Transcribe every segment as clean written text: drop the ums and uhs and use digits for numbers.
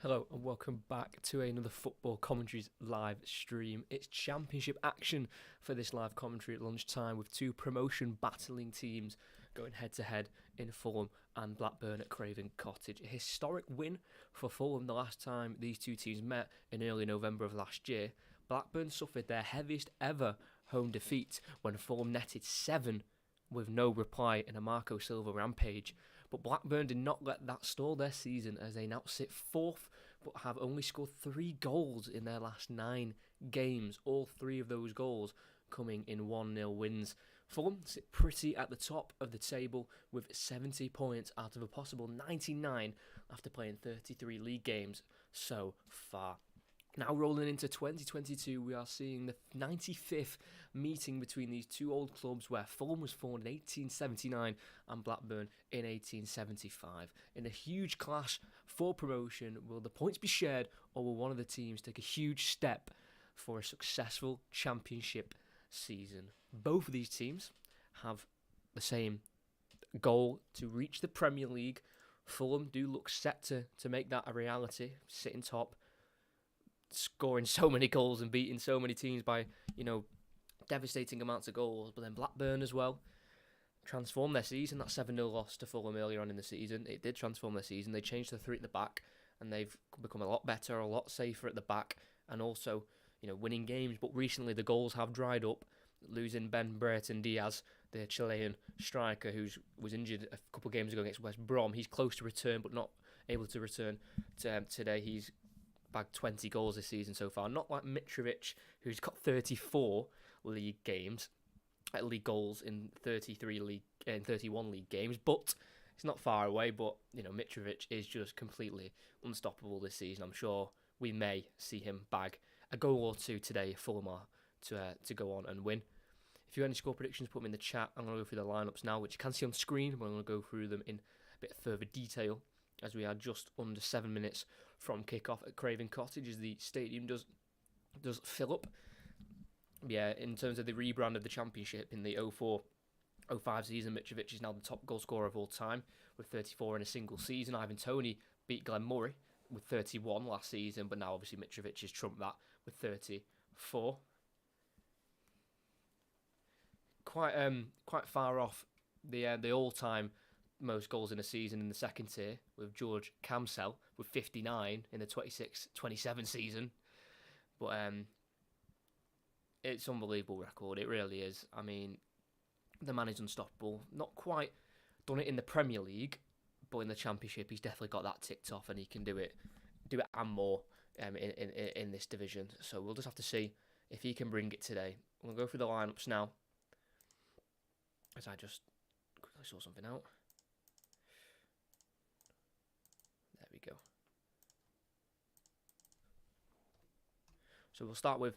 Hello and welcome back to another Football Commentaries live stream. It's championship action for this live commentary at lunchtime with two promotion battling teams going head to head in Fulham and Blackburn at Craven Cottage. A historic win for Fulham the last time these two teams met in early November of last year. Blackburn suffered their heaviest ever home defeat when Fulham netted 7 with no reply in a Marco Silva rampage. But Blackburn did not let that stall their season as they now sit 4th but have only scored 3 goals in their last 9 games. All 3 of those goals coming in 1-0 wins. Fulham sit pretty at the top of the table with 70 points out of a possible 99 after playing 33 league games so far. Now rolling into 2022, we are seeing the 95th meeting between these two old clubs where Fulham was formed in 1879 and Blackburn in 1875. In a huge clash for promotion, will the points be shared or will one of the teams take a huge step for a successful championship season? Both of these teams have the same goal to reach the Premier League. Fulham do look set to make that a reality, sitting top, scoring so many goals and beating so many teams by, devastating amounts of goals. But then Blackburn as well transformed their season. That 7-0 loss to Fulham earlier on in the season, it did transform their season. They changed the 3 at the back and they've become a lot better, a lot safer at the back and also, winning games. But recently the goals have dried up, losing Ben Brereton Diaz, the Chilean striker who was injured a couple of games ago against West Brom. He's close to return but not able to return today. He's bagged 20 goals this season so far. Not like Mitrovic, who's got 34 league goals in 31 league games, but it's not far away. But Mitrovic is just completely unstoppable this season. I'm sure we may see him bag a goal or two today, Fulham are to go on and win. If you have any score predictions, put them in the chat. I'm going to go through the lineups now, which you can see on screen. We're going to go through them in a bit further detail as we are just under 7 minutes from kick-off at Craven Cottage as the stadium does fill up. Yeah, in terms of the rebrand of the Championship in the 04-05 season, Mitrovic is now the top goal scorer of all time with 34 in a single season. Ivan Toney beat Glenn Murray with 31 last season, but now obviously Mitrovic has trumped that with 34. Quite far off the all-time most goals in a season in the second tier with George Camsell with 59 in the 26-27 season. But it's an unbelievable record. It really is. I mean, the man is unstoppable. Not quite done it in the Premier League, but in the Championship, he's definitely got that ticked off, and he can do it and more in this division. So we'll just have to see if he can bring it today. We'll go through the lineups now, as I just quickly saw something out. There we go. So we'll start with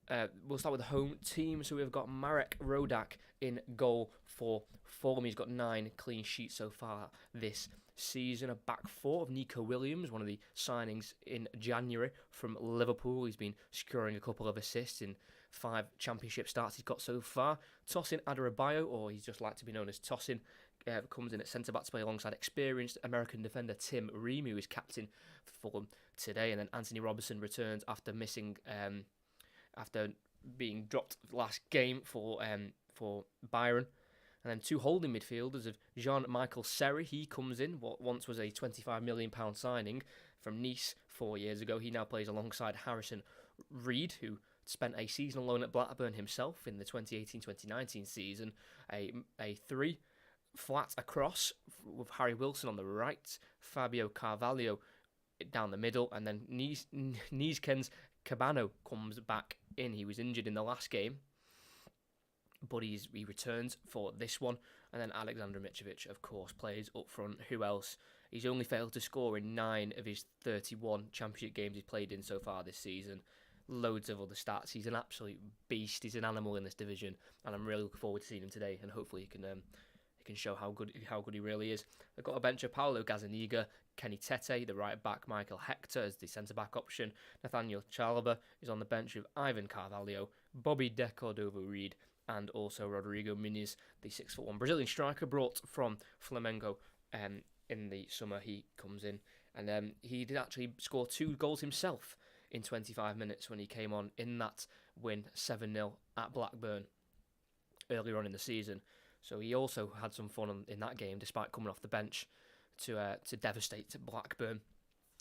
the home team. So we've got Marek Rodak in goal for Fulham. He's got 9 clean sheets so far this season. A back 4 of Nico Williams, one of the signings in January from Liverpool. He's been securing a couple of assists in 5 championship starts he's got so far. Tosin Adarabioyo, or he's just like to be known as Tosin, comes in at centre-back to play alongside experienced American defender Tim Ream, who is captain for Fulham today. And then Anthony Robertson returns after missing, after being dropped last game for Byron. And then 2 holding midfielders of Jean-Michel Seri. He comes in, what once was a £25 million signing from Nice 4 years ago. He now plays alongside Harrison Reed, who spent a season alone at Blackburn himself in the 2018-2019 season. A 3 flat across with Harry Wilson on the right, Fabio Carvalho down the middle, and then Nieskens Cabano comes back in. He was injured in the last game, but he returns for this one. And then Alexander Mitrovic, of course, plays up front. Who else? He's only failed to score in 9 of his 31 championship games he's played in so far this season. Loads of other stats. He's an absolute beast. He's an animal in this division, and I'm really looking forward to seeing him today. And hopefully he can show how good he really is. They've got a bench of Paulo Gazzaniga, Kenny Tete, the right back, Michael Hector as the centre back option. Nathaniel Chalobah is on the bench with Ivan Carvalho, Bobby De Cordova-Reid, and also Rodrigo Muniz, the 6'1" Brazilian striker brought from Flamengo in the summer. He comes in And he did actually score 2 goals himself in 25 minutes when he came on in that win 7-0 at Blackburn earlier on in the season. So he also had some fun in that game, despite coming off the bench to devastate Blackburn.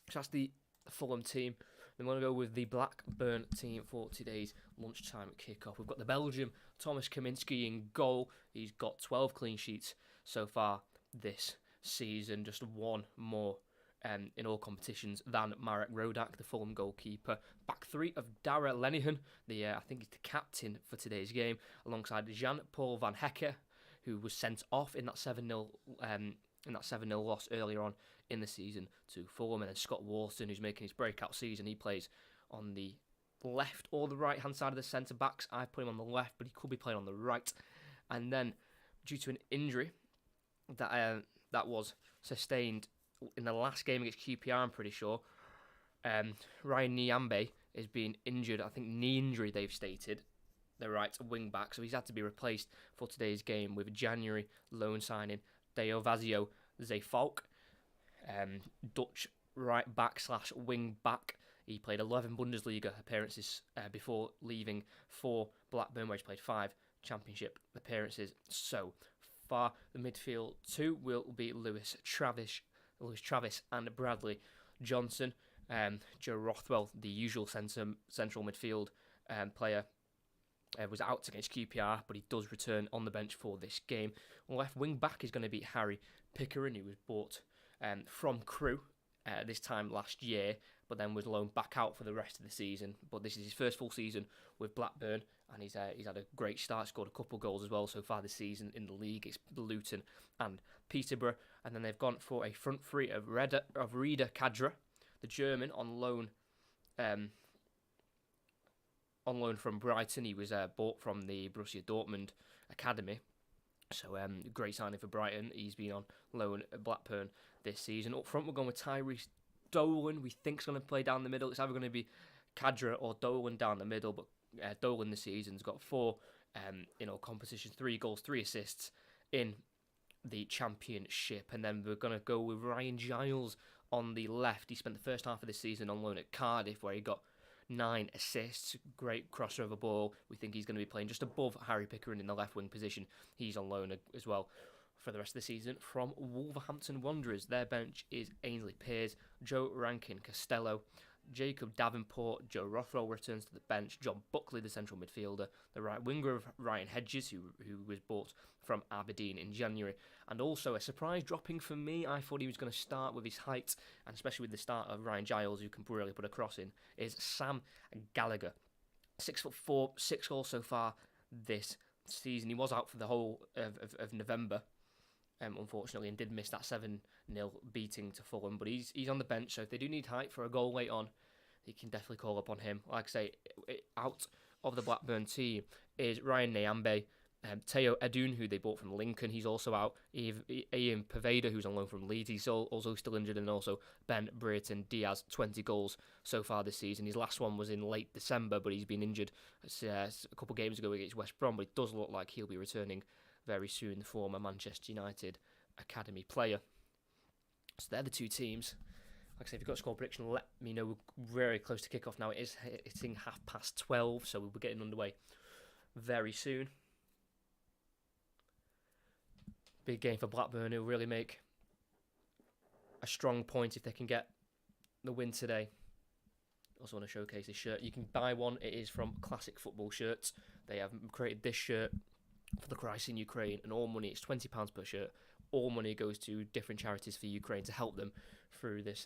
So that's the Fulham team. Then we're going to go with the Blackburn team for today's lunchtime kickoff. We've got the Belgian Thomas Kaminski in goal. He's got 12 clean sheets so far this season, just one more in all competitions than Marek Rodak, the Fulham goalkeeper. Back three of Dara Lenihan, I think he's the captain for today's game, alongside Jean-Paul Van Hekke, who was sent off in that 7-0 loss earlier on in the season to Fulham, and then Scott Walston, who's making his breakout season. He plays on the left or the right hand side of the centre backs. I put him on the left, but he could be playing on the right. And then, due to an injury that was sustained in the last game against QPR, I'm pretty sure, Ryan Nyambe is being injured. I think knee injury, they've stated, the right wing back, so he's had to be replaced for today's game with January loan signing Deovazio Zeevalk, Dutch right back / wing back. He played 11 Bundesliga appearances before leaving for Blackburn, where he's played 5 Championship appearances so far. The midfield 2 will be Lewis Travis and Bradley Johnson. Joe Rothwell, the usual central midfield player, was out against QPR, but he does return on the bench for this game. Left wing back is going to be Harry Pickering, who was bought from Crewe this time last year, but then was loaned back out for the rest of the season. But this is his first full season with Blackburn, and he's had a great start, scored a couple goals as well so far this season in the league. It's Luton and Peterborough, and then they've gone for a front three of Rida Kadra, the German, on loan from Brighton. He was bought from the Borussia Dortmund academy. So great signing for Brighton. He's been on loan at Blackburn this season. Up front, we're going with Tyrese Dolan. We think he's going to play down the middle. It's either going to be Kadra or Dolan down the middle, but Dolan this season's got 4 in all competitions, 3 goals, 3 assists in the Championship. And then we're going to go with Ryan Giles on the left. He spent the first half of the season on loan at Cardiff, where he got 9 assists, great crossover ball. We think he's going to be playing just above Harry Pickering in the left wing position. He's on loan as well for the rest of the season from Wolverhampton Wanderers. Their bench is Ainsley Pears, Joe Rankin Costello, Jacob Davenport. Joe Rothwell returns to the bench. John Buckley, the central midfielder, the right winger of Ryan Hedges, who was bought from Aberdeen in January. And also a surprise dropping for me. I thought he was going to start with his height, and especially with the start of Ryan Giles, who can really put a cross in, is Sam Gallagher. 6'4", 6 goals so far this season. He was out for the whole of November, unfortunately, and did miss that 7-0 beating to Fulham. But he's on the bench, so if they do need height for a goal late on, they can definitely call upon him. Like I say, out of the Blackburn team is Ryan Nyambe, Teo Edun, who they bought from Lincoln. He's also out. Ian Poveda, who's on loan from Leeds. He's also still injured. And also Ben Brereton Diaz, 20 goals so far this season. His last one was in late December, but he's been injured a couple of games ago against West Brom. But it does look like he'll be returning very soon, the former Manchester United academy player. So they're the 2 teams. Like I say, if you've got a score prediction, let me know. We're very close to kick-off now. It is hitting 12:30, so we'll be getting underway very soon. Big game for Blackburn, who'll really make a strong point if they can get the win today. Also want to showcase this shirt. You can buy one. It is from Classic Football Shirts. They have created this shirt for the crisis in Ukraine, and all money, it's £20 per shirt. All money goes to different charities for Ukraine to help them through this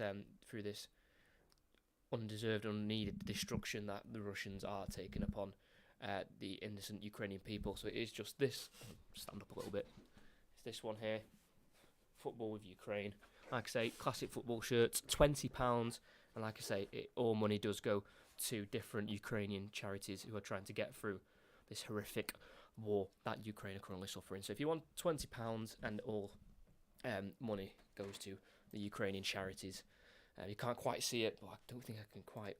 undeserved, unneeded destruction that the Russians are taking upon the innocent Ukrainian people. So it is just this. Stand up a little bit. This one here, Football with Ukraine. Like I say, Classic Football Shirts, £20, and like I say, all money does go to different Ukrainian charities who are trying to get through this horrific war that Ukraine are currently suffering. So if you want £20 and all money goes to the Ukrainian charities. You can't quite see it, but I don't think I can quite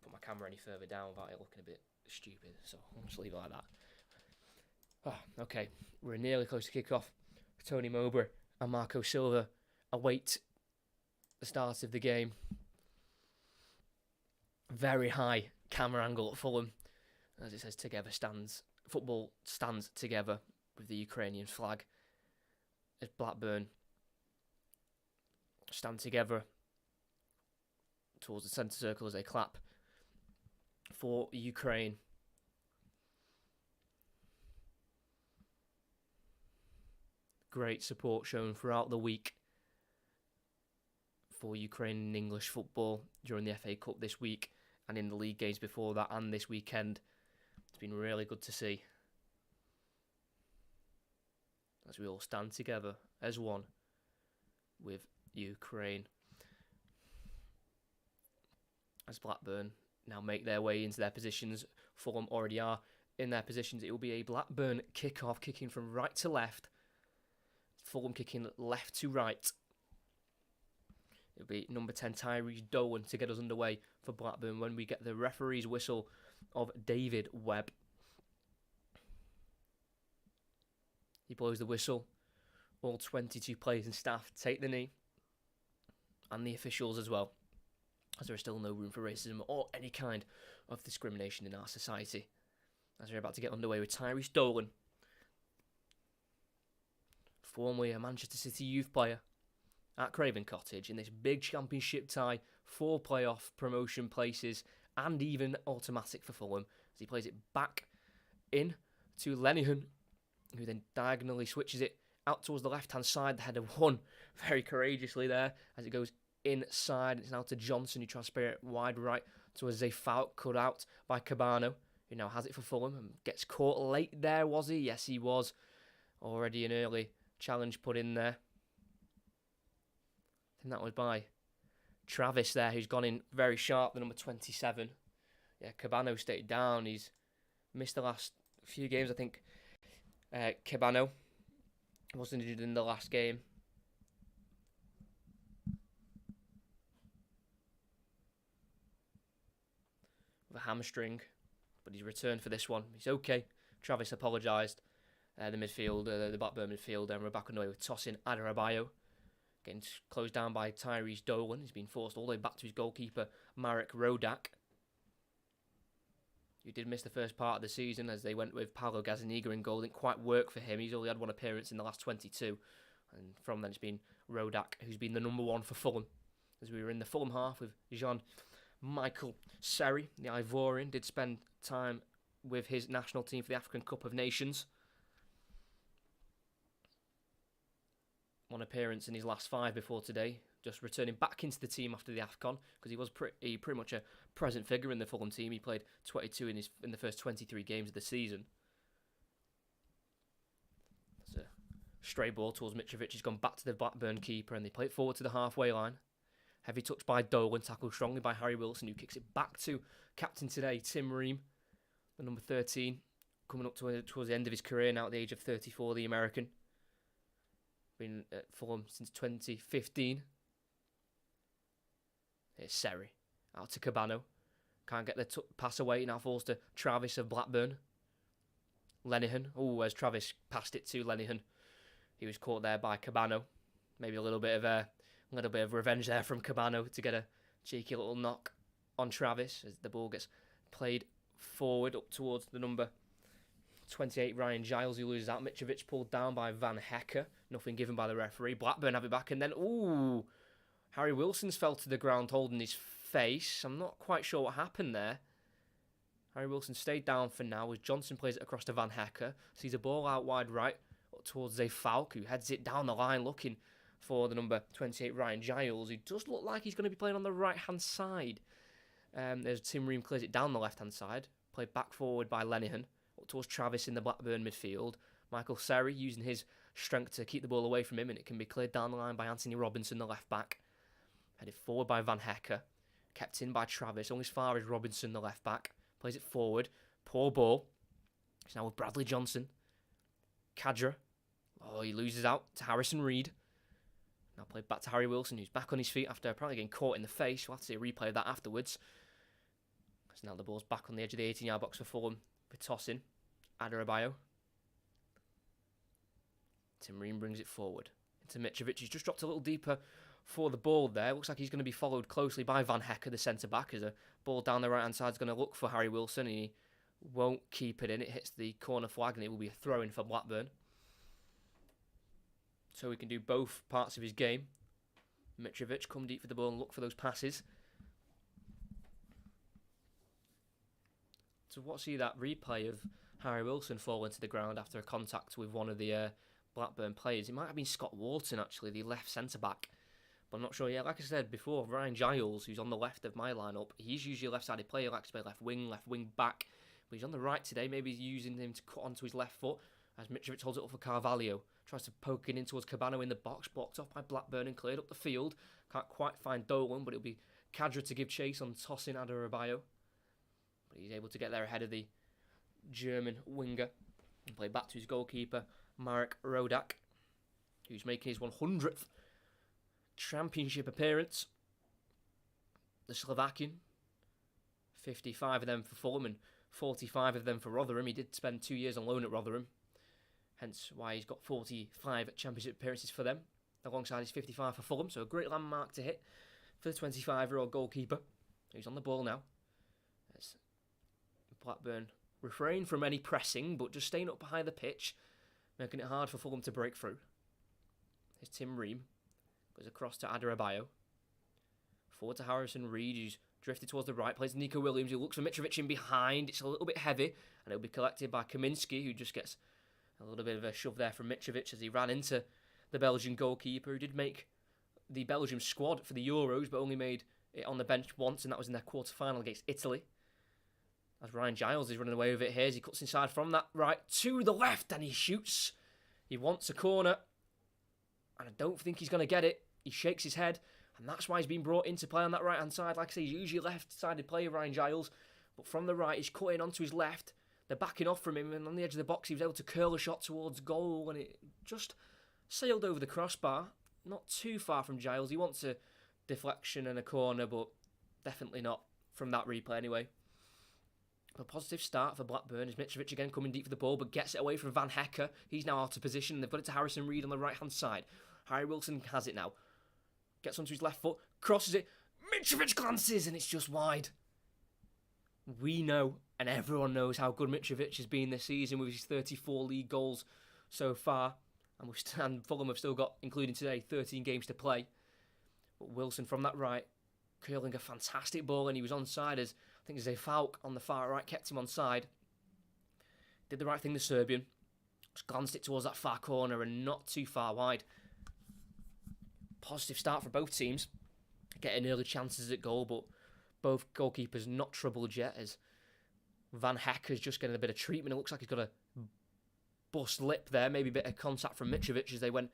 put my camera any further down without it looking a bit stupid, so I'll just leave it like that. Okay, we're nearly close to kick-off. Tony Mowbray and Marco Silva await the start of the game. Very high camera angle at Fulham. As it says, football stands together with the Ukrainian flag. As Blackburn stand together towards the centre circle as they clap for Ukraine. Great support shown throughout the week for Ukraine and English football during the FA Cup this week and in the league games before that and this weekend. It's been really good to see as we all stand together as one with Ukraine. As Blackburn now make their way into their positions, Fulham already are in their positions. It will be a Blackburn kick-off, kicking from right to left. Fulham kicking left to right. It'll be number 10 Tyrese Dolan to get us underway for Blackburn when we get the referee's whistle of David Webb. He blows the whistle. All 22 players and staff take the knee. And the officials as well, as there is still no room for racism or any kind of discrimination in our society. As we're about to get underway with Tyrese Dolan, formerly a Manchester City youth player at Craven Cottage in this big championship tie, 4 playoff promotion places and even automatic for Fulham, as he plays it back in to Lenihan, who then diagonally switches it out towards the left-hand side. The header won very courageously there as it goes inside. It's now to Johnson, who tries to spare it wide right towards a foul cut out by Cabano, who now has it for Fulham and gets caught late there, was he? Yes, he was. Already an early challenge put in there. I think that was by Travis there, who's gone in very sharp, the number 27. Yeah, Cabano stayed down. He's missed the last few games, I think. Cabano wasn't injured in the last game. With a hamstring, but he's returned for this one. He's okay. Travis apologised. The Blackburn midfield, and we're back underway with Tosin Adarabioyo. Getting closed down by Tyrese Dolan. He's been forced all the way back to his goalkeeper, Marek Rodak, who did miss the first part of the season as they went with Paulo Gazzaniga in goal. Didn't quite work for him. He's only had one appearance in the last 22. And from then it's been Rodak, who's been the number 1 for Fulham. As we were in the Fulham half with Jean-Michael Seri, the Ivorian, did spend time with his national team for the African Cup of Nations. One appearance in his last 5 before today, just returning back into the team after the AFCON, because he was pretty much a present figure in the Fulham team. He played 22 in the first 23 games of the season. There's a stray ball towards Mitrovic. He's gone back to the Blackburn keeper, and they play it forward to the halfway line. Heavy touch by Dolan, tackled strongly by Harry Wilson, who kicks it back to captain today, Tim Ream, the number 13, coming up towards the end of his career now at the age of 34, the American. Been at Fulham since 2015. It's Seri. Out to Cabano. Can't get the pass away. Now falls to Travis of Blackburn. Lenihan. Oh, as Travis passed it to Lenihan. He was caught there by Cabano. Maybe a little bit of revenge there from Cabano to get a cheeky little knock on Travis as the ball gets played forward up towards the number 28, Ryan Giles, who loses out. Mitrovic pulled down by Van Hecker. Nothing given by the referee. Blackburn have it back, and then, Harry Wilson's fell to the ground holding his face. I'm not quite sure what happened there. Harry Wilson stayed down for now as Johnson plays it across to Van Hecker. Sees a ball out wide right towards Falk, who heads it down the line looking for the number 28, Ryan Giles, who does look like he's going to be playing on the right-hand side. There's Tim Ream clears it down the left-hand side. Played back forward by Lenihan. Towards Travis in the Blackburn midfield. Michael Seri using his strength to keep the ball away from him, and it can be cleared down the line by Anthony Robinson, the left back. Headed forward by Van Hecker. Kept in by Travis, only as far as Robinson, the left back. Plays it forward. Poor ball. It's now with Bradley Johnson. Kadra. He loses out to Harrison Reed. Now played back to Harry Wilson, who's back on his feet after apparently getting caught in the face. We'll have to see a replay of that afterwards. So now the ball's back on the edge of the 18-yard box for Fulham. With Tosin Adarabioyo. Tim Ream brings it forward into Mitrovic. He's just dropped a little deeper for the ball there. Looks like he's going to be followed closely by Van Hecker, the centre-back, as a ball down the right-hand side is going to look for Harry Wilson, and he won't keep it in. It hits the corner flag, and it will be a throw-in for Blackburn. So he can do both parts of his game. Mitrovic come deep for the ball and look for those passes. So what's that replay of Harry Wilson falling to the ground after a contact with one of the Blackburn players? It might have been Scott Wharton, actually, the left centre-back. But I'm not sure. Yeah, like I said before, Ryan Giles, who's on the left of my lineup, he's usually a left-sided player, likes to play left wing back. But he's on the right today. Maybe he's using him to cut onto his left foot as Mitrovic holds it up for Carvalho. Tries to poke it in towards Cabano in the box, blocked off by Blackburn and cleared up the field. Can't quite find Dolan, but it'll be Kadra to give chase on tossing Adarabioyo. But he's able to get there ahead of the German winger and play back to his goalkeeper, Marek Rodak, who's making his 100th championship appearance. The Slovakian, 55 of them for Fulham and 45 of them for Rotherham. He did spend 2 years on loan at Rotherham, hence why he's got 45 championship appearances for them, alongside his 55 for Fulham. So a great landmark to hit for the 25-year-old goalkeeper, who's on the ball now. As Blackburn refrain from any pressing, but just staying up behind the pitch, making it hard for Fulham to break through. Here's Tim Ream. Goes across to Adarabioyo. Forward to Harrison Reed, who's drifted towards the right. Plays Nico Williams, who looks for Mitrovic in behind. It's a little bit heavy, and it'll be collected by Kaminski, who just gets a little bit of a shove there from Mitrovic as he ran into the Belgian goalkeeper, who did make the Belgium squad for the Euros, but only made it on the bench once, and that was in their quarter-final against Italy. As Ryan Giles is running away with it here, as he cuts inside from that right to the left, and he shoots. He wants a corner, and I don't think he's going to get it. He shakes his head, and that's why he's been brought into play on that right-hand side. Like I say, he's usually a left-sided player, Ryan Giles, but from the right, he's cutting onto his left. They're backing off from him, and on the edge of the box, he was able to curl a shot towards goal, and it just sailed over the crossbar. Not too far from Giles. He wants a deflection and a corner, but definitely not from that replay anyway. A positive start for Blackburn as Mitrovic again coming deep for the ball, but gets it away from Van Hecker. He's now out of position, and they've got it to Harrison Reed on the right-hand side. Harry Wilson has it now. Gets onto his left foot, crosses it. Mitrovic glances, and it's just wide. We know, and everyone knows, how good Mitrovic has been this season with his 34 league goals so far. And Fulham have still got, including today, 13 games to play. But Wilson from that right, curling a fantastic ball, and he was onside as, I think, Zé Falk on the far right kept him onside. Did the right thing, the Serbian. Just glanced it towards that far corner and not too far wide. Positive start for both teams. Getting early chances at goal, but both goalkeepers not troubled yet, as Van Hecker's just getting a bit of treatment. It looks like he's got a bust lip there, maybe a bit of contact from Mitrovic as they went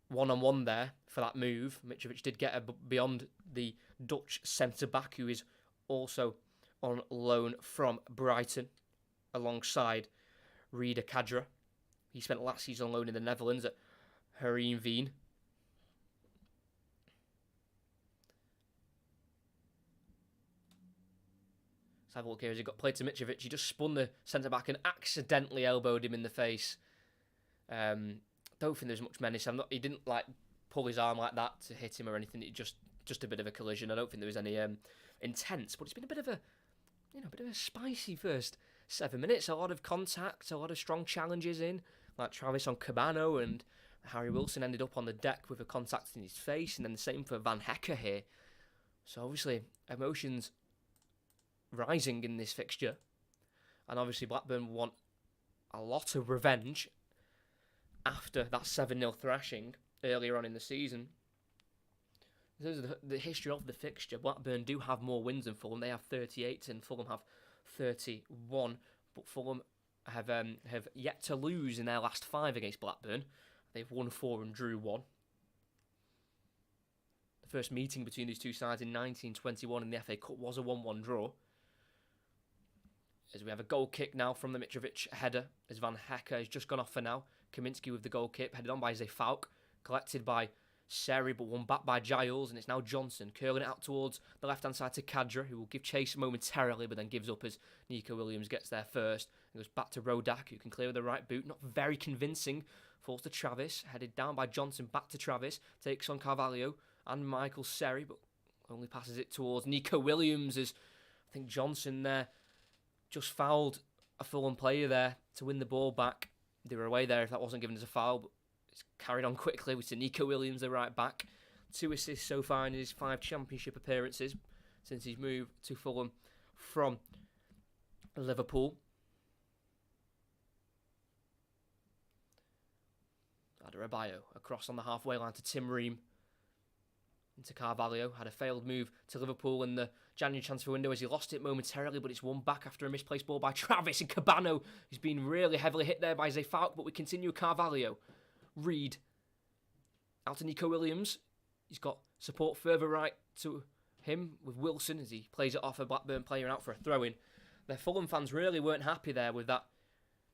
one-on-one there for that move. Mitrovic did get beyond the Dutch centre-back, who is also on loan from Brighton, alongside Rida Kadra. He spent last season on loan in the Netherlands at Heerenveen. Let's have a look here as he got played to Mitrovic. He just spun the centre-back and accidentally elbowed him in the face. Don't think there's much menace. He didn't pull his arm like that to hit him or anything. It just a bit of a collision. I don't think there was any intense, but it's been a bit of a spicy first 7 minutes. A lot of contact, a lot of strong challenges in, like Travis on Cabano, and Harry Wilson ended up on the deck with a contact in his face, and then the same for Van Hecker here. So obviously emotions rising in this fixture, and obviously Blackburn want a lot of revenge after that 7-0 thrashing earlier on in the season. In terms of the history of the fixture, Blackburn do have more wins than Fulham. They have 38 and Fulham have 31, but Fulham have yet to lose in their last 5 against Blackburn. They've won 4 and drew 1. The first meeting between these two sides in 1921 in the FA Cup was a 1-1 draw. As we have a goal kick now from the Mitrovic header, as Van Hecker has just gone off for now. Kaminski with the goal kick, headed on by Zé Falk, collected by Seri, but won back by Giles, and it's now Johnson curling it out towards the left-hand side to Kadra, who will give chase momentarily, but then gives up as Nico Williams gets there first. It goes back to Rodak, who can clear with the right boot. Not very convincing falls to Travis, headed down by Johnson, back to Travis, takes on Carvalho and Michael Seri, but only passes it towards Nico Williams, as I think Johnson there just fouled a Fulham player there to win the ball back. They were away there if that wasn't given as a foul, but it's carried on quickly with Nico Williams, the right back. 2 assists so far in his 5 championship appearances since he's moved to Fulham from Liverpool. Adebayo across on the halfway line to Tim Ream. Into Carvalho. Had a failed move to Liverpool in the January transfer window as he lost it momentarily, but it's won back after a misplaced ball by Travis. And Cabano has been really heavily hit there by Falk, but we continue Carvalho. Reed out to Nico Williams. He's got support further right to him with Wilson as he plays it off a Blackburn player and out for a throw-in. The Fulham fans really weren't happy there with that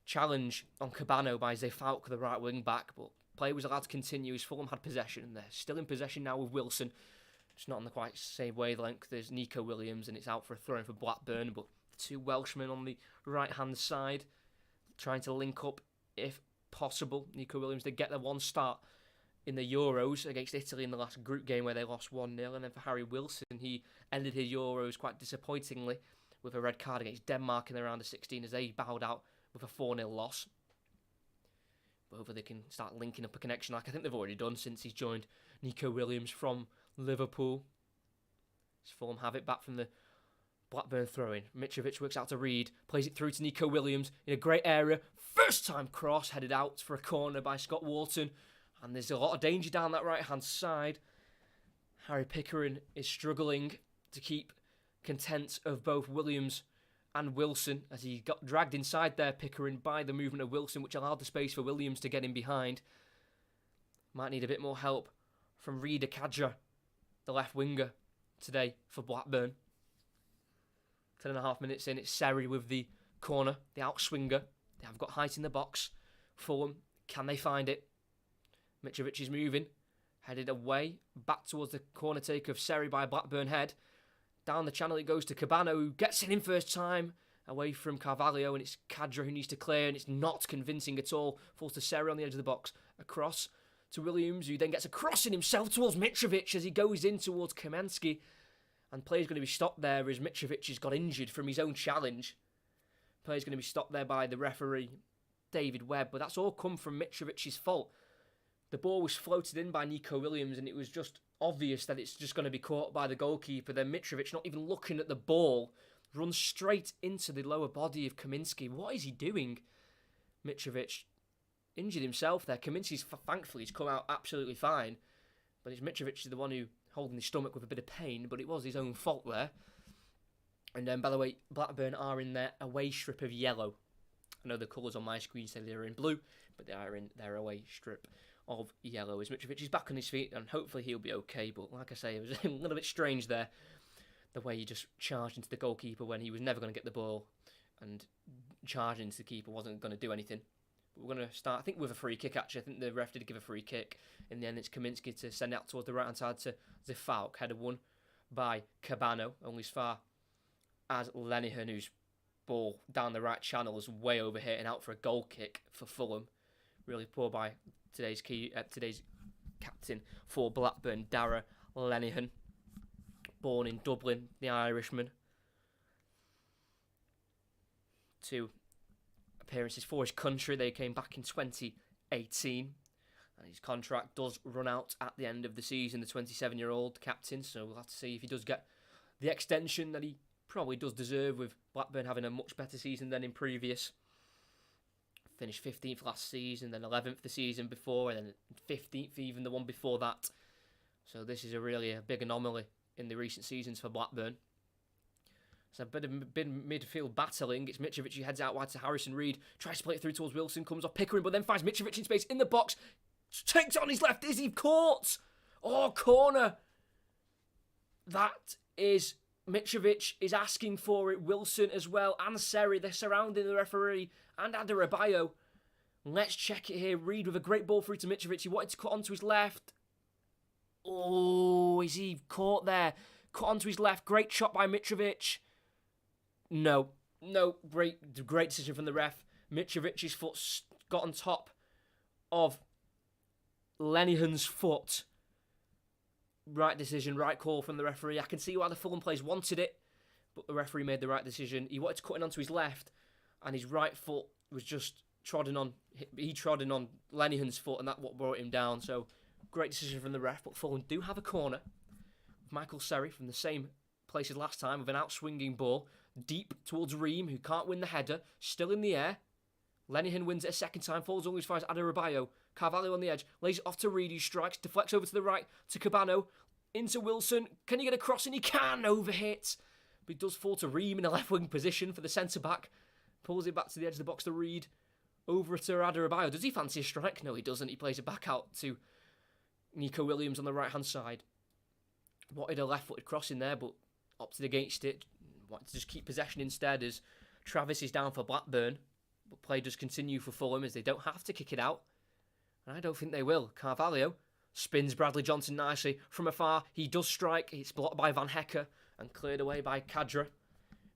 challenge on Cabano by Falk, the right wing back, but play was allowed to continue as Fulham had possession, and they're still in possession now with Wilson. It's not on the quite same wavelength as Nico Williams, and it's out for a throw-in for Blackburn, but the 2 Welshmen on the right-hand side trying to link up if possible. Nico Williams did get the 1 start in the Euros against Italy in the last group game where they lost 1-0, and then for Harry Wilson, he ended his Euros quite disappointingly with a red card against Denmark in the round of 16 as they bowed out with a 4-0 loss. But hopefully they can start linking up a connection like I think they've already done since he's joined Nico Williams from Liverpool. As Fulham have it back from the Blackburn throw-in. Mitrovic works out to Reed, plays it through to Nico Williams in a great area. First time cross, headed out for a corner by Scott Wharton. And there's a lot of danger down that right-hand side. Harry Pickering is struggling to keep content of both Williams and Wilson as he got dragged inside there, Pickering, by the movement of Wilson, which allowed the space for Williams to get in behind. Might need a bit more help from Rida Kadra, the left winger, today for Blackburn. 10.5 minutes in, it's Seri with the corner, the outswinger. They have got height in the box. Fulham, can they find it? Mitrovic is moving, headed away, back towards the corner take of Seri by Blackburn head. Down the channel it goes to Cabano, who gets it in first time, away from Carvalho, and it's Kadra who needs to clear, and it's not convincing at all. Falls to Seri on the edge of the box. Across to Williams, who then gets a cross in himself towards Mitrovic as he goes in towards Kamenski. And play's going to be stopped there as Mitrovic has got injured from his own challenge. Play's going to be stopped there by the referee, David Webb, but that's all come from Mitrovic's fault. The ball was floated in by Nico Williams, and it was just obvious that it's just going to be caught by the goalkeeper. Then Mitrovic, not even looking at the ball, runs straight into the lower body of Kaminsky. What is he doing? Mitrovic injured himself there. Kaminsky's, thankfully, he's come out absolutely fine. But it's Mitrovic the one who holding his stomach with a bit of pain, but it was his own fault there. And then, by the way, Blackburn are in their away strip of yellow. I know the colours on my screen say they're in blue, but they are in their away strip of yellow. As Mitrovic is back on his feet, and hopefully he'll be okay. But like I say, it was a little bit strange there, the way he just charged into the goalkeeper when he was never going to get the ball, and charging into the keeper wasn't going to do anything. But we're going to start, I think, with a free kick, actually. I think the ref did give a free kick. In the end, it's Kaminsky to send it out towards the right-hand side to Falk. Header won by Cabano, only as far as Lenihan, whose ball down the right channel is way over here and out for a goal kick for Fulham. Really poor by today's captain for Blackburn, Darragh Lenihan. Born in Dublin, the Irishman. 2 appearances for his country. They came back in 2018. And his contract does run out at the end of the season, the 27-year-old captain. So we'll have to see if he does get the extension that he probably does deserve, with Blackburn having a much better season than in previous. Finished 15th last season, then 11th the season before, and then 15th even the one before that. So this is really a big anomaly in the recent seasons for Blackburn. It's a bit of midfield battling. It's Mitrovic who heads out wide to Harrison Reed. Tries to play it through towards Wilson. Comes off Pickering, but then finds Mitrovic in space in the box. Takes it on his left. Is he caught? Oh, corner. That is... Mitrovic is asking for it. Wilson as well. And Seri. They're surrounding the referee. And Adebayo. Let's check it here. Reed with a great ball through to Mitrovic. He wanted to cut onto his left. Oh, is he caught there? Cut onto his left. Great shot by Mitrovic. No. Great decision from the ref. Mitrovic's foot got on top of Lenihan's foot. Right decision, right call from the referee. I can see why the Fulham players wanted it, but the referee made the right decision. He wanted to cut in onto his left, and his right foot was just trodden on. He trod in on Lenihan's foot, and that's what brought him down. So, great decision from the ref. But Fulham do have a corner. Michael Seri from the same place as last time with an out-swinging ball deep towards Ream, who can't win the header. Still in the air. Lenihan wins it a second time, falls only as far as Adebayo. Carvalho on the edge, lays it off to Reed, who strikes, deflects over to the right to Cabano, into Wilson. Can he get a cross? And he can, overhit. But he does fall to Ream in a left-wing position for the centre-back. Pulls it back to the edge of the box to Reed. Over to Adebayo. Does he fancy a strike? No, he doesn't. He plays it back out to Nico Williams on the right-hand side. Wanted a left-footed cross in there, but opted against it. Wanted to just keep possession instead as Travis is down for Blackburn. But play does continue for Fulham as they don't have to kick it out. And I don't think they will. Carvalho spins Bradley Johnson nicely from afar. He does strike. It's blocked by Van Hecke and cleared away by Kadra.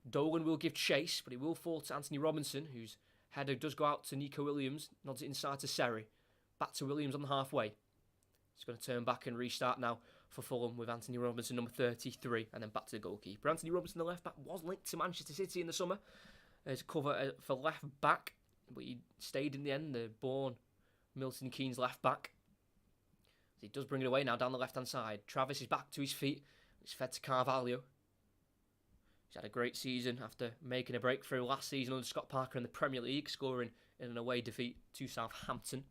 Dolan will give chase, but it will fall to Anthony Robinson, whose header does go out to Nico Williams. Nods it inside to Seri. Back to Williams on the halfway. He's going to turn back and restart now for Fulham with Anthony Robinson, number 33, and then back to the goalkeeper. Anthony Robinson, the left back, was linked to Manchester City in the summer as cover for left back, but he stayed in the end, the born Milton Keynes left back. He does bring it away now down the left-hand side. Travis is back to his feet. It's fed to Carvalho. He's had a great season after making a breakthrough last season under Scott Parker in the Premier League, scoring in an away defeat to Southampton.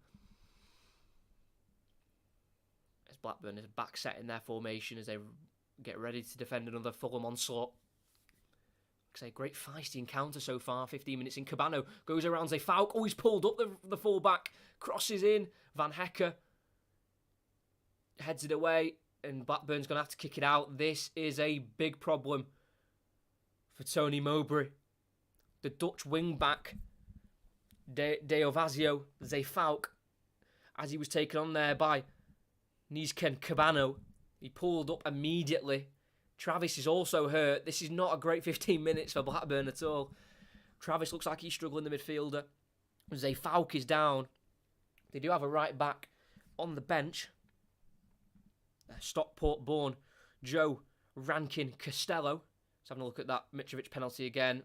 As Blackburn is back set in their formation as they get ready to defend another Fulham onslaught. Like I say, great feisty encounter so far. 15 minutes in. Cabano goes around Zeefuik. Oh, he's pulled up the full-back. Crosses in. Van Hecke heads it away. And Blackburn's going to have to kick it out. This is a big problem for Tony Mowbray. The Dutch wing-back, Deovazio Zeefuik, as he was taken on there by Nizken Cabano, he pulled up immediately. Travis is also hurt. This is not a great 15 minutes for Blackburn at all. Travis looks like he's struggling, the midfielder. Zeefuik is down. They do have a right back on the bench. Stockport-born Joe Rankin Costello. Let's have a look at that Mitrovic penalty again.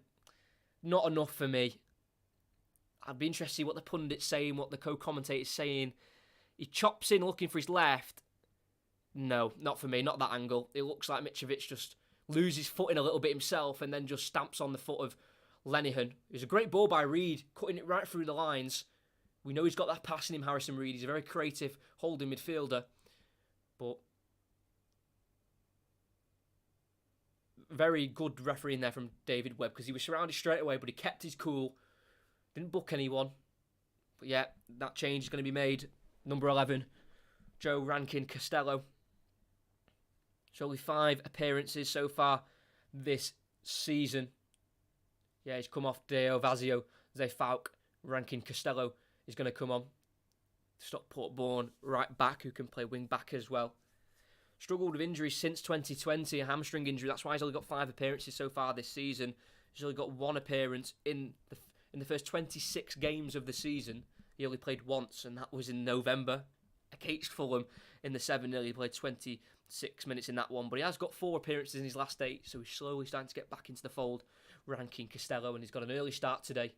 Not enough for me. I'd be interested to see what the pundit's saying, what the co-commentator's saying. He chops in looking for his left. No, not for me, not that angle. It looks like Mitrovic just loses footing a little bit himself and then just stamps on the foot of Lenihan. It was a great ball by Reed, cutting it right through the lines. We know he's got that pass in him, Harrison Reed. He's a very creative holding midfielder. But very good refereeing there from David Webb because he was surrounded straight away, but he kept his cool. Didn't book anyone. But yeah, that change is going to be made. Number 11, Joe Rankin Costello. It's only 5 appearances so far this season. Yeah, he's come off Deovazio Zeefuik. Rankin Costello is going to come on. Stockport-born right back who can play wing back as well. Struggled with injuries since 2020, a hamstring injury. That's why he's only got 5 appearances so far this season. He's only got 1 appearance in the first 26 games of the season. He only played once, and that was in November against Fulham in the 7-0. He played 26 minutes in that one, but he has got 4 appearances in his last 8, so he's slowly starting to get back into the fold. Rankin Costello, and he's got an early start today,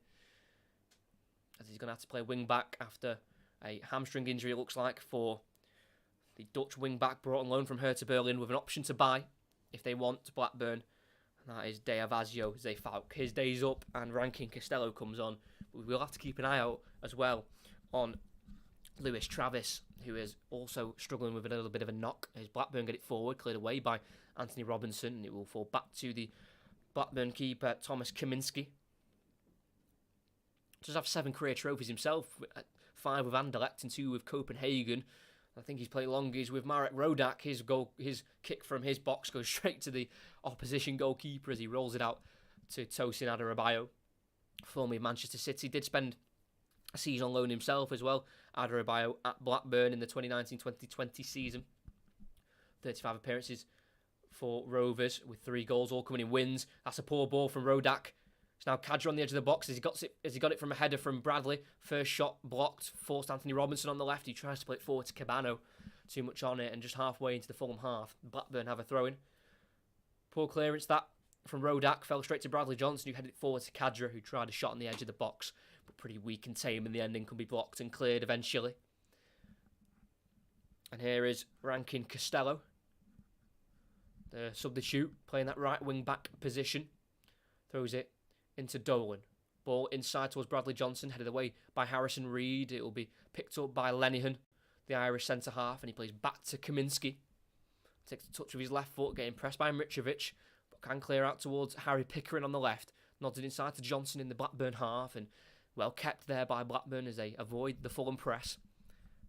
as he's going to have to play wing back after a hamstring injury, it looks like, for the Dutch wing back brought on loan from Hertha Berlin with an option to buy if they want Blackburn. And that is Deovazio Zeefuik. His day's up and Rankin Costello comes on. But we'll have to keep an eye out as well on Lewis Travis, who is also struggling with a little bit of a knock. As Blackburn get it forward, cleared away by Anthony Robinson, and it will fall back to the Blackburn keeper, Thomas Kaminski. Does have 7 career trophies himself, 5 with Anderlecht and 2 with Copenhagen. I think he's played longest with Marek Rodak. His kick from his box goes straight to the opposition goalkeeper as he rolls it out to Tosin Adebayo. Formerly Manchester City, did spend a season on loan himself as well. Adebayo at Blackburn in the 2019-2020 season. 35 appearances for Rovers with 3 goals, all coming in wins. That's a poor ball from Rodak. It's now Cadra on the edge of the box as he got it from a header from Bradley. First shot blocked, forced Anthony Robinson on the left. He tries to play it forward to Cabano. Too much on it, and just halfway into the Fulham half, Blackburn have a throw-in. Poor clearance that from Rodak, fell straight to Bradley Johnson, who headed it forward to Cadra, who tried a shot on the edge of the box, but pretty weak and tame in the end and could be blocked and cleared eventually. And here is Rankin Costello, the substitute, playing that right wing-back position. Throws it into Dolan. Ball inside towards Bradley Johnson, headed away by Harrison Reed. It will be picked up by Lenihan, the Irish centre-half, and he plays back to Kaminski. Takes a touch with his left foot, getting pressed by Mitrovic, but can clear out towards Harry Pickering on the left. Nodded inside to Johnson in the Blackburn half, and well kept there by Blackburn as they avoid the Fulham press.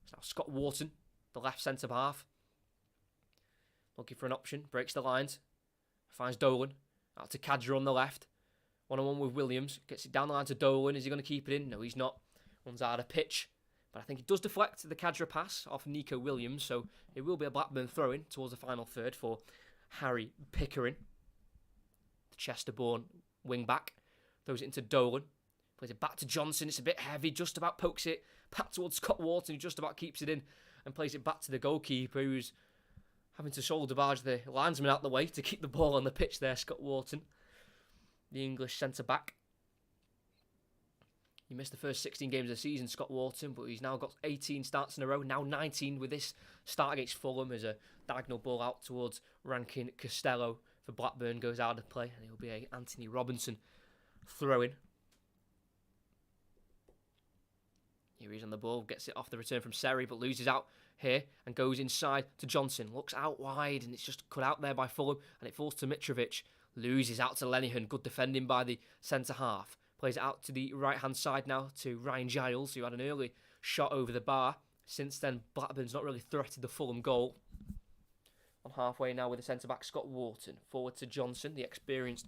It's now Scott Wharton, the left centre-half. Looking for an option, breaks the lines. Finds Dolan, out to Cadra on the left. One-on-one with Williams, gets it down the line to Dolan. Is he going to keep it in? No, he's not. One's out of pitch. But I think it does deflect the Cadra pass off Nico Williams, so it will be a Blackburn throw-in towards the final third for Harry Pickering. The Chester-born wing-back. Throws it into Dolan. Plays it back to Johnson. It's a bit heavy, just about pokes it back towards Scott Wharton, who just about keeps it in and plays it back to the goalkeeper, who's having to shoulder barge the linesman out the way to keep the ball on the pitch there, Scott Wharton, the English centre-back. He missed the first 16 games of the season, Scott Wharton, but he's now got 18 starts in a row, now 19 with this start against Fulham as a diagonal ball out towards Rankin Costello for Blackburn goes out of play, and it will be a Anthony Robinson throw-in. Here he is on the ball, gets it off the return from Seri, but loses out here and goes inside to Johnson. Looks out wide, and it's just cut out there by Fulham, and it falls to Mitrovic. Loses out to Lenihan, good defending by the centre-half. Plays it out to the right-hand side now to Ryan Giles, who had an early shot over the bar. Since then, Blackburn's not really threatened the Fulham goal. On halfway now with the centre-back, Scott Wharton. Forward to Johnson, the experienced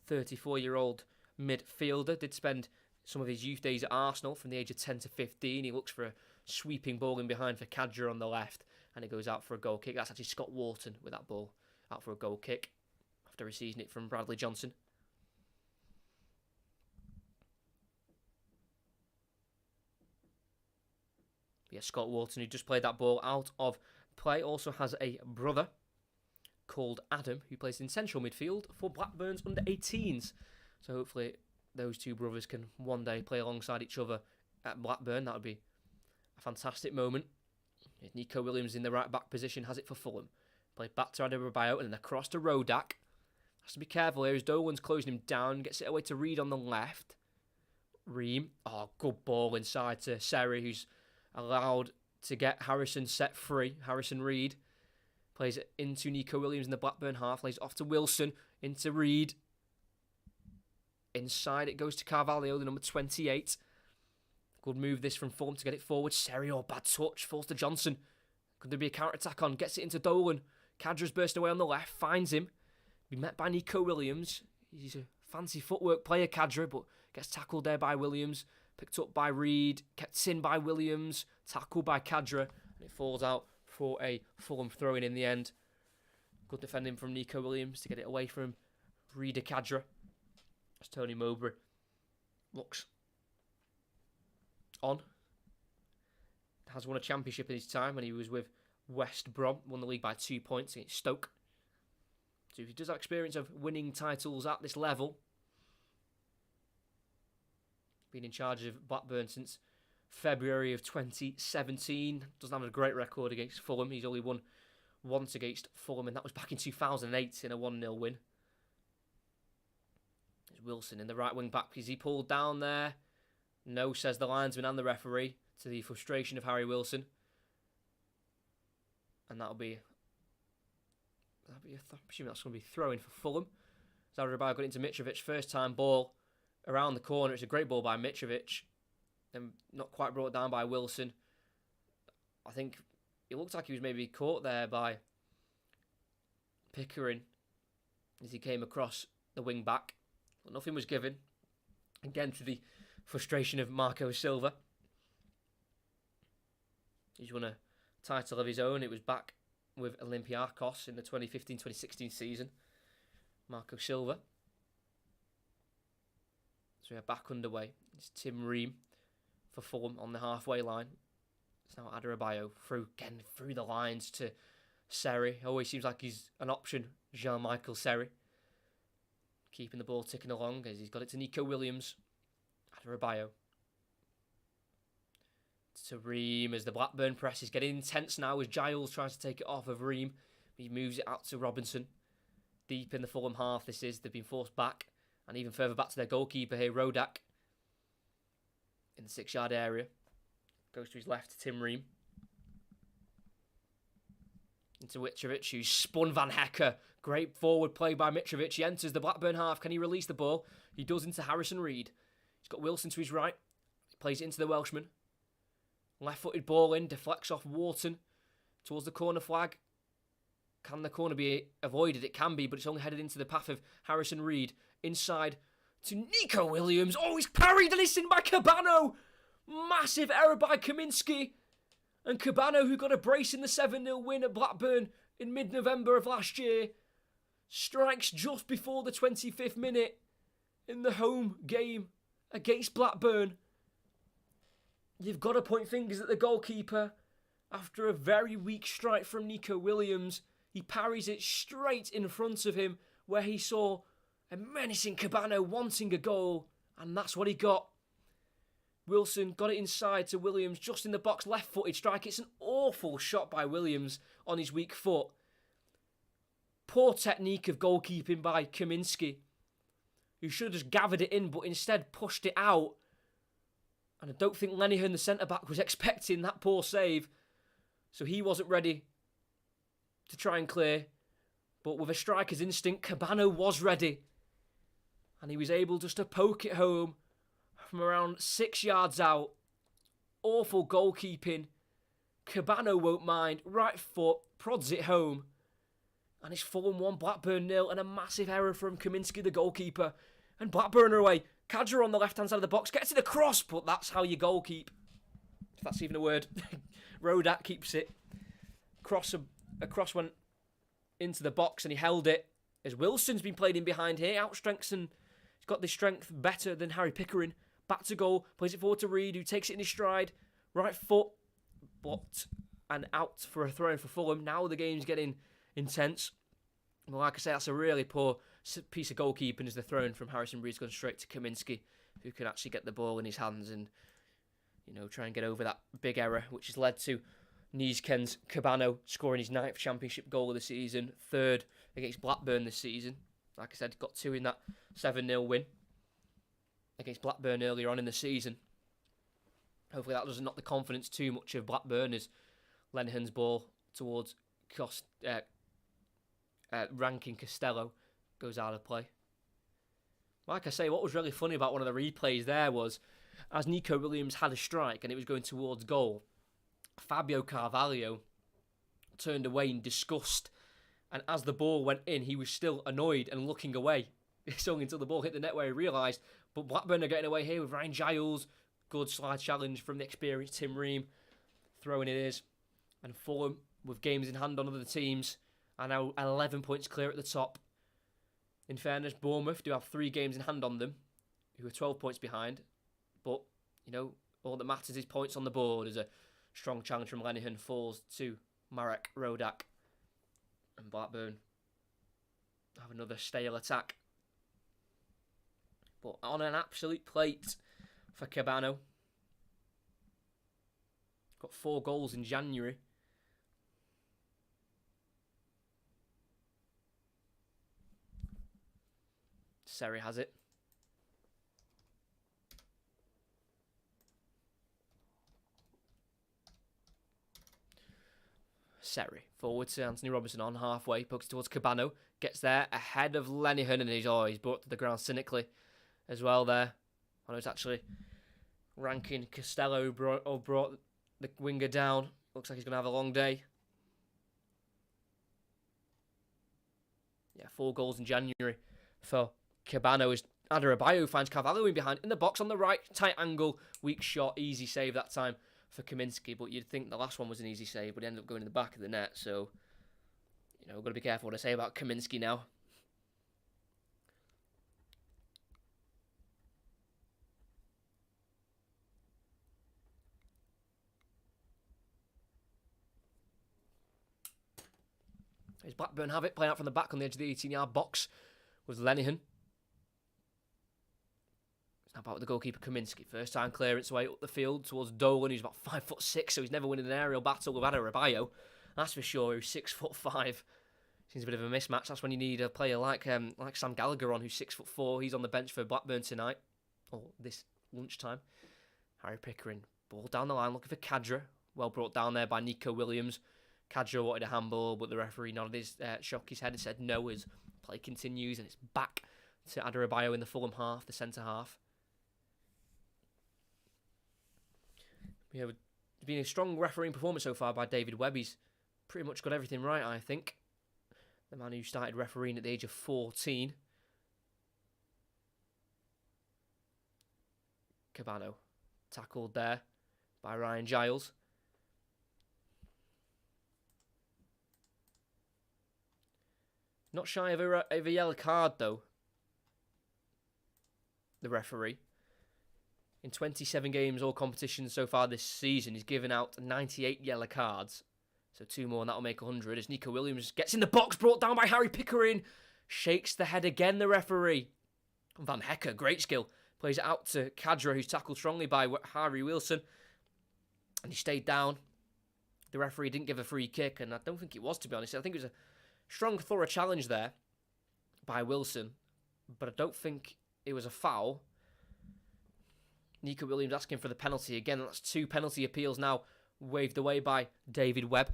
34-year-old midfielder. Did spend some of his youth days at Arsenal from the age of 10 to 15. He looks for a sweeping ball in behind for Cadra on the left, and it goes out for a goal kick. That's actually Scott Wharton with that ball out for a goal kick after receiving it from Bradley Johnson. Yeah, Scott Wharton, who just played that ball out of play, also has a brother called Adam, who plays in central midfield for Blackburn's under-18s. So hopefully those two brothers can one day play alongside each other at Blackburn. That would be a fantastic moment. Nico Williams in the right-back position has it for Fulham. Played back to Adebayo and then across to Rodak. Has to be careful here as Dolan's closing him down. Gets it away to Reed on the left. Ream. Oh, good ball inside to Seri, who's allowed to get Harrison set free. Harrison Reed plays it into Nico Williams in the Blackburn half. Lays it off to Wilson, into Reed. Inside it goes to Carvalho, the number 28. Good move this from Fulham to get it forward. Seri, bad touch, falls to Johnson. Could there be a counter-attack on? Gets it into Dolan. Cadra's bursting away on the left, finds him. Be met by Nico Williams. He's a fancy footwork player, Cadra, but gets tackled there by Williams. Picked up by Reed, kept in by Williams, tackled by Cadra, and it falls out for a Fulham throw-in in the end. Good defending from Nico Williams to get it away from Reed Cadra. As Tony Mowbray looks on. Has won a championship in his time when he was with West Brom, won the league by 2 points against Stoke. So if he does have experience of winning titles at this level, been in charge of Blackburn since February of 2017. Doesn't have a great record against Fulham. He's only won once against Fulham, and that was back in 2008 in a 1-0 win. There's Wilson in the right wing back. Is he pulled down there? No, says the linesman and the referee, to the frustration of Harry Wilson. And I'm assuming that's going to be throw-in for Fulham. Zaradabay got into Mitrovic, first time ball around the corner. It's a great ball by Mitrovic, and not quite brought down by Wilson. I think it looked like he was maybe caught there by Pickering as he came across the wing back, but nothing was given. Again, to the frustration of Marco Silva. He's won a title of his own. It was back with Olympiacos in the 2015-2016 season. Marco Silva. So we're back underway. It's Tim Ream for Fulham on the halfway line. It's now Adebayo through the lines to Seri. Always seems like he's an option, Jean-Michel Seri. Keeping the ball ticking along as he's got it to Nico Williams. Adebayo. To Ream as the Blackburn press is getting intense now as Giles tries to take it off of Ream. He moves it out to Robinson. Deep in the Fulham half this is. They've been forced back. And even further back to their goalkeeper here, Rodak. In the 6-yard area. Goes to his left to Tim Ream. Into Mitrovic, who's spun Van Hecke. Great forward play by Mitrovic. He enters the Blackburn half. Can he release the ball? He does into Harrison Reed. He's got Wilson to his right. He plays it into the Welshman. Left-footed ball in. Deflects off Wharton towards the corner flag. Can the corner be avoided? It can be, but it's only headed into the path of Harrison Reed. Inside to Nico Williams. Oh, he's parried and it's in by Cabano. Massive error by Kaminski. And Cabano, who got a brace in the 7-0 win at Blackburn in mid-November of last year, strikes just before the 25th minute in the home game against Blackburn. You've got to point fingers at the goalkeeper. After a very weak strike from Nico Williams, he parries it straight in front of him where he saw a menacing Cabano wanting a goal, and that's what he got. Wilson got it inside to Williams, just in the box, left-footed strike. It's an awful shot by Williams on his weak foot. Poor technique of goalkeeping by Kaminski, who should have just gathered it in, but instead pushed it out. And I don't think Lenihan, the centre-back, was expecting that poor save. So he wasn't ready to try and clear. But with a striker's instinct, Cabano was ready. And he was able just to poke it home from around 6 yards out. Awful goalkeeping. Cabano won't mind. Right foot, prods it home. And it's Fulham 1, Blackburn 0, and a massive error from Kaminski, the goalkeeper. And Blackburn are away. Kadra on the left-hand side of the box. Gets it across, but that's how you goalkeep. If that's even a word. Rodak keeps it. Across went into the box and he held it. As Wilson's been played in behind here. Outstrengths, he's got the strength better than Harry Pickering. Back to goal. Plays it forward to Reed, who takes it in his stride. Right foot. Blocked and out for a throw-in for Fulham. Now the game's getting intense. Well, like I say, that's a really poor piece of goalkeeping as the throw-in from Harrison Reed's gone straight to Kaminski, who can actually get the ball in his hands and, try and get over that big error, which has led to Niesken's Cabano scoring his 9th championship goal of the season, 3rd against Blackburn this season. Like I said, got 2 in that 7-0 win against Blackburn earlier on in the season. Hopefully that doesn't knock the confidence too much of Blackburn as Lenihan's ball towards Rankin Costello goes out of play. Like I say, what was really funny about one of the replays there was, as Nico Williams had a strike and it was going towards goal, Fabio Carvalho turned away in disgust, and as the ball went in, he was still annoyed and looking away. It's only until the ball hit the net where he realised. But Blackburn are getting away here with Ryan Giles. Good slide challenge from the experienced Tim Ream. Throwing it is. And Fulham, with games in hand on other teams, are now 11 points clear at the top. In fairness, Bournemouth do have 3 games in hand on them, who are 12 points behind. But, all that matters is points on the board as a strong challenge from Lenihan falls to Marek Rodak. And Blackburn have another stale attack. But on an absolute plate for Cabano. Got 4 goals in January. Seri has it. Seri forward to Anthony Robinson on halfway, pokes towards Cabano, gets there ahead of Lenihan, and he's brought to the ground cynically as well there. I know it's actually Rankin Costello who brought the winger down. Looks like he's going to have a long day. Yeah, 4 goals in January for Cabano as Adebayo finds Carvalho in behind in the box on the right, tight angle, weak shot, easy save that time for Kaminski, but you'd think the last one was an easy save, but it ended up going in the back of the net, so, we've got to be careful what I say about Kaminski now. As Blackburn have it, playing out from the back on the edge of the 18-yard box was Lenihan. It's now about the goalkeeper Kaminski. First time clearance away up the field towards Dolan, who's about 5'6", so he's never winning an aerial battle with Adebayo. That's for sure, who's 6'5". Seems a bit of a mismatch. That's when you need a player like Sam Gallagher on, who's 6'4". He's on the bench for Blackburn tonight, or this lunchtime. Harry Pickering, ball down the line, looking for Kadra. Well brought down there by Nico Williams. Kadra wanted a handball, but the referee nodded his, shook his head and said no as play continues, and it's back to Adebayo in the Fulham half, the centre half. It's been a strong refereeing performance so far by David Webb. He's pretty much got everything right, I think. The man who started refereeing at the age of 14. Cabano tackled there by Ryan Giles. Not shy of a yellow card, though, the referee. In 27 games, all competitions so far this season, he's given out 98 yellow cards. So 2 more and that'll make 100. As Nico Williams gets in the box, brought down by Harry Pickering. Shakes the head again, the referee. Van Hecker, great skill. Plays it out to Kadra, who's tackled strongly by Harry Wilson. And he stayed down. The referee didn't give a free kick, and I don't think it was, to be honest. I think it was a strong, thorough challenge there by Wilson. But I don't think it was a foul. Nico Williams asking for the penalty. Again, that's 2 penalty appeals now waved away by David Webb.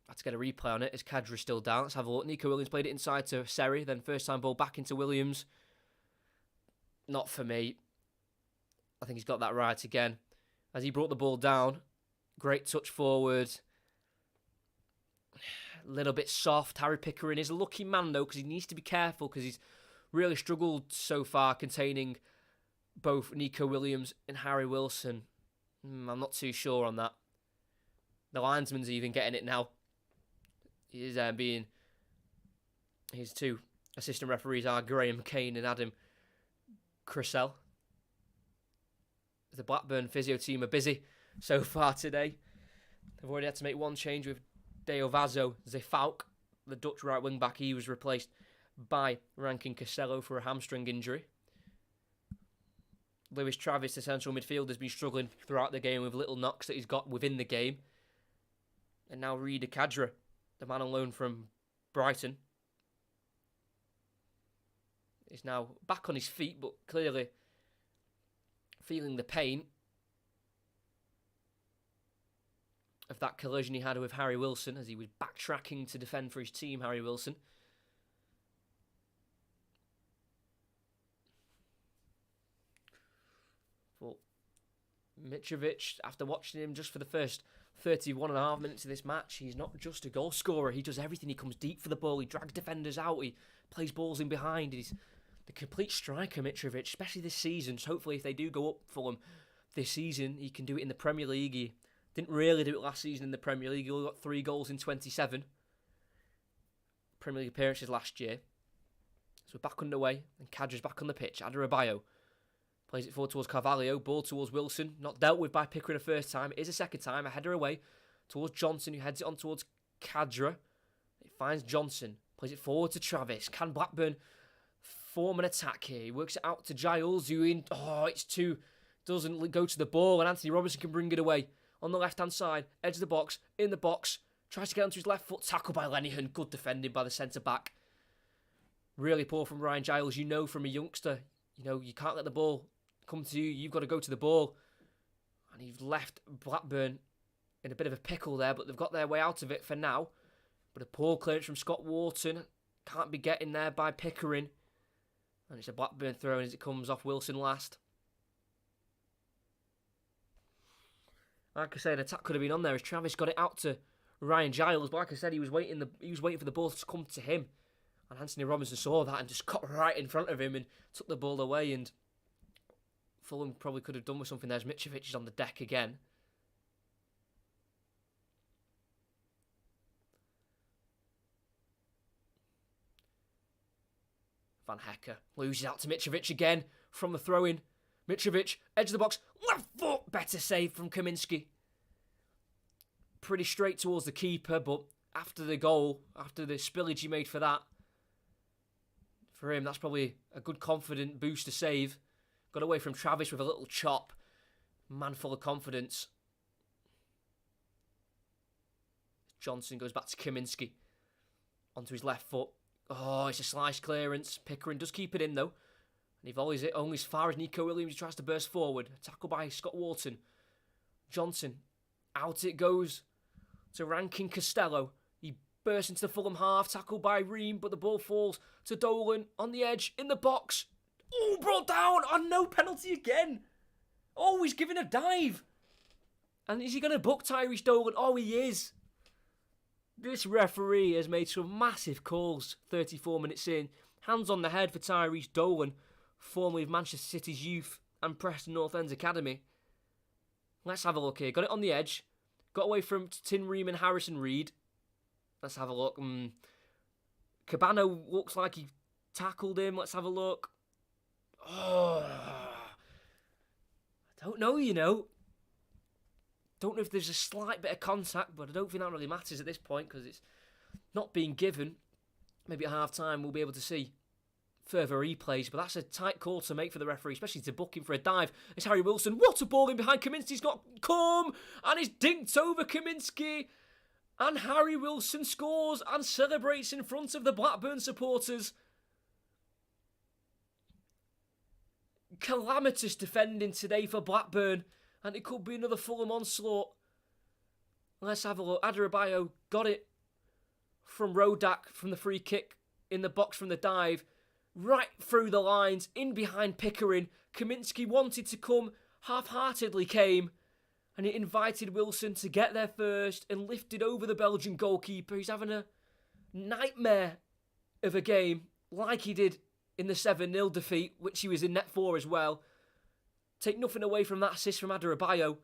Let's get a replay on it as Kadra's still down. Let's have a look. Nico Williams played it inside to Seri, then first time ball back into Williams. Not for me. I think he's got that right again. As he brought the ball down, great touch forward. A little bit soft. Harry Pickering is a lucky man though, because he needs to be careful, because he's really struggled so far containing both Nico Williams and Harry Wilson. I'm not too sure on that. The linesman's even getting it now. He's being... His 2 assistant referees are Graham Kane and Adam Cressell. The Blackburn physio team are busy so far today. They've already had to make 1 change with Deovazo Zefauk, the Dutch right wing back. He was replaced by Rankin Casello for a hamstring injury. Lewis Travis, the central midfielder, has been struggling throughout the game with little knocks that he's got within the game. And now Rida Kadra, the man on loan from Brighton, is now back on his feet, but clearly feeling the pain of that collision he had with Harry Wilson as he was backtracking to defend for his team, Harry Wilson. But Mitrovic, after watching him just for the first 31.5 minutes of this match, he's not just a goal scorer. He does everything. He comes deep for the ball. He drags defenders out. He plays balls in behind. He's the complete striker, Mitrovic, especially this season. So hopefully if they do go up for him this season, he can do it in the Premier League. He didn't really do it last season in the Premier League. He only got 3 goals in 27 Premier League appearances last year. So we're back underway, and Kadra's back on the pitch. Adebayo plays it forward towards Carvalho, ball towards Wilson, not dealt with by Pickering a first time. It is a second time, a header away towards Johnson, who heads it on towards Kadra. It finds Johnson, plays it forward to Travis. Can Blackburn form an attack here? He works it out to Giles, who doesn't go to the ball, and Anthony Robinson can bring it away. On the left-hand side, edge of the box, in the box, tries to get onto his left foot, tackled by Lenihan, good defending by the centre-back. Really poor from Ryan Giles. You know from a youngster, you can't let the ball come to you, you've got to go to the ball. And he's left Blackburn in a bit of a pickle there, but they've got their way out of it for now. But a poor clearance from Scott Wharton, can't be getting there by Pickering. And it's a Blackburn throw as it comes off Wilson last. Like I said, an attack could have been on there as Travis got it out to Ryan Giles. But like I said, he was waiting for the ball to come to him. And Anthony Robinson saw that and just got right in front of him and took the ball away. And Fulham probably could have done with something there as Mitrovic is on the deck again. Van Hecker loses out to Mitrovic again from the throw-in. Mitrovic, edge of the box, left foot, better save from Kaminski. pretty straight towards the keeper, but after the goal, after the spillage he made for that, for him, that's probably a good confident boost to save. Got away from Travis with a little chop. Man full of confidence. Johnson goes back to Kaminski. Onto his left foot. Oh, it's a slice clearance. Pickering does keep it in, though. And he volleys it only as far as Nico Williams. He tries to burst forward. Tackle by Scott Wharton. Johnson. Out it goes to Rankin Costello. He bursts into the Fulham half. Tackled by Ream, but the ball falls to Dolan on the edge, in the box. Oh, brought down. Oh, no penalty again. Oh, he's giving a dive. And is he going to book Tyrese Dolan? Oh, he is. This referee has made some massive calls 34 minutes in. Hands on the head for Tyrese Dolan, formerly of Manchester City's youth and Preston North End's academy. Let's have a look here. Got it on the edge. Got away from Tin Ream and Harrison Reed. Let's have a look. Cabano looks like he tackled him. Let's have a look. Oh, I don't know, you know. Don't know if there's a slight bit of contact, but I don't think that really matters at this point because it's not being given. Maybe at half-time we'll be able to see further replays, but that's a tight call to make for the referee, especially to book him for a dive. It's Harry Wilson. What a ball in behind. Kaminski's got come, and he's dinked over Kaminski. And Harry Wilson scores and celebrates in front of the Blackburn supporters. Calamitous defending today for Blackburn. And it could be another Fulham onslaught. Let's have a look. Adarabioyo got it from Rodak from the free kick in the box from the dive. Right through the lines, in behind Pickering. Kaminski wanted to come, half-heartedly came. And it invited Wilson to get there first and lifted over the Belgian goalkeeper. He's having a nightmare of a game, like he did in the 7-0 defeat, which he was in net for as well. Take nothing away from that assist from Adarabioyo.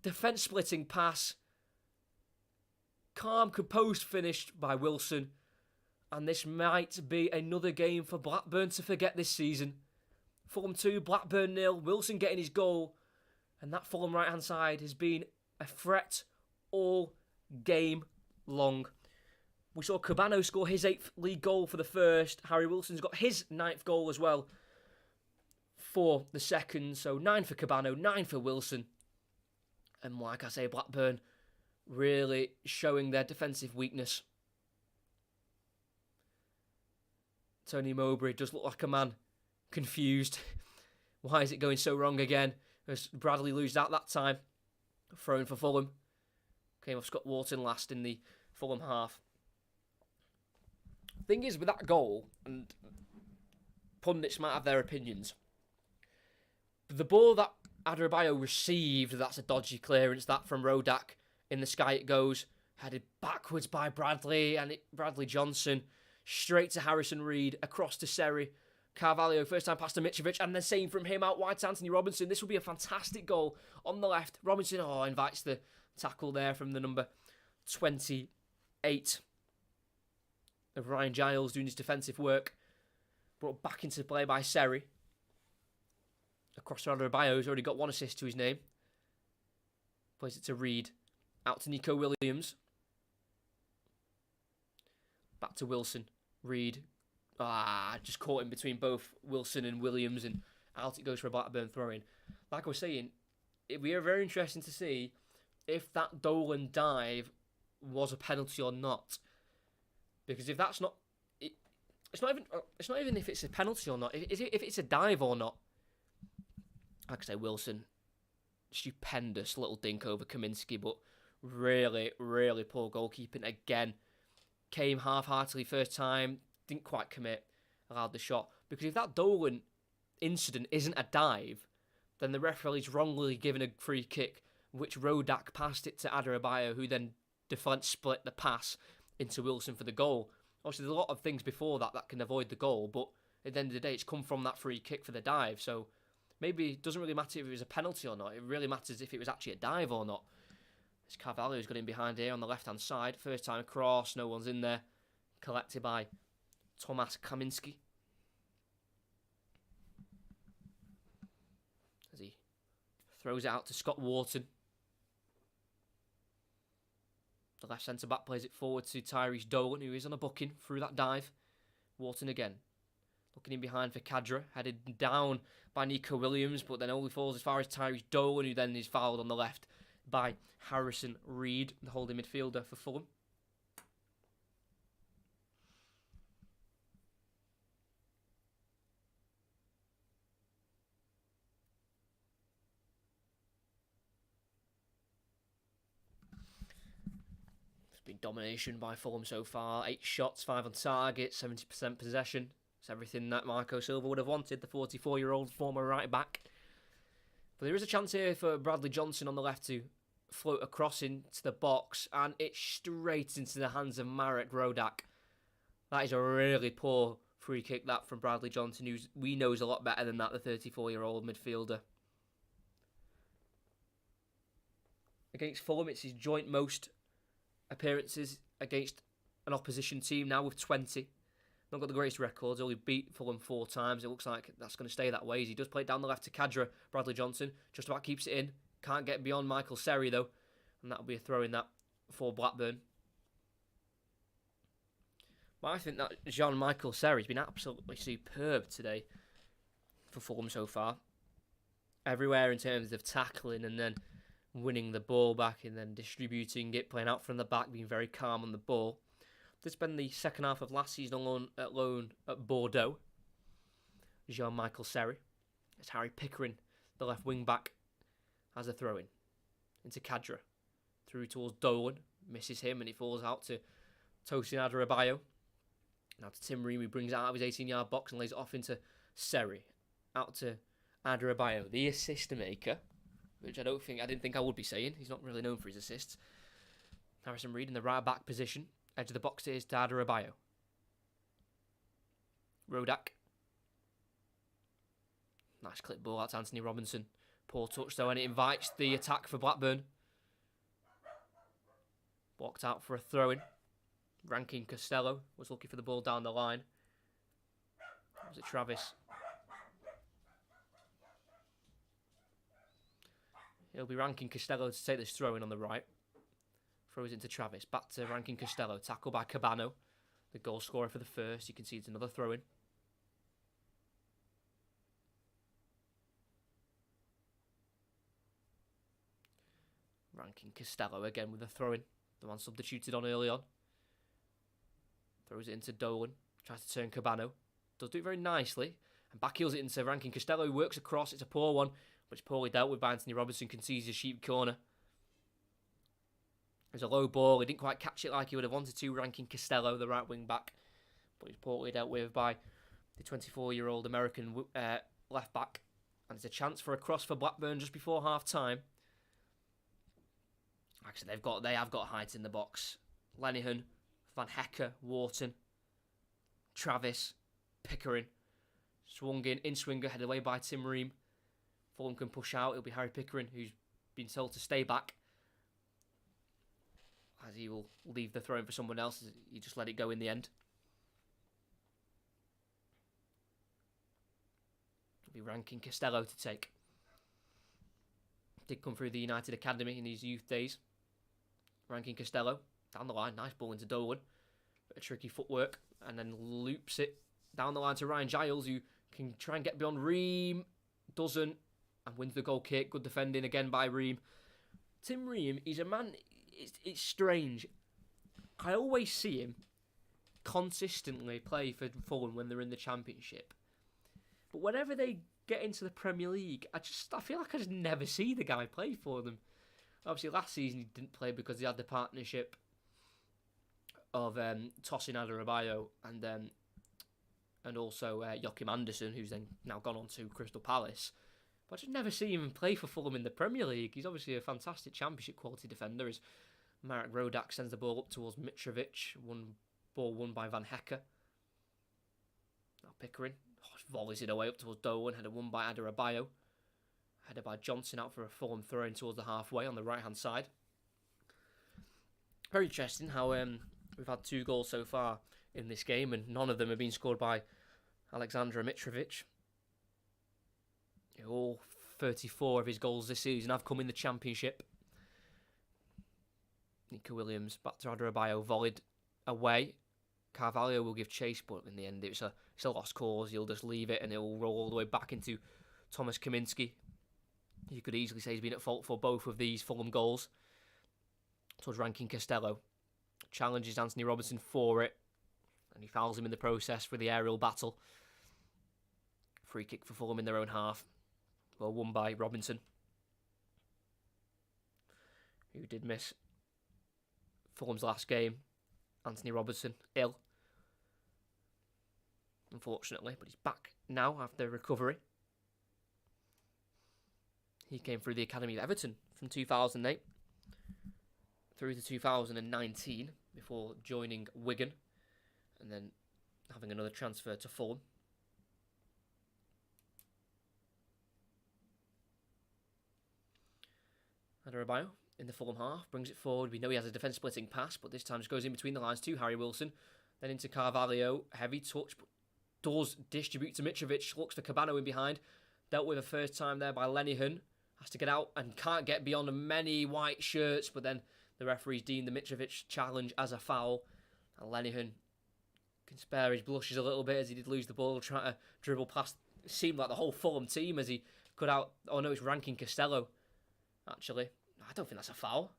Defence-splitting pass. Calm, composed finish by Wilson. And this might be another game for Blackburn to forget this season. Fulham 2, Blackburn 0. Wilson getting his goal. And that Fulham right-hand side has been a threat all game long. We saw Cabano score his 8th league goal for the first. Harry Wilson's got his 9th goal as well for the second. So 9 for Cabano, 9 for Wilson. And like I say, Blackburn really showing their defensive weakness. Tony Mowbray does look like a man confused. Why is it going so wrong again? As Bradley loses out that time. Throwing for Fulham. Came off Scott Wharton last in the Fulham half. Thing is, with that goal, and pundits might have their opinions, the ball that Adarabioyo received, that's a dodgy clearance, that from Rodak. In the sky it goes, headed backwards by Bradley, and Bradley Johnson, straight to Harrison Reed, across to Seri. Carvalho, first time pass to Mitrovic, and then same from him out wide to Anthony Robinson. This will be a fantastic goal on the left. Robinson, invites the tackle there from the number 28 of Ryan Giles doing his defensive work. Brought back into play by Seri. Across to Adarabioyo, who's already got 1 assist to his name. Plays it to Reed. Out to Nico Williams. Back to Wilson. Reed. Just caught in between both Wilson and Williams, and out it goes for a Blackburn throw-in. Like I was saying, it'd be very interesting to see if that Dolan dive was a penalty or not. Because if that's not... It's not even if it's a penalty or not. If it's a dive or not. Like I say, Wilson, stupendous little dink over Kaminski, but really, really poor goalkeeping again. Came half-heartedly first time, didn't quite commit, allowed the shot. Because if that Dolan incident isn't a dive, then the referee's wrongly given a free kick, which Rodak passed it to Adarabioyo, who then defense split the pass into Wilson for the goal. Obviously, there's a lot of things before that can avoid the goal, but at the end of the day, it's come from that free kick for the dive. So maybe it doesn't really matter if it was a penalty or not. It really matters if it was actually a dive or not. This Carvalho's got in behind here on the left-hand side. First time across, no one's in there. Collected by Tomasz Kaminski. As he throws it out to Scott Wharton. The left centre-back plays it forward to Tyrese Dolan, who is on a booking through that dive. Wharton again. Looking in behind for Kadra, headed down by Nico Williams, but then only falls as far as Tyrese Dolan, who then is fouled on the left by Harrison Reed, the holding midfielder for Fulham. It's been domination by Fulham so far. 8 shots, 5 on target, 70% possession. It's everything that Marco Silva would have wanted, the 44-year-old former right-back. But there is a chance here for Bradley Johnson on the left to float across into the box, and it's straight into the hands of Marek Rodak. That is a really poor free kick, that, from Bradley Johnson, who we know is a lot better than that, the 34-year-old midfielder. Against Fulham, it's his joint most appearances against an opposition team now with 20. Not got the greatest records, only beat Fulham 4 times. It looks like that's going to stay that way as he does play it down the left to Kadra. Bradley Johnson just about keeps it in. Can't get beyond Michael Seri though. And that'll be a throw in that for Blackburn. But I think that Jean-Michael Seri's been absolutely superb today for Fulham so far. Everywhere in terms of tackling and then winning the ball back and then distributing it, playing out from the back, being very calm on the ball. This has been the second half of last season on loan at Bordeaux. Jean-Michael Seri. It's Harry Pickering, the left wing back, has a throw in into Kadra. Through towards Dolan, misses him and it falls out to Tosin Adarabioyo. Now to Tim Ream, who brings it out of his 18-yard box and lays it off into Seri. Out to Adarabioyo, the assist maker, which I didn't think I would be saying. He's not really known for his assists. Harrison Reed in the right back position. Edge of the box is to Adarabioyo. Rodak. Nice clip ball out to Anthony Robinson. Poor touch though, and it invites the attack for Blackburn. Walked out for a throw-in. Rankin Costello was looking for the ball down the line. Was it Travis? It'll be Rankin Costello to take this throw-in on the right. Throws into Travis. Back to Rankin Costello. Tackle by Cabano. The goal scorer for the first. You can see it's another throw-in. Rankin Costello again with a throw-in. The one substituted on early on. Throws it into Dolan. Tries to turn Cabano. Does do it very nicely. And backheels it into Rankin Costello, who works across. It's a poor one, but it's poorly dealt with by Anthony Robinson. Concedes a sheep corner. It was a low ball. He didn't quite catch it like he would have wanted to. Rankin Costello, the right wing back. But he's poorly dealt with by the 24-year-old American left back. And it's a chance for a cross for Blackburn just before half time. Actually, they have got height in the box. Lenihan, Van Hecke, Wharton, Travis, Pickering. Swung in swinger, headed away by Tim Ream. Fulham can push out. It'll be Harry Pickering, who's been told to stay back, as he will leave the throw in for someone else. He just let it go in the end. It'll be Rankin Costello to take. Did come through the United Academy in his youth days. Rankin Costello, down the line, nice ball into Dolan. Bit of tricky footwork, and then loops it down the line to Ryan Giles, who can try and get beyond Ream. Doesn't, and wins the goal kick. Good defending again by Ream. Tim Ream, he's a man, it's strange. I always see him consistently play for Fulham when they're in the Championship. But whenever they get into the Premier League, I feel like I just never see the guy play for them. Obviously, last season he didn't play because he had the partnership of Tosin Adarabioyo and also Joachim Andersen, who's then now gone on to Crystal Palace. But I just never see him play for Fulham in the Premier League. He's obviously a fantastic Championship quality defender. As Marek Rodak sends the ball up towards Mitrovic. Ball won by Van Hecke. Now Pickering volleys it away up towards Dolan. Header won by Adarabioyo. Header by Johnson out for a Fulham throw in towards the halfway on the right-hand side. Very interesting how we've had 2 goals so far in this game, and none of them have been scored by Aleksandar Mitrovic. All 34 of his goals this season have come in the Championship. Nico Williams back to Adarabioyo, volleyed away. Carvalho will give chase, but in the end it's a lost cause. He'll just leave it and it'll roll all the way back into Thomas Kaminski. You could easily say he's been at fault for both of these Fulham goals. Towards Rankin Costello. Challenges Anthony Robinson for it. And he fouls him in the process for the aerial battle. Free kick for Fulham in their own half. Well won by Robinson, who did miss Fulham's last game. Anthony Robinson, ill, unfortunately, but he's back now after recovery. He came through the academy of Everton from 2008 through to 2019 before joining Wigan and then having another transfer to Fulham. Adarabioyo in the Fulham half brings it forward. We know he has a defence splitting pass, but this time just goes in between the lines to Harry Wilson, then into Carvalho. Heavy touch, but does distribute to Mitrovic. Looks for Cabano in behind. Dealt with a first time there by Lenihan. Has to get out and can't get beyond many white shirts, but then the referees deemed the Mitrovic challenge as a foul. And Lenihan can spare his blushes a little bit as he did lose the ball, trying to dribble past. It seemed like the whole Fulham team as he cut out. Oh no, it's Rankin Costello. Actually, I don't think that's a foul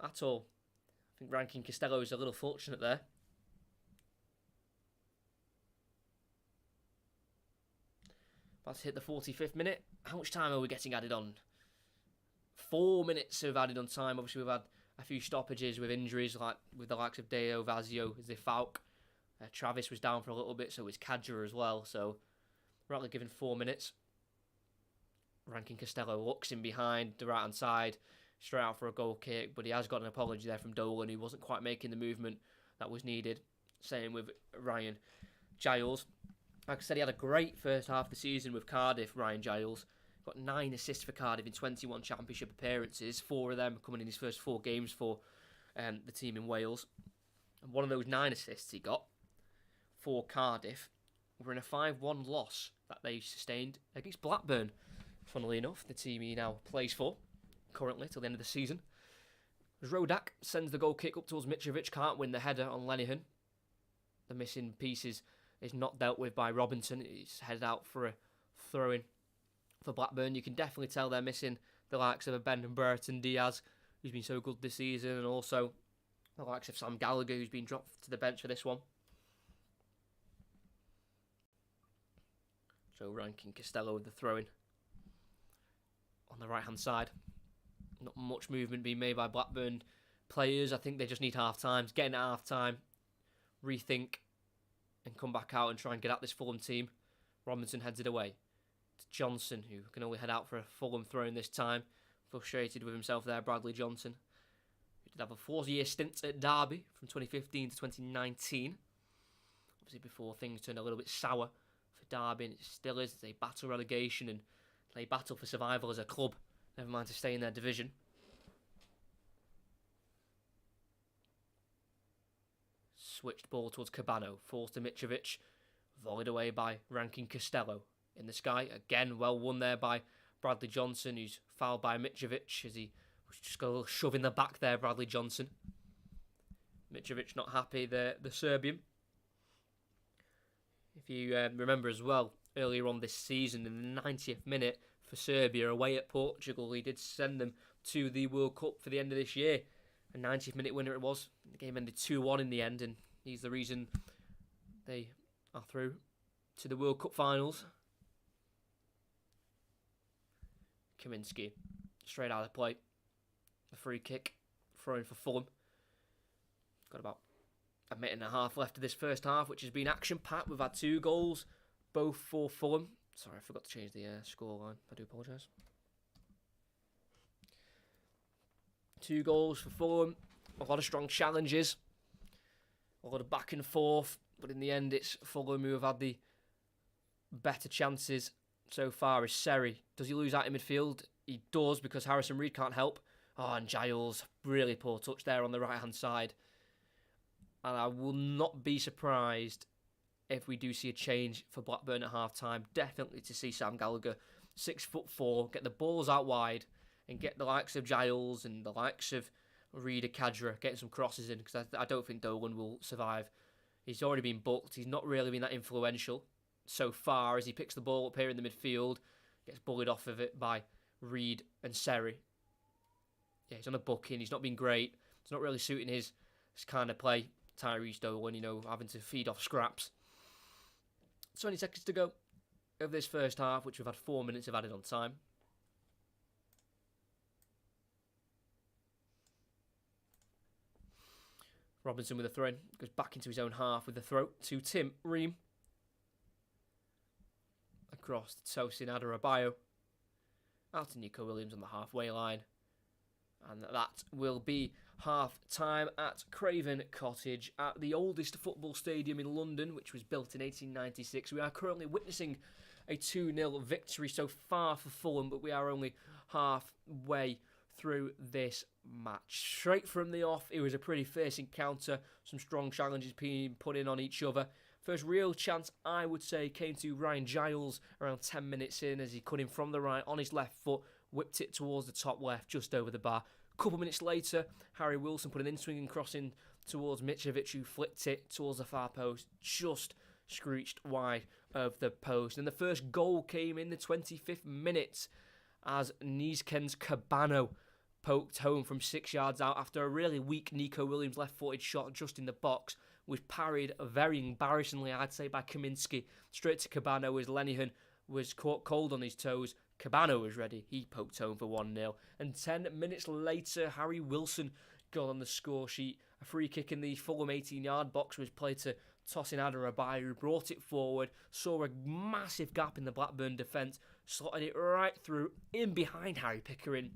at all. I think Rankin Costello is a little fortunate there. About to hit the 45th minute. How much time are we getting added on? 4 minutes have added on time. Obviously, we've had a few stoppages with injuries, like with the likes of Deo, Vazio, Zifalk. Travis was down for a little bit, so was Kadra as well. So we're only given 4 minutes. Rankin Costello looks in behind the right-hand side, straight out for a goal kick, but he has got an apology there from Dolan, who wasn't quite making the movement that was needed. Same with Ryan Giles. Like I said, he had a great first half of the season with Cardiff, Ryan Giles. Got 9 assists for Cardiff in 21 championship appearances, 4 of them coming in his first 4 games for the team in Wales. And one of those 9 assists he got for Cardiff were in a 5-1 loss that they sustained against Blackburn. Funnily enough, the team he now plays for, currently, till the end of the season. As Rodak sends the goal kick up towards Mitrovic, can't win the header on Lenihan. The missing pieces is not dealt with by Robinson. He's headed out for a throw-in for Blackburn. You can definitely tell they're missing the likes of a Ben and Burton Diaz, who's been so good this season, and also the likes of Sam Gallagher, who's been dropped to the bench for this one. So Rankin Costello with the throw-in on the right-hand side. Not much movement being made by Blackburn players. I think they just need half-time. Getting at half-time, rethink, and come back out and try and get at this Fulham team. Robinson heads it away to Johnson, who can only head out for a Fulham throw-in this time. Frustrated with himself there, Bradley Johnson, who did have a 4-year stint at Derby from 2015 to 2019. Obviously before things turned a little bit sour for Derby, and it still is. They battle relegation and they battle for survival as a club, never mind to stay in their division. Switched ball towards Cabano, forced to Mitrovic, volleyed away by Rankin Costello. In the sky, again well won there by Bradley Johnson, who's fouled by Mitrovic as he was just got a little shove in the back there, Bradley Johnson. Mitrovic not happy, the Serbian. If you remember as well, earlier on this season, in the 90th minute for Serbia away at Portugal, he did send them to the World Cup for the end of this year. A 90th minute winner it was. The game ended 2-1 in the end, and he's the reason they are through to the World Cup finals. Kaminski, straight out of play. A free kick, throwing for Fulham. Got about a minute and a half left of this first half, which has been action-packed. We've had 2 goals, both for Fulham. Sorry, I forgot to change the scoreline. I do apologise. 2 goals for Fulham. A lot of strong challenges. A lot of back and forth. But in the end, it's Fulham who have had the better chances so far. Is Seri. Does he lose out in midfield? He does, because Harrison Reed can't help. Oh, and Giles. Really poor touch there on the right-hand side. And I will not be surprised if we do see a change for Blackburn at half-time. Definitely to see Sam Gallagher, 6'4", get the balls out wide and get the likes of Giles and the likes of Reed Kadra getting some crosses in, because I don't think Dolan will survive. He's already been booked. He's not really been that influential so far, as he picks the ball up here in the midfield, gets bullied off of it by Reed and Seri. Yeah, he's on a booking. He's not been great. It's not really suiting his kind of play. Tyrese Dolan, having to feed off scraps. 20 seconds to go of this first half, which we've had 4 minutes of added on time. Robinson with a throw in, goes back into his own half with the throw to Tim Ream. Across to Tosin Adarabioyo. Out to Nico Williams on the halfway line. And that will be half-time at Craven Cottage at the oldest football stadium in London, which was built in 1896. We are currently witnessing a 2-0 victory so far for Fulham, but we are only halfway through this match. Straight from the off, it was a pretty fierce encounter. Some strong challenges being put in on each other. First real chance, I would say, came to Ryan Giles around 10 minutes in as he cut in from the right on his left foot, whipped it towards the top left, just over the bar. A couple minutes later, Harry Wilson put an in-swinging crossing towards Mitrovic, who flicked it towards the far post, just screeched wide of the post. And the first goal came in the 25th minute as Nizken's Cabano poked home from 6 yards out after a really weak Nico Williams left-footed shot just in the box, was parried very embarrassingly, I'd say, by Kaminsky. Straight to Cabano as Lenihan was caught cold on his toes. Cabano was ready. He poked home for 1-0. And 10 minutes later, Harry Wilson got on the score sheet. A free kick in the Fulham 18-yard box was played to Tosin Adarabioyo, who brought it forward, saw a massive gap in the Blackburn defence, slotted it right through, in behind Harry Pickering,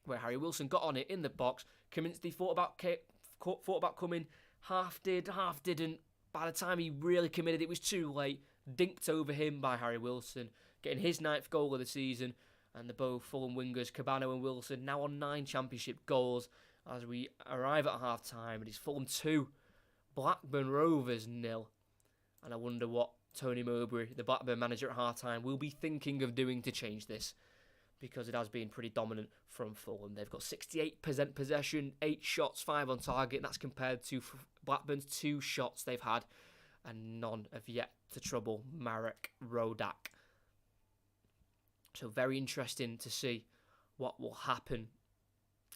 where Harry Wilson got on it in the box. Kaminsky thought about coming, half did, half didn't. By the time he really committed, it was too late. Dinked over him by Harry Wilson, getting his 9th goal of the season. And the both Fulham wingers, Cabano and Wilson, now on 9 championship goals as we arrive at half-time. It is Fulham 2, Blackburn Rovers 0. And I wonder what Tony Mowbray, the Blackburn manager at half-time, will be thinking of doing to change this, because it has been pretty dominant from Fulham. They've got 68% possession, 8 shots, 5 on target, and that's compared to Blackburn's 2 shots they've had, and none have yet to trouble Marek Rodak. So very interesting to see what will happen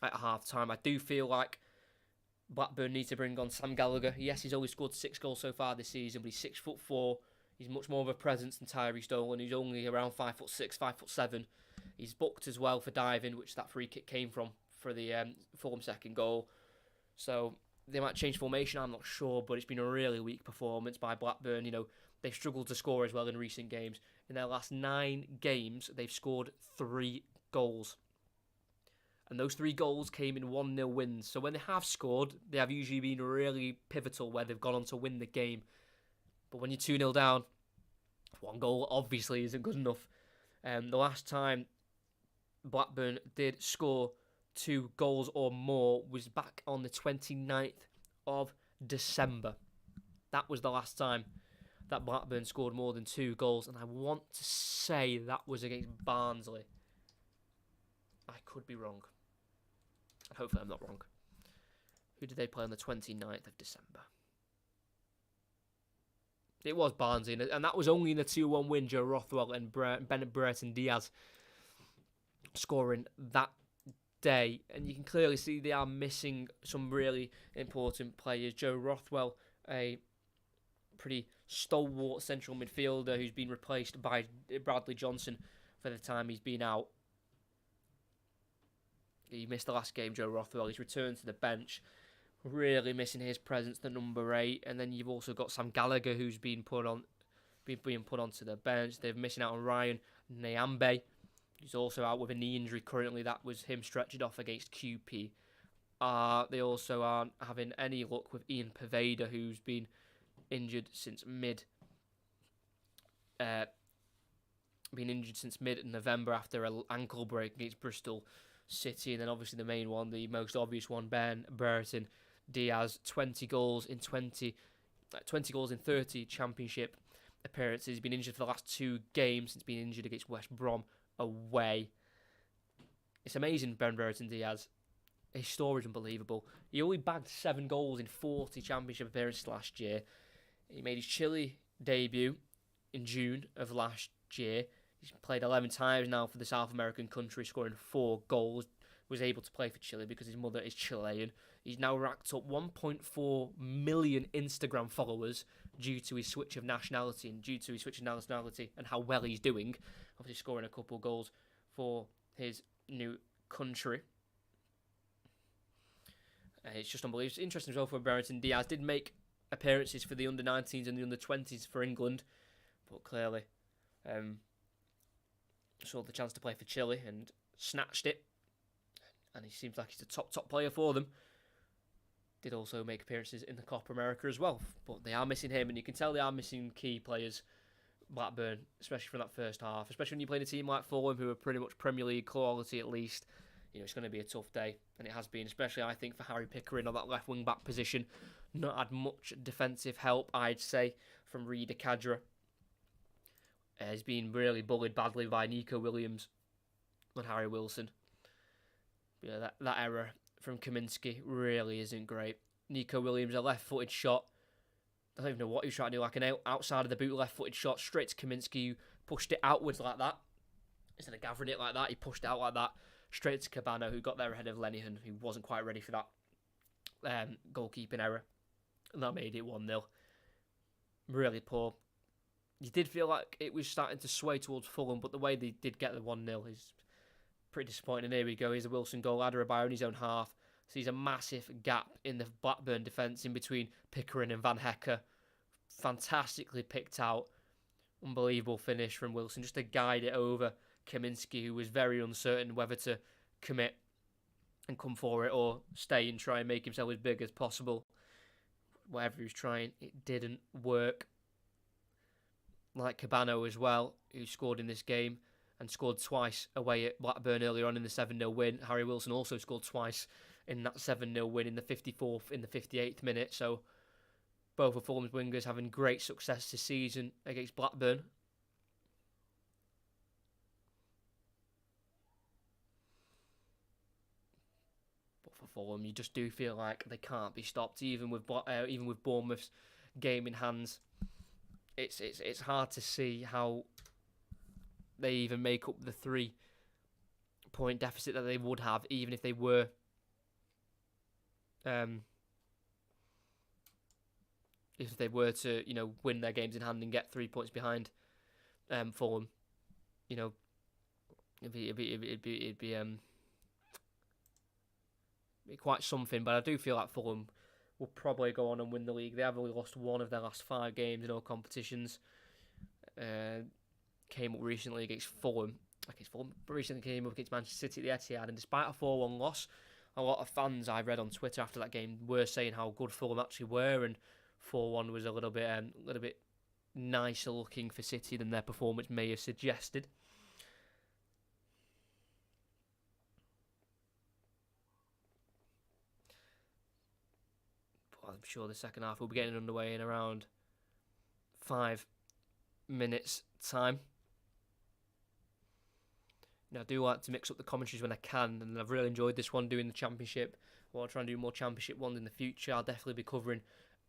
at half-time. I do feel like Blackburn need to bring on Sam Gallagher. Yes, he's only scored 6 goals so far this season, but he's 6'4". He's much more of a presence than Tyrese Dolan, who's only around 5'6", 5'7". He's booked as well for diving, which that free kick came from for the Fulham second goal. So they might change formation, I'm not sure, but it's been a really weak performance by Blackburn. They've struggled to score as well in recent games. In their last 9 games, they've scored 3 goals. And those 3 goals came in 1-0 wins. So when they have scored, they have usually been really pivotal, where they've gone on to win the game. But when you're 2-0 down, 1 goal obviously isn't good enough. The last time Blackburn did score 2 goals or more was back on the 29th of December. That was the last time that Blackburn scored more than 2 goals, and I want to say that was against Barnsley. I could be wrong. Hopefully I'm not wrong. Who did they play on the 29th of December? It was Barnsley, and that was only in the 2-1 win. Joe Rothwell and Bennett Brereton Diaz scoring that day, and you can clearly see they are missing some really important players. Joe Rothwell, a pretty stalwart central midfielder who's been replaced by Bradley Johnson for the time he's been out. He missed the last game, Joe Rothwell. He's returned to the bench. Really missing his presence, the number 8. And then you've also got Sam Gallagher, who's been put onto the bench. They're missing out on Ryan Nyambe, who's also out with a knee injury currently. That was him stretched off against QP. They also aren't having any luck with Ian Poveda, who's been injured since mid-November after an ankle break against Bristol City. And then obviously the main one, the most obvious one, Ben Brereton Diaz, 20 goals in 30 championship appearances. He's been injured for the last 2 games since being injured against West Brom away. It's amazing, Ben Brereton Diaz. his story is unbelievable. He only bagged 7 goals in 40 championship appearances last year. He made his Chile debut in June of last year. He's played 11 times now for the South American country, scoring 4 goals. Was able to play for Chile because his mother is Chilean. He's now racked up 1.4 million Instagram followers due to his switch of nationality and how well he's doing. Obviously scoring a couple of goals for his new country. It's just unbelievable. It's interesting as well for Brereton Diaz. Did make appearances for the under-19s and the under-20s for England, but clearly saw the chance to play for Chile and snatched it. And he seems like he's a top player for them. Did also make appearances in the Copa America as well, but they are missing him, and you can tell they are missing key players. Blackburn, especially from that first half, especially when you're playing a team like Fulham, who are pretty much Premier League quality at least. It's going to be a tough day, and it has been, especially I think for Harry Pickering on that left wing back position. Not had much defensive help, I'd say, from Reida Kadra. He's been really bullied badly by Nico Williams and Harry Wilson. Yeah, that error from Kaminski really isn't great. Nico Williams, a left-footed shot. I don't even know what he was trying to do, like an outside of the boot left-footed shot straight to Kaminski, who pushed it outwards like that. Instead of gathering it like that, he pushed it out like that, straight to Cabano, who got there ahead of Lenihan, who wasn't quite ready for that goalkeeping error. And that made it 1-0. Really poor. You did feel like it was starting to sway towards Fulham, but the way they did get the 1-0 is pretty disappointing. And here we go. Here's a Wilson goal. Adarabioyo in his own half. Sees a massive gap in the Blackburn defence in between Pickering and Van Hecke. Fantastically picked out. Unbelievable finish from Wilson, just to guide it over Kaminski, who was very uncertain whether to commit and come for it or stay and try and make himself as big as possible. Whatever he was trying, it didn't work. Like Cabano as well, who scored in this game and scored twice away at Blackburn earlier on in the 7-0 win. Harry Wilson also scored twice in that 7-0 win in the 54th, in the 58th minute. So both of Fulham's wingers having great success this season against Blackburn. But for Fulham, you just do feel like they can't be stopped, even with Bournemouth's game in hands. It's hard to see how they even make up the 3-point deficit that they would have, even if they were to, win their games in hand and get 3 points behind Fulham. It'd be quite something. But I do feel like Fulham will probably go on and win the league. They have only lost 1 of their last 5 games in all competitions. Came up recently against Fulham. Recently came up against Manchester City at the Etihad, and despite a 4-1 loss, a lot of fans I read on Twitter after that game were saying how good Fulham actually were, and 4-1 was a little bit nicer looking for City than their performance may have suggested. But I'm sure the second half will be getting underway in around 5 minutes' time. I do like to mix up the commentaries when I can, and I've really enjoyed this one doing the Championship. I want to try and do more Championship ones in the future. I'll definitely be covering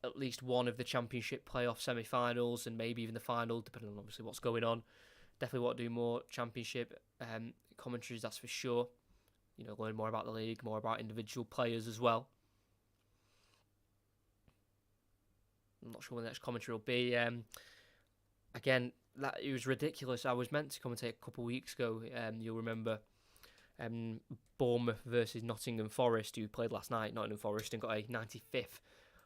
at least one of the Championship playoff semi-finals and maybe even the final, depending on obviously what's going on. Definitely want to do more Championship commentaries, that's for sure. Learn more about the league, more about individual players as well. I'm not sure when the next commentary will be. Again, it was ridiculous. I was meant to commentate a couple of weeks ago. You'll remember Bournemouth versus Nottingham Forest, who played last night. Nottingham Forest and got a 95th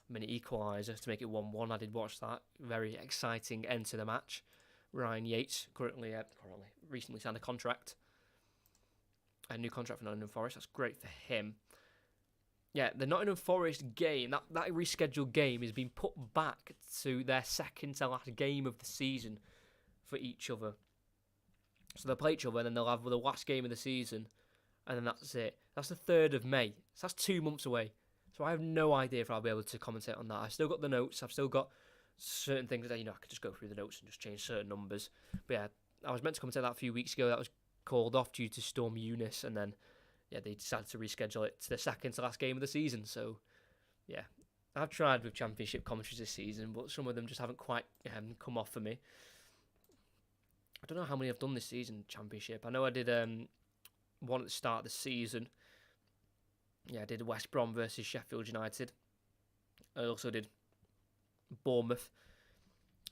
minute equaliser to make it 1-1. I did watch that. Very exciting end to the match. Ryan Yates recently signed a new contract for Nottingham Forest. That's great for him. Yeah, the Nottingham Forest game, that rescheduled game has been put back to their second to last game of the season for each other. So they'll play each other and then they'll have the last game of the season and then that's it. That's the 3rd of May. So that's 2 months away. So I have no idea if I'll be able to commentate on that. I've still got the notes. I've still got certain things that, I could just go through the notes and just change certain numbers. But yeah, I was meant to commentate that a few weeks ago. That was called off due to Storm Eunice, and then yeah, they decided to reschedule it to the second to last game of the season. So, yeah, I've tried with Championship commentaries this season, but some of them just haven't quite come off for me. I don't know how many I've done this season, Championship. I know I did one at the start of the season. Yeah, I did West Brom versus Sheffield United. I also did Bournemouth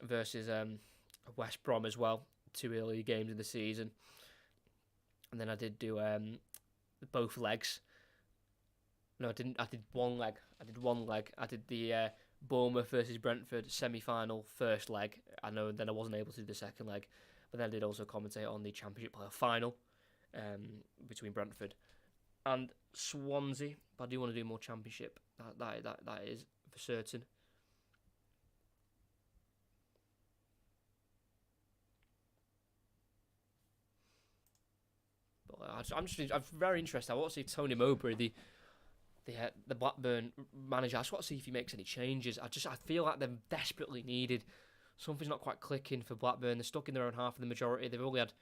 versus West Brom as well. 2 early games in the season. And then I did do both legs. No, I didn't. I did one leg. I did the Bournemouth versus Brentford semi-final first leg. I know. Then I wasn't able to do the second leg, but then I did also commentate on the Championship playoff final between Brentford and Swansea. But I do want to do more Championship. That is for certain. But I'm very interested. I want to see Tony Mowbray, the Blackburn manager. I just want to see if he makes any changes. I feel like they're desperately needed. Something's not quite clicking for Blackburn. They're stuck in their own half of the majority. They've only had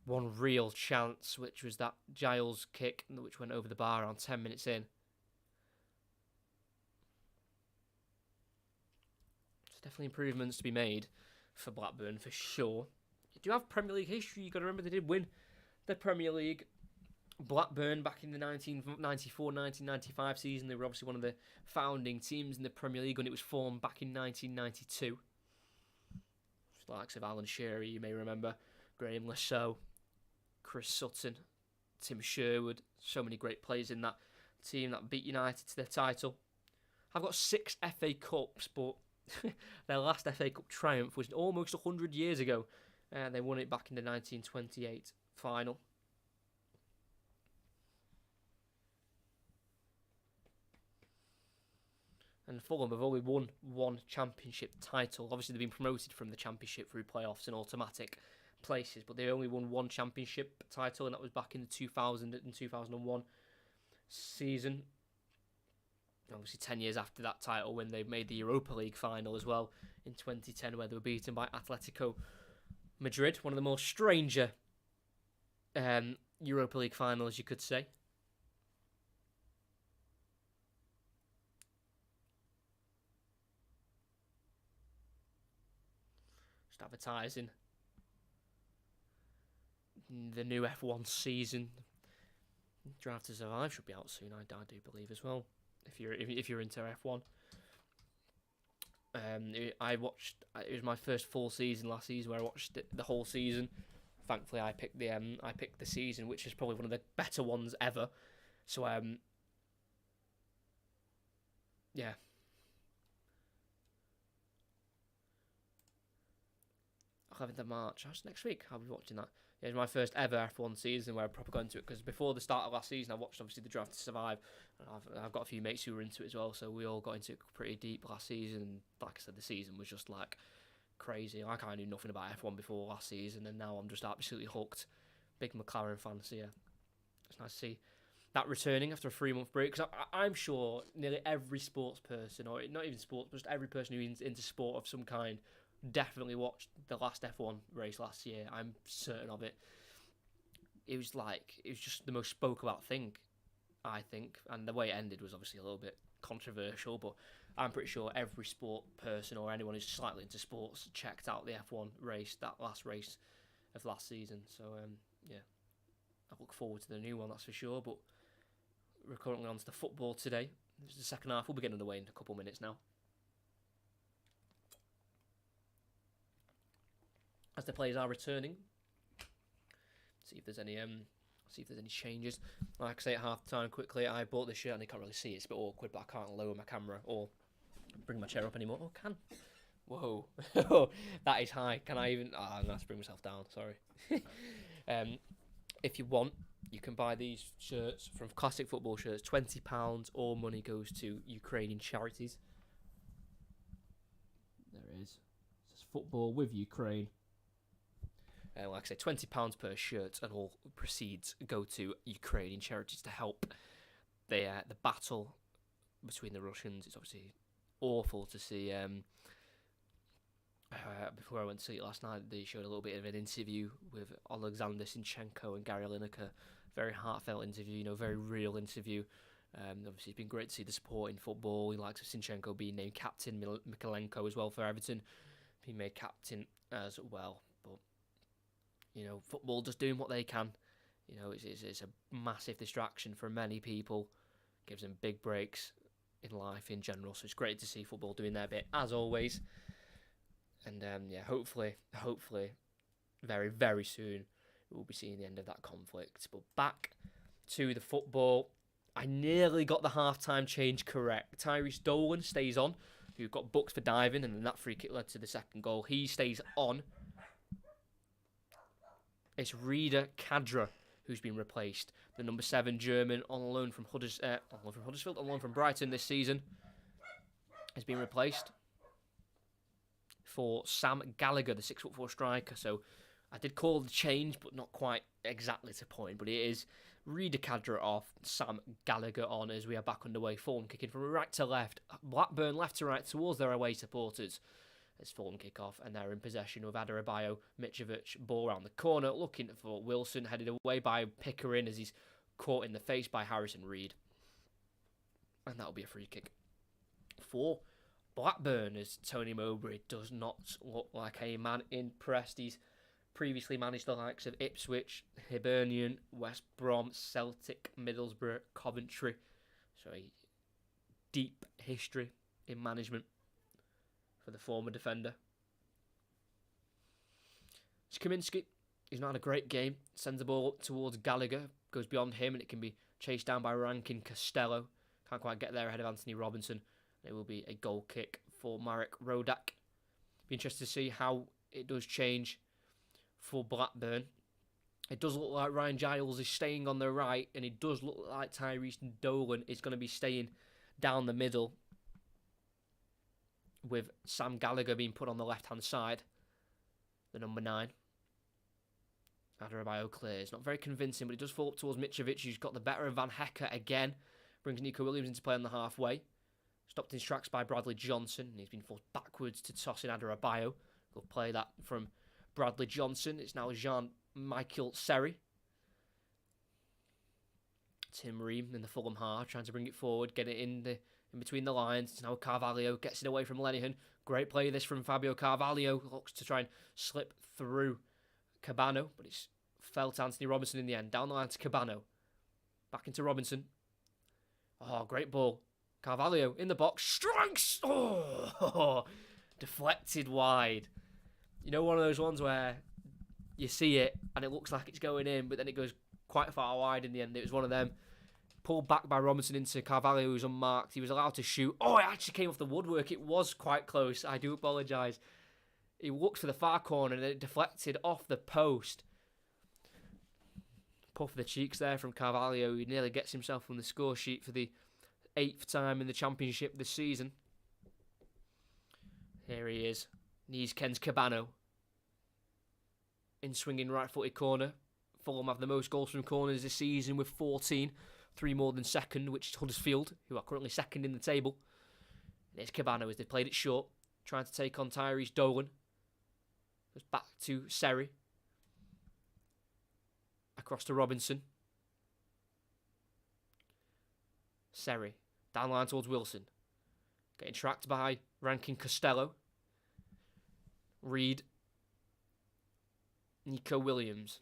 one real chance, which was that Giles kick, which went over the bar around 10 minutes in. There's definitely improvements to be made for Blackburn, for sure. You do have Premier League history. You've got to remember they did win the Premier League. Blackburn back in the 1994-1995 season. They were obviously one of the founding teams in the Premier League when it was formed back in 1992. The likes of Alan Shearer, you may remember, Graham Lasso, Chris Sutton, Tim Sherwood. So many great players in that team that beat United to their title. I've got 6 FA Cups, but their last FA Cup triumph was almost 100 years ago. They won it back in the 1928 final. And Fulham have only won one Championship title. Obviously, they've been promoted from the Championship through playoffs and automatic places, but they only won one Championship title, and that was back in the 2000 and 2001 season. Obviously, 10 years after that title, when they made the Europa League final as well in 2010, where they were beaten by Atletico Madrid, one of the more stranger Europa League finals, you could say. Just advertising the new F1 season. Drive to Survive should be out soon, I do believe as well. If you're into F1, I watched. It was my first full season last season where I watched the whole season. Thankfully, I picked the season, which is probably one of the better ones ever. So 11th of March. That's next week. I'll be watching that. Yeah, it was my first ever F1 season where I proper got into it, because before the start of last season, I watched obviously the Drive to Survive, and I've got a few mates who were into it as well, so we all got into it pretty deep last season. And like I said, the season was just like crazy. I kind of knew nothing about F1 before last season, and now I'm just absolutely hooked. Big McLaren fan, so yeah, it's nice to see that returning after a 3-month break, because I'm sure nearly every sports person, or not even sports, but just every person who's into sport of some kind, definitely watched the last F1 race last year. I'm certain of it. It was just the most spoke about thing, I think, and the way it ended was obviously a little bit controversial, but I'm pretty sure every sport person or anyone who's slightly into sports checked out the F1 race, that last race of last season. So yeah, I look forward to the new one, that's for sure. But we're currently on to the football today. This is the second half. We'll be getting underway in a couple of minutes now. As the players are returning, see if there's any changes. Like I say at half time, quickly, I bought this shirt, and you can't really see it. It's a bit awkward, but I can't lower my camera or bring my chair up anymore. Oh, can. Whoa, that is high. Can I even? I'm gonna have to bring myself down. Sorry. If you want, you can buy these shirts from Classic Football Shirts. £20. All money goes to Ukrainian charities. There it is. It says Football with Ukraine. Like I say, £20 per shirt, and all proceeds go to Ukrainian charities to help the battle between the Russians. It's obviously awful to see. Before I went to see it last night, they showed a little bit of an interview with Alexander Zinchenko and Gary Lineker Very heartfelt interview, very real interview. Obviously, it's been great to see the support in football. He likes Zinchenko being named captain, Mikalenko as well for Everton being made captain as well. But, football just doing what they can. It's a massive distraction for many people. Gives them big breaks in life in general. So it's great to see football doing their bit, as always. And, hopefully, very, very soon, we'll be seeing the end of that conflict. But back to the football. I nearly got the half-time change correct. Tyrese Dolan stays on, who got booked for diving, and then that free kick led to the second goal. He stays on. It's Rida Kadra who's been replaced. The number 7 German on loan from Huddersfield, on loan from Brighton this season, has been replaced for Sam Gallagher, the 6'4" striker. So I did call the change, but not quite exactly to point. But it is Rida Kadra off, Sam Gallagher on as we are back underway. Fulham kicking from right to left, Blackburn left to right towards their away supporters. As Fulham kick off, and they're in possession with Adarabioyo, Mitrovic, ball around the corner, looking for Wilson, headed away by Pickering as he's caught in the face by Harrison Reed. And that'll be a free kick for Blackburn, as Tony Mowbray does not look like a man impressed. He's previously managed the likes of Ipswich, Hibernian, West Brom, Celtic, Middlesbrough, Coventry. So a deep history in management for the former defender. It's Kaminski. He's not had a great game. Sends the ball up towards Gallagher. Goes beyond him and it can be chased down by Rankin Costello. Can't quite get there ahead of Anthony Robinson. It will be a goal kick for Marek Rodak. Be interested to see how it does change for Blackburn. It does look like Ryan Giles is staying on the right, and it does look like Tyrese Dolan is going to be staying down the middle, with Sam Gallagher being put on the left-hand side, the number 9. Adarabioyo clears. Not very convincing, but it does fall up towards Mitrovic, who's got the better of Van Hecke again. Brings Nico Williams into play on the halfway. Stopped in his tracks by Bradley Johnson, and he's been forced backwards to toss in Adarabioyo. We'll play that from Bradley Johnson. It's now Jean-Michael Seri. Tim Ream in the Fulham half, trying to bring it forward, get it in between the lines. It's now Carvalho, gets it away from Lenihan. Great play this from Fabio Carvalho. Looks to try and slip through Cabano, but it's fell to Anthony Robinson in the end. Down the line to Cabano. Back into Robinson. Oh, great ball. Carvalho in the box. Strikes! Oh, deflected wide. One of those ones where you see it and it looks like it's going in, but then it goes quite far wide in the end. It was one of them. Pulled back by Robinson into Carvalho, who was unmarked. He was allowed to shoot. Oh, it actually came off the woodwork. It was quite close. I do apologise. He looked for the far corner and it deflected off the post. Puff of the cheeks there from Carvalho. He nearly gets himself on the score sheet for the 8th time in the Championship this season. Here he is. Knees Ken's Cabano. In swinging right-footed corner. Fulham have the most goals from corners this season with 14. 3 more than second, which is Huddersfield, who are currently second in the table. And it's Cabano as they played it short, trying to take on Tyrese Dolan. Goes back to Seri. Across to Robinson. Seri, down the line towards Wilson. Getting tracked by Rankin Costello. Reed. Nico Williams.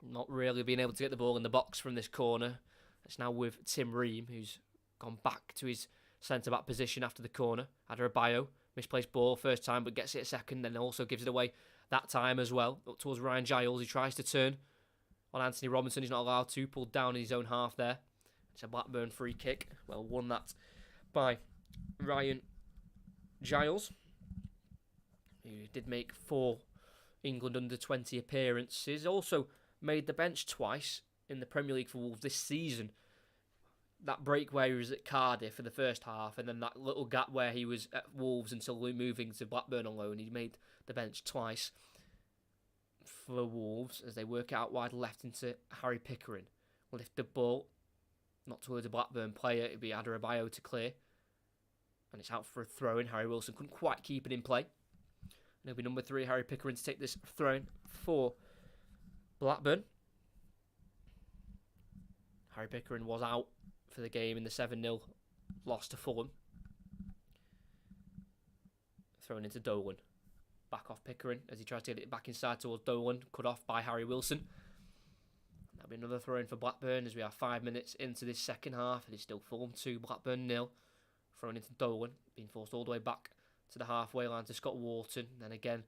Not really being able to get the ball in the box from this corner. It's now with Tim Ream, who's gone back to his centre-back position after the corner. Adarabioyo, misplaced ball first time, but gets it a second, then also gives it away that time as well. Up towards Ryan Giles, he tries to turn on Anthony Robinson. He's not allowed to, pulled down in his own half there. It's a Blackburn free kick. Well, won that by Ryan Giles, who did make 4 England under-20 appearances. Also made the bench twice in the Premier League for Wolves this season. That break where he was at Cardiff for the first half, and then that little gap where he was at Wolves until moving to Blackburn on loan. He made the bench twice for Wolves as they work out wide left into Harry Pickering. Lift the ball, not towards a Blackburn player. It'd be Adarabioyo to clear. And it's out for a throw-in. Harry Wilson couldn't quite keep it in play. And it'll be number 3, Harry Pickering, to take this throw-in for Blackburn. Harry Pickering was out for the game in the 7-0 loss to Fulham. Thrown into Dolan. Back off Pickering as he tries to get it back inside towards Dolan. Cut off by Harry Wilson. That'll be another throw in for Blackburn as we are 5 minutes into this second half. It is still Fulham 2, Blackburn 0. Thrown into Dolan. Being forced all the way back to the halfway line to Scott Wharton. Then again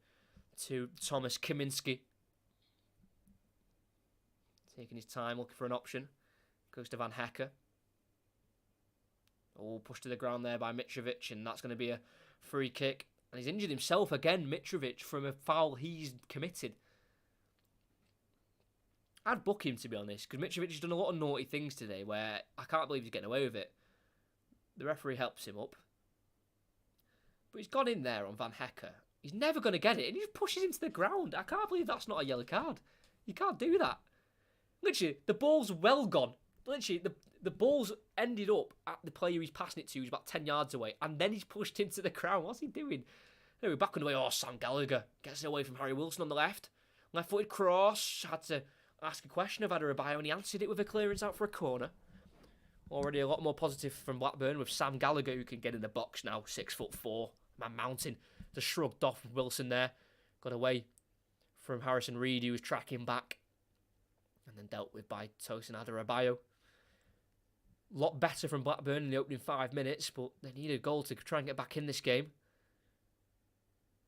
to Thomas Kaminski. Taking his time, looking for an option. Goes to Van Hecker. Oh, pushed to the ground there by Mitrovic, and that's going to be a free kick. And he's injured himself again, Mitrovic, from a foul he's committed. I'd book him, to be honest, because Mitrovic has done a lot of naughty things today where I can't believe he's getting away with it. The referee helps him up. But he's gone in there on Van Hecker. He's never going to get it, and he just pushes him to the ground. I can't believe that's not a yellow card. You can't do that. Literally, the ball's well gone. Literally, the ball's ended up at the player he's passing it to, who's about 10 yards away, and then he's pushed into the ground. What's he doing? Anyway, back on the way. Oh, Sam Gallagher gets it away from Harry Wilson on the left. Left-footed cross. Had to ask a question of Adebayo, and he answered it with a clearance out for a corner. Already a lot more positive from Blackburn with Sam Gallagher, who can get in the box now. 6'4". Man mountain. Just shrugged off Wilson there. Got away from Harrison Reed, who was tracking back. And then dealt with by Tosin Adebayo. A lot better from Blackburn in the opening 5 minutes, but they need a goal to try and get back in this game.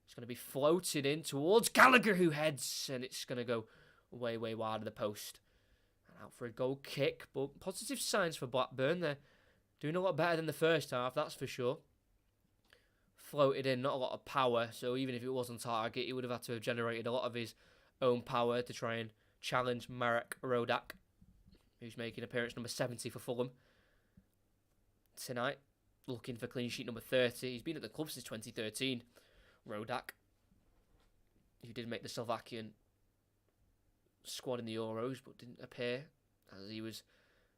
It's going to be floated in towards Gallagher, who heads, and it's going to go way, way wide of the post. And out for a goal kick, but positive signs for Blackburn. They're doing a lot better than the first half, that's for sure. Floated in, not a lot of power, so even if it was on target, he would have had to have generated a lot of his own power to try and challenge Marek Rodak, who's making appearance number 70 for Fulham tonight, looking for clean sheet number 30. He's been at the club since 2013, Rodak, who did make the Slovakian squad in the Euros, but didn't appear, as he was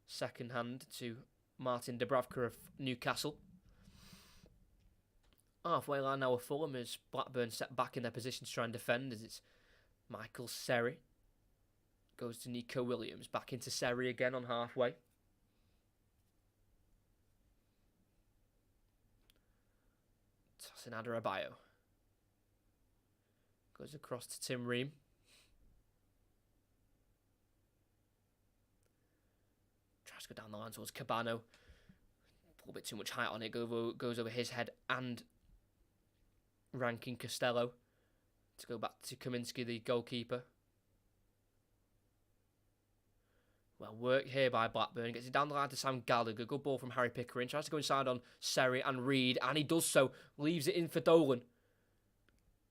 second hand to Martin Dubravka of Newcastle. Halfway line now with Fulham as Blackburn set back in their position to try and defend, as it's Michael Seri. Goes to Nico Williams. Back into Seri again on halfway. Tosin Adebayo. Goes across to Tim Ream. Tries to go down the line towards Cabano. A little bit too much height on it. Goes over his head and Rankin Costello. To go back to Kaminski, the goalkeeper. Well, work here by Blackburn. Gets it down the line to Sam Gallagher. Good ball from Harry Pickering. Tries to go inside on Seri and Reed. And he does so. Leaves it in for Dolan.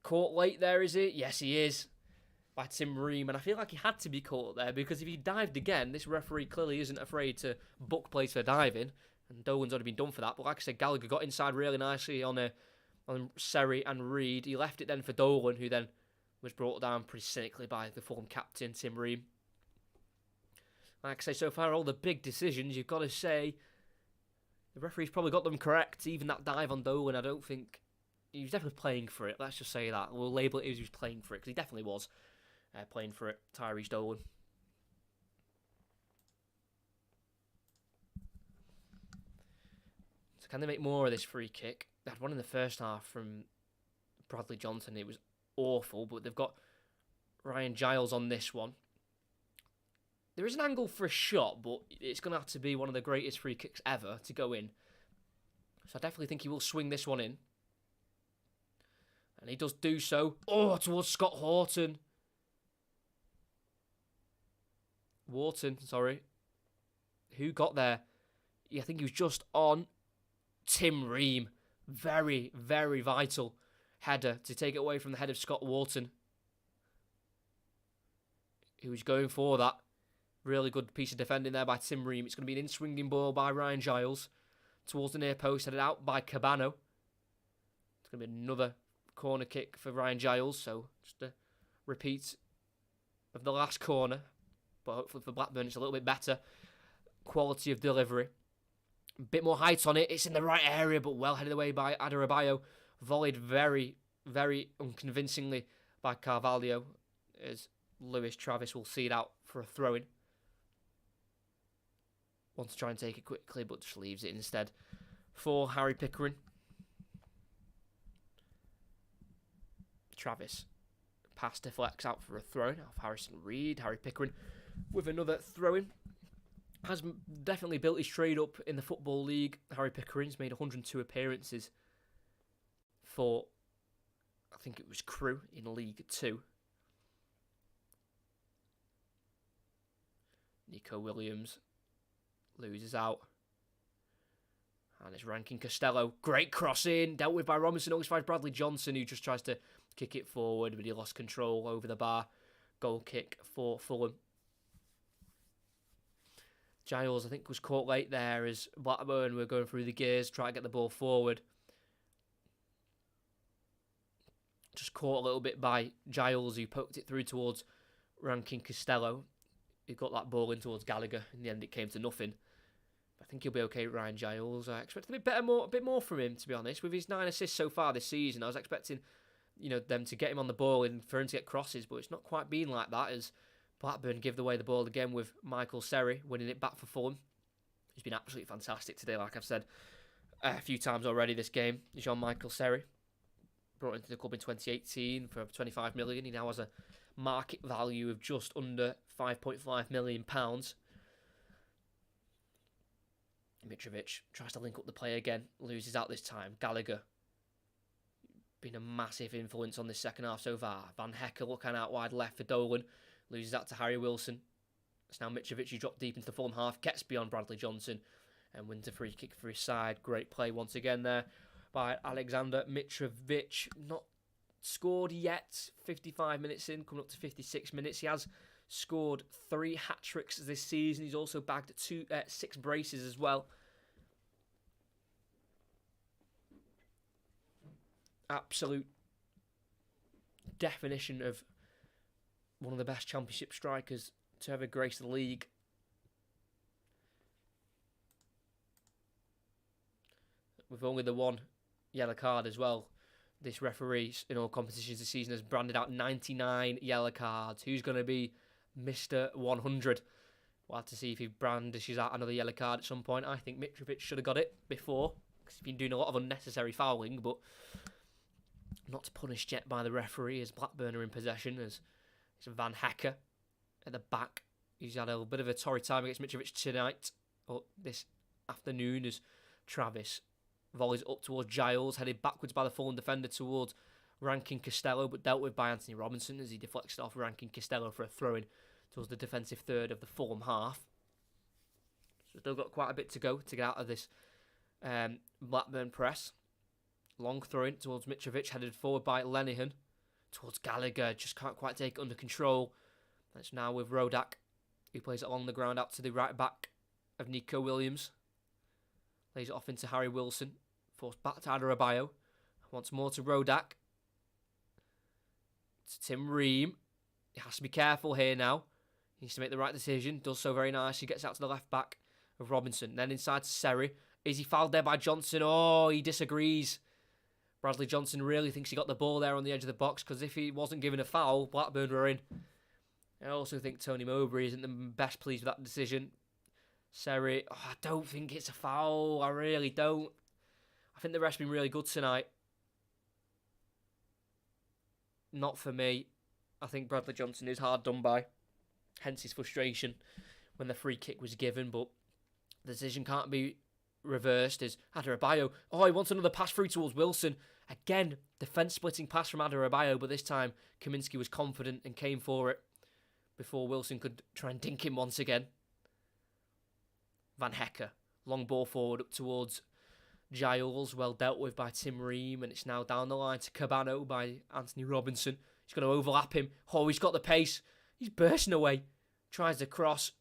Caught late there, is it? Yes, he is. By Tim Ream. And I feel like he had to be caught there. Because if he dived again, this referee clearly isn't afraid to book plays for diving. And Dolan's already been done for that. But like I said, Gallagher got inside really nicely on Seri and Reed. He left it then for Dolan, who then was brought down pretty cynically by the Fulham captain, Tim Ream. Like I say, so far, all the big decisions, you've got to say, the referee's probably got them correct. Even that dive on Dolan, I don't think, he was definitely playing for it. Let's just say that. We'll label it as he was playing for it, because he definitely was playing for it, Tyrese Dolan. So can they make more of this free kick? They had one in the first half from Bradley Johnson. It was awful, but they've got Ryan Giles on this one. There is an angle for a shot, but it's going to have to be one of the greatest free kicks ever to go in. So I definitely think he will swing this one in. And he does do so. Oh, towards Scott Wharton. Sorry. Who got there? Yeah, I think he was just on Tim Ream. Very, very vital header to take it away from the head of Scott Wharton, who was going for that. Really good piece of defending there by Tim Ream. It's going to be an in-swinging ball by Ryan Giles towards the near post, headed out by Cabano. It's going to be another corner kick for Ryan Giles, so just a repeat of the last corner. But hopefully for Blackburn, it's a little bit better quality of delivery. A bit more height on it. It's in the right area, but well headed away by Adebayo. Volleyed very, very unconvincingly by Carvalho, as Lewis Travis will see it out for a throw-in. wants to try and take it quickly, but just leaves it instead for Harry Pickering. Travis. Pass deflects out for a throw-in off Harrison Reed. Harry Pickering with another throw-in. Has definitely built his trade up in the Football League. Harry Pickering's made 102 appearances for, I think it was Crewe in League 2. Nico Williams loses out. And it's Rankin Costello. Great cross in. Dealt with by Robinson. Always finds Bradley Johnson, who just tries to kick it forward, but he lost control over the bar. Goal kick for Fulham. Giles, I think, was caught late there as Blackburn were going through the gears, trying to get the ball forward. Just caught a little bit by Giles, who poked it through towards Rankin Costello, who got that ball in towards Gallagher. In the end, it came to nothing. I think he'll be okay, Ryan Giles. I expect a bit more from him, to be honest. With his 9 assists so far this season, I was expecting, them to get him on the ball and for him to get crosses, but it's not quite been like that as Blackburn give away the ball again with Michael Seri winning it back for Fulham. He's been absolutely fantastic today, like I've said a few times already this game. Jean-Michael Seri, brought into the club in 2018 for 25 million. He now has a market value of just under £5.5 million. Mitrovic tries to link up the play again, loses out this time. Gallagher, been a massive influence on this second half so far. Van Hecker looking out wide left for Dolan, loses out to Harry Wilson. It's now Mitrovic who dropped deep into the Fulham half, gets beyond Bradley Johnson and wins a free kick for his side. Great play once again there by Alexander Mitrovic. Not scored yet, 55 minutes in, coming up to 56 minutes. He has scored 3 hat-tricks this season. He's also bagged 6 braces as well. Absolute definition of one of the best Championship strikers to ever grace the league. With only the 1 yellow card as well. This referee in all competitions this season has branded out 99 yellow cards. Who's going to be Mr. 100? We'll have to see if he brandishes out another yellow card at some point. I think Mitrovic should have got it before, because he's been doing a lot of unnecessary fouling, but not punished yet by the referee as Blackburn are in possession, as it's Van Hecker at the back. He's had a little bit of a torrid time against Mitrovic tonight, or this afternoon, as Travis volleys up towards Giles, headed backwards by the Fulham defender towards Rankin Costello, but dealt with by Anthony Robinson as he deflects it off Rankin Costello for a throw-in towards the defensive third of the Fulham half. So still got quite a bit to go to get out of this Blackburn press. Long throw-in towards Mitrovic, headed forward by Lenihan towards Gallagher, just can't quite take it under control. That's now with Rodak, who plays it along the ground out to the right back of Nico Williams. Lays it off into Harry Wilson, forced back to Adarabioyo. Once more to Rodak. To Tim Ream. He has to be careful here now. He needs to make the right decision. Does so very nicely. Gets out to the left back of Robinson. Then inside to Seri. Is he fouled there by Johnson? Oh, he disagrees. Bradley Johnson really thinks he got the ball there on the edge of the box, because if he wasn't given a foul, Blackburn were in. I also think Tony Mowbray isn't the best pleased with that decision. Seri, I don't think it's a foul. I really don't. I think the ref's been really good tonight. Not for me. I think Bradley Johnson is hard done by. Hence his frustration when the free kick was given. But the decision can't be reversed as Adarabioyo. Oh, he wants another pass through towards Wilson. Again, defence-splitting pass from Adarabioyo, but this time Kaminski was confident and came for it before Wilson could try and dink him once again. Van Hecker, long ball forward up towards Giles, well dealt with by Tim Ream, and it's now down the line to Cabano by Anthony Robinson. He's going to overlap him. Oh, he's got the pace. He's bursting away. Tries the cross.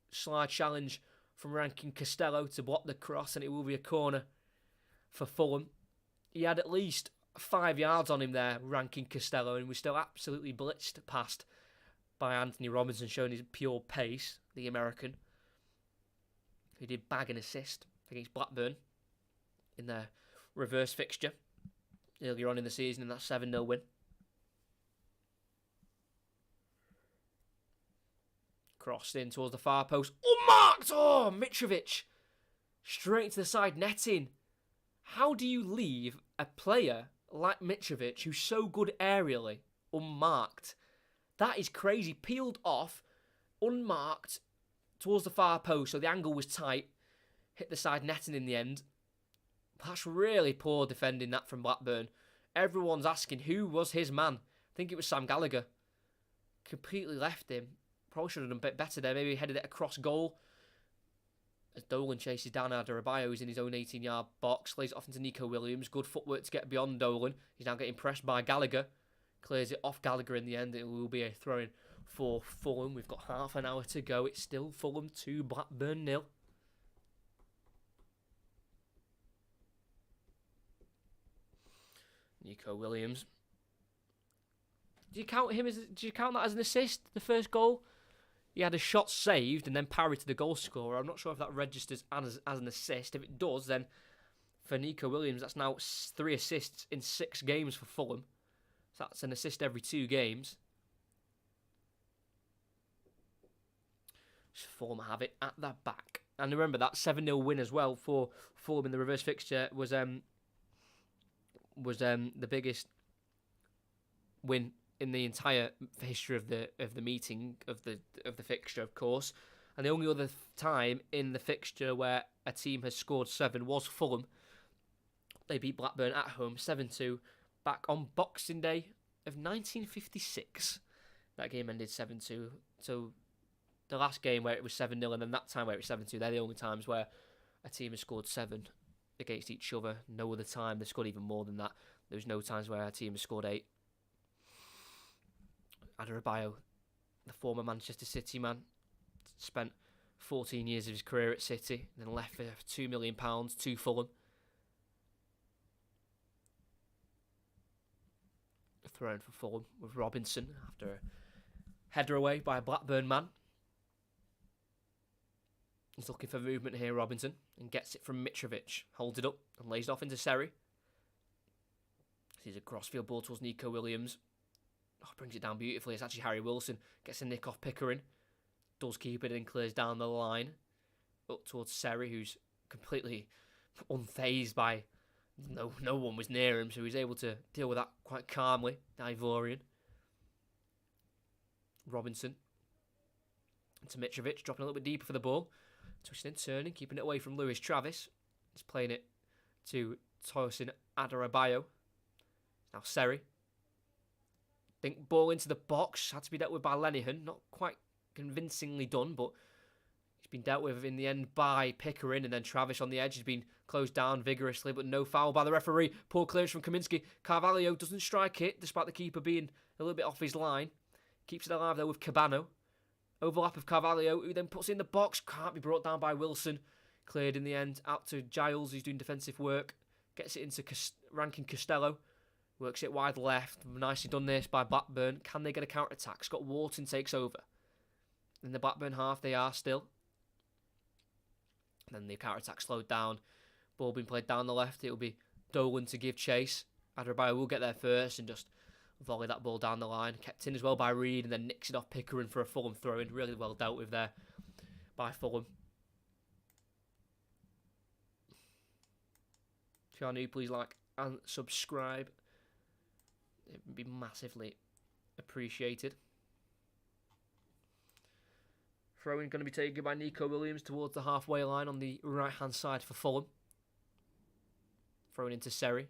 Slide challenge from Rankin Costello to block the cross, and it will be a corner for Fulham. He had at least 5 yards on him there, Rankin Costello, and was still absolutely blitzed past by Anthony Robinson, showing his pure pace, the American, who did bag an assist against Blackburn in their reverse fixture earlier on in the season in that 7-0 win. Crossed in towards the far post. Unmarked! Oh, Mitrovic. Straight to the side netting. How do you leave a player like Mitrovic, who's so good aerially, unmarked? That is crazy. Peeled off, unmarked, towards the far post, so the angle was tight. Hit the side netting in the end. That's really poor defending that from Blackburn. Everyone's asking who was his man. I think it was Sam Gallagher. Completely left him. Probably should have done a bit better there. Maybe headed it across goal. As Dolan chases down Adarabioyo, who's in his own 18-yard box. Lays it off into Nico Williams. Good footwork to get beyond Dolan. He's now getting pressed by Gallagher. Clears it off Gallagher in the end. It will be a throw-in for Fulham. We've got half an hour to go. It's still Fulham 2, Blackburn 0. Nico Williams. Do you count that as an assist? The first goal? He had a shot saved and then parried to the goal scorer. I'm not sure if that registers as an assist. If it does, then for Nico Williams, that's now 3 assists in 6 games for Fulham. So that's an assist every 2 games. So Fulham have it at the back. And remember, that 7-0 win as well for Fulham in the reverse fixture was the biggest win in the entire history of the meeting of the fixture, of course. And the only other time in the fixture where a team has scored 7 was Fulham. They beat Blackburn at home 7-2 back on Boxing Day of 1956. That game ended 7-2. So the last game where it was 7-0 and then that time where it was 7-2, they're the only times where a team has scored 7 against each other. No other time they've scored even more than that. There's no times where a team has scored 8. Adarabioyo, the former Manchester City man, spent 14 years of his career at City, then left for £2 million to Fulham. Thrown for Fulham with Robinson after a header away by a Blackburn man. He's looking for movement here, Robinson, and gets it from Mitrovic. Holds it up and lays it off into Seri. Sees a crossfield ball towards Nico Williams. Oh, brings it down beautifully. It's actually Harry Wilson. Gets a nick off Pickering. Does keep it and clears down the line. Up towards Seri, who's completely unfazed by... No one was near him, so he's able to deal with that quite calmly. The Ivorian. Robinson. Into Mitrovic, dropping a little bit deeper for the ball. Twisting and turning, keeping it away from Lewis Travis. He's playing it to Tosin Adarabioyo. Now Seri. Think ball into the box. Had to be dealt with by Lenihan. Not quite convincingly done, but it's been dealt with in the end by Pickering. And then Travis on the edge has been closed down vigorously, but no foul by the referee. Poor clearance from Kaminsky. Carvalho doesn't strike it, despite the keeper being a little bit off his line. Keeps it alive, though, with Cabano. Overlap of Carvalho, who then puts it in the box. Can't be brought down by Wilson. Cleared in the end. Out to Giles, who's doing defensive work. Gets it into Rankin Costello. Works it wide left. Nicely done this by Blackburn. Can they get a counter-attack? Scott Wharton takes over. In the Blackburn half, they are still. And then the counter-attack slowed down. Ball being played down the left. It will be Dolan to give chase. Adarabioyo will get there first and just volley that ball down the line. Kept in as well by Reed and then nicks it off Pickering for a Fulham throw-in. Really well dealt with there by Fulham. If you are new, please like and subscribe. It would be massively appreciated. Throw-in going to be taken by Nico Williams towards the halfway line on the right-hand side for Fulham. Thrown into Seri.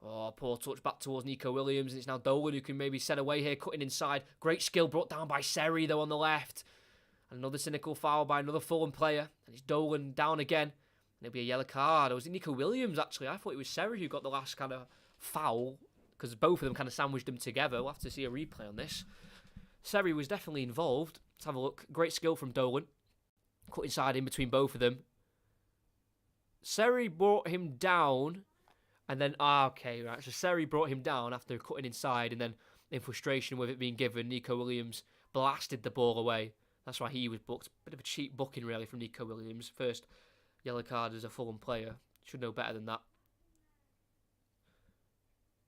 Oh, poor touch back towards Nico Williams. It's now Dolan who can maybe set away here, cutting inside. Great skill brought down by Seri, though, on the left. Another cynical foul by another Fulham player. And it's Dolan down again. And it'll be a yellow card. Or was it Nico Williams, actually? I thought it was Seri who got the last kind of foul, because both of them kind of sandwiched them together. We'll have to see a replay on this. Seri was definitely involved. Let's have a look. Great skill from Dolan. Cut inside in between both of them. Seri brought him down. And then, okay, right. So Seri brought him down after cutting inside. And then, in frustration with it being given, Nico Williams blasted the ball away. That's why he was booked. Bit of a cheap booking, really, from Nico Williams. First yellow card as a Fulham player. Should know better than that.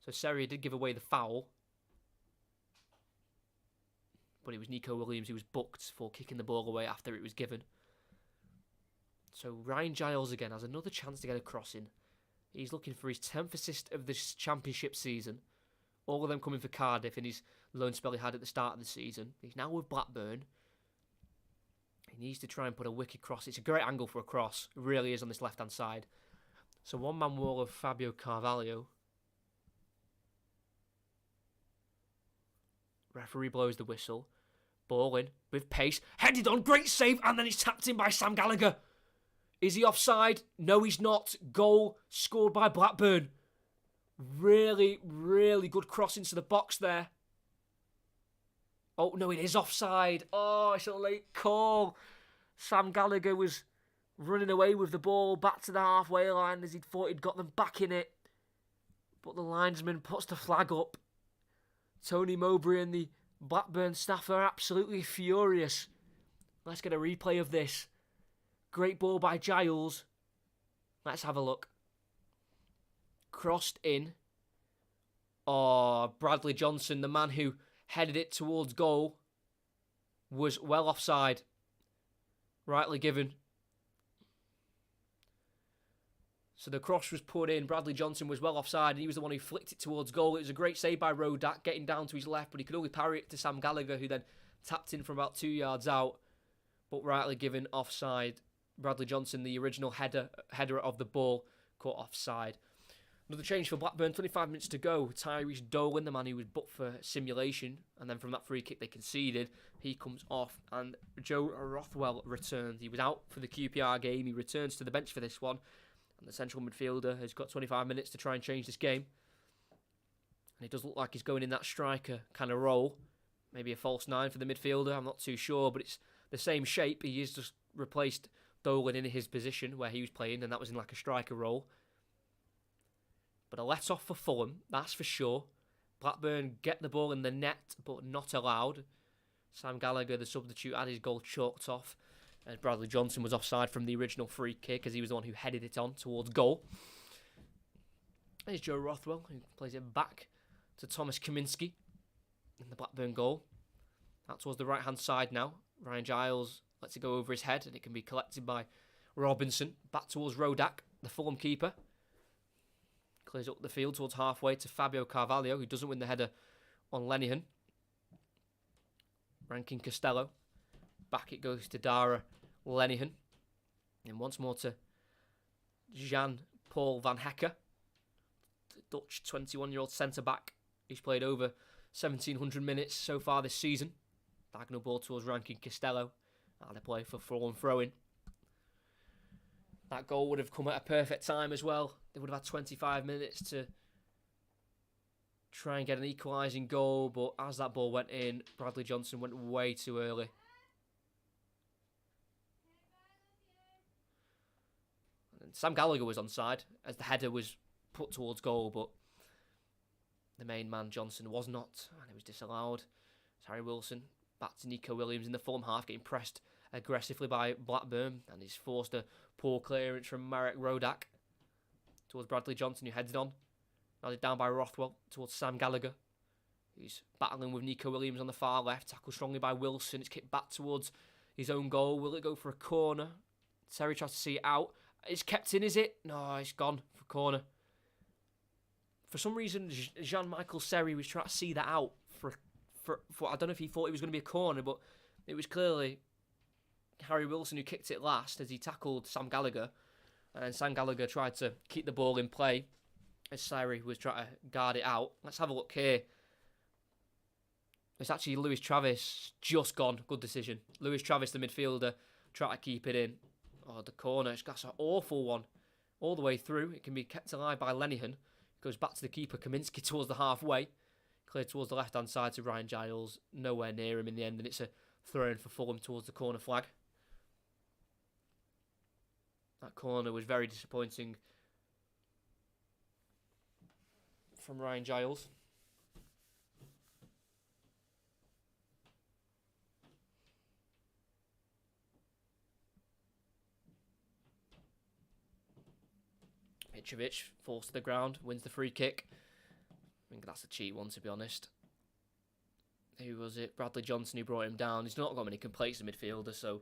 So Seri did give away the foul. but it was Nico Williams who was booked for kicking the ball away after it was given. So Ryan Giles again has another chance to get a cross in. He's looking for his 10th assist of this championship season. All of them coming for Cardiff in his loan spell he had at the start of the season. He's now with Blackburn. He needs to try and put a wicked cross. It's a great angle for a cross. It really is on this left-hand side. So one-man wall of Fabio Carvalho. Referee blows the whistle. Ball in with pace. Headed on. Great save. And then it's tapped in by Sam Gallagher. Is he offside? No, he's not. Goal scored by Blackburn. Really, really good cross into the box there. Oh, no, it is offside. Oh, it's a late call. Sam Gallagher was running away with the ball back to the halfway line as he thought he'd got them back in it. But the linesman puts the flag up. Tony Mowbray and the Blackburn staff are absolutely furious. Let's get a replay of this. Great ball by Giles. Let's have a look. Crossed in. Oh, Bradley Johnson, the man who headed it towards goal, was well offside. Rightly given. So the cross was put in. Bradley Johnson was well offside, and he was the one who flicked it towards goal. It was a great save by Rodak, getting down to his left, but he could only parry it to Sam Gallagher, who then tapped in from about 2 yards out, but rightly given offside. Bradley Johnson, the original header of the ball, caught offside. Another change for Blackburn, 25 minutes to go. Tyrese Dolan, the man who was booked for simulation, and then from that free kick they conceded, he comes off, and Joe Rothwell returned. He was out for the QPR game. He returns to the bench for this one, and the central midfielder has got 25 minutes to try and change this game. And it does look like he's going in that striker kind of role. Maybe a false nine for the midfielder, I'm not too sure, but it's the same shape. He has just replaced Dolan in his position where he was playing, and that was in like a striker role. But a let-off for Fulham, that's for sure. Blackburn get the ball in the net, but not allowed. Sam Gallagher, the substitute, had his goal chalked off, as Bradley Johnson was offside from the original free kick, as he was the one who headed it on towards goal. There's Joe Rothwell, who plays it back to Thomas Kaminski in the Blackburn goal. That towards the right-hand side now. Ryan Giles lets it go over his head, and it can be collected by Robinson. Back towards Rodak, the Fulham keeper. Clears up the field towards halfway to Fabio Carvalho, who doesn't win the header on Lenihan. Rankin Costello. Back it goes to Dara Lenihan. And once more to Jan-Paul van Hekke, the Dutch 21-year-old centre-back, who's played over 1,700 minutes so far this season. Diagonal ball towards Rankin Costello. And a play for Fulham throw-in. That goal would have come at a perfect time as well. They would have had 25 minutes to try and get an equalising goal, but as that ball went in, Bradley Johnson went way too early. And Sam Gallagher was onside as the header was put towards goal, but the main man, Johnson, was not, and it was disallowed. It's Harry Wilson back to Nico Williams in the Fulham half, getting pressed aggressively by Blackburn, and he's forced a poor clearance from Marek Rodak towards Bradley Johnson, who heads it on. Now down by Rothwell towards Sam Gallagher, who's battling with Nico Williams on the far left. Tackled strongly by Wilson. It's kicked back towards his own goal. Will it go for a corner? Terry tries to see it out. It's kept in, is it? No, it's gone for corner. For some reason, Jean-Michel Seri was trying to see that out for I don't know if he thought it was going to be a corner, but it was clearly Harry Wilson who kicked it last as he tackled Sam Gallagher. And then Sam Gallagher tried to keep the ball in play as Seri was trying to guard it out. Let's have a look here. It's actually Lewis Travis just gone. Good decision. Lewis Travis, the midfielder, tried to keep it in. Oh, the corner. That's an awful one. All the way through. It can be kept alive by Lenihan. Goes back to the keeper, Kaminski, towards the halfway. Cleared towards the left-hand side to Ryan Giles. Nowhere near him in the end. And it's a throw-in for Fulham towards the corner flag. That corner was very disappointing from Ryan Giles. Mitrovic falls to the ground, wins the free kick. I think that's a cheat one, to be honest. Who was it? Bradley Johnson who brought him down. He's not got many complaints in midfielder, so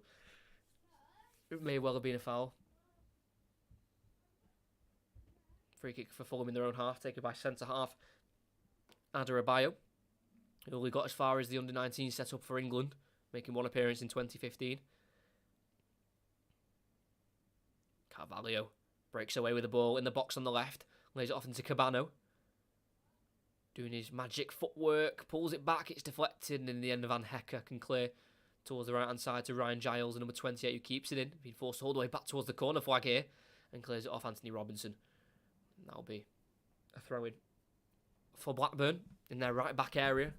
it may well have been a foul. Free kick for Fulham in their own half, taken by centre-half Adarabayo, who only got as far as the under-19 set up for England, making one appearance in 2015. Carvalho breaks away with the ball in the box on the left, lays it off into Cabano. Doing his magic footwork, pulls it back, it's deflected, and in the end Van Hecke can clear towards the right-hand side to Ryan Giles, the number 28 who keeps it in. Being forced all the way back towards the corner flag here, and clears it off Anthony Robinson. And that'll be a throw-in for Blackburn in their right-back area.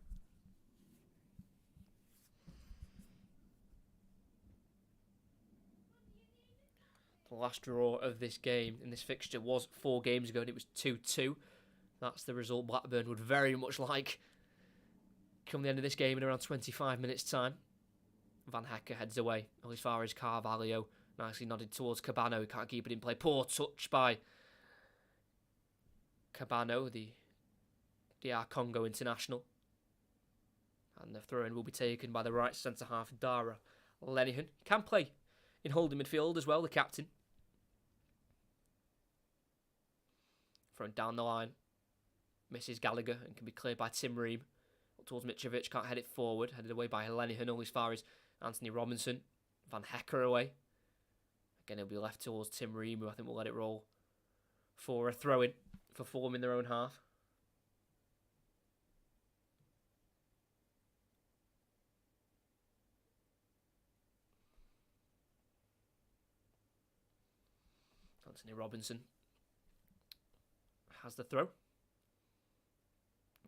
The last draw of this game in this fixture was 4 games ago, and it was 2-2. That's the result Blackburn would very much like come the end of this game in around 25 minutes' time. Van Hecke heads away as far as Carvalho. Nicely nodded towards Cabano, who can't keep it in play. Poor touch by Cabano, the DR Congo international. And the throw-in will be taken by the right centre-half, Dara Lenihan. Can play in holding midfield as well, the captain. Thrown down the line. Misses Gallagher and can be cleared by Tim Ream. Up towards Mitrovic, can't head it forward. Headed away by Lenihan, only as far as Anthony Robinson. Van Hecke away. Again, he'll be left towards Tim Ream, who I think will let it roll for a throw-in for Fulham in their own half. Anthony Robinson has the throw.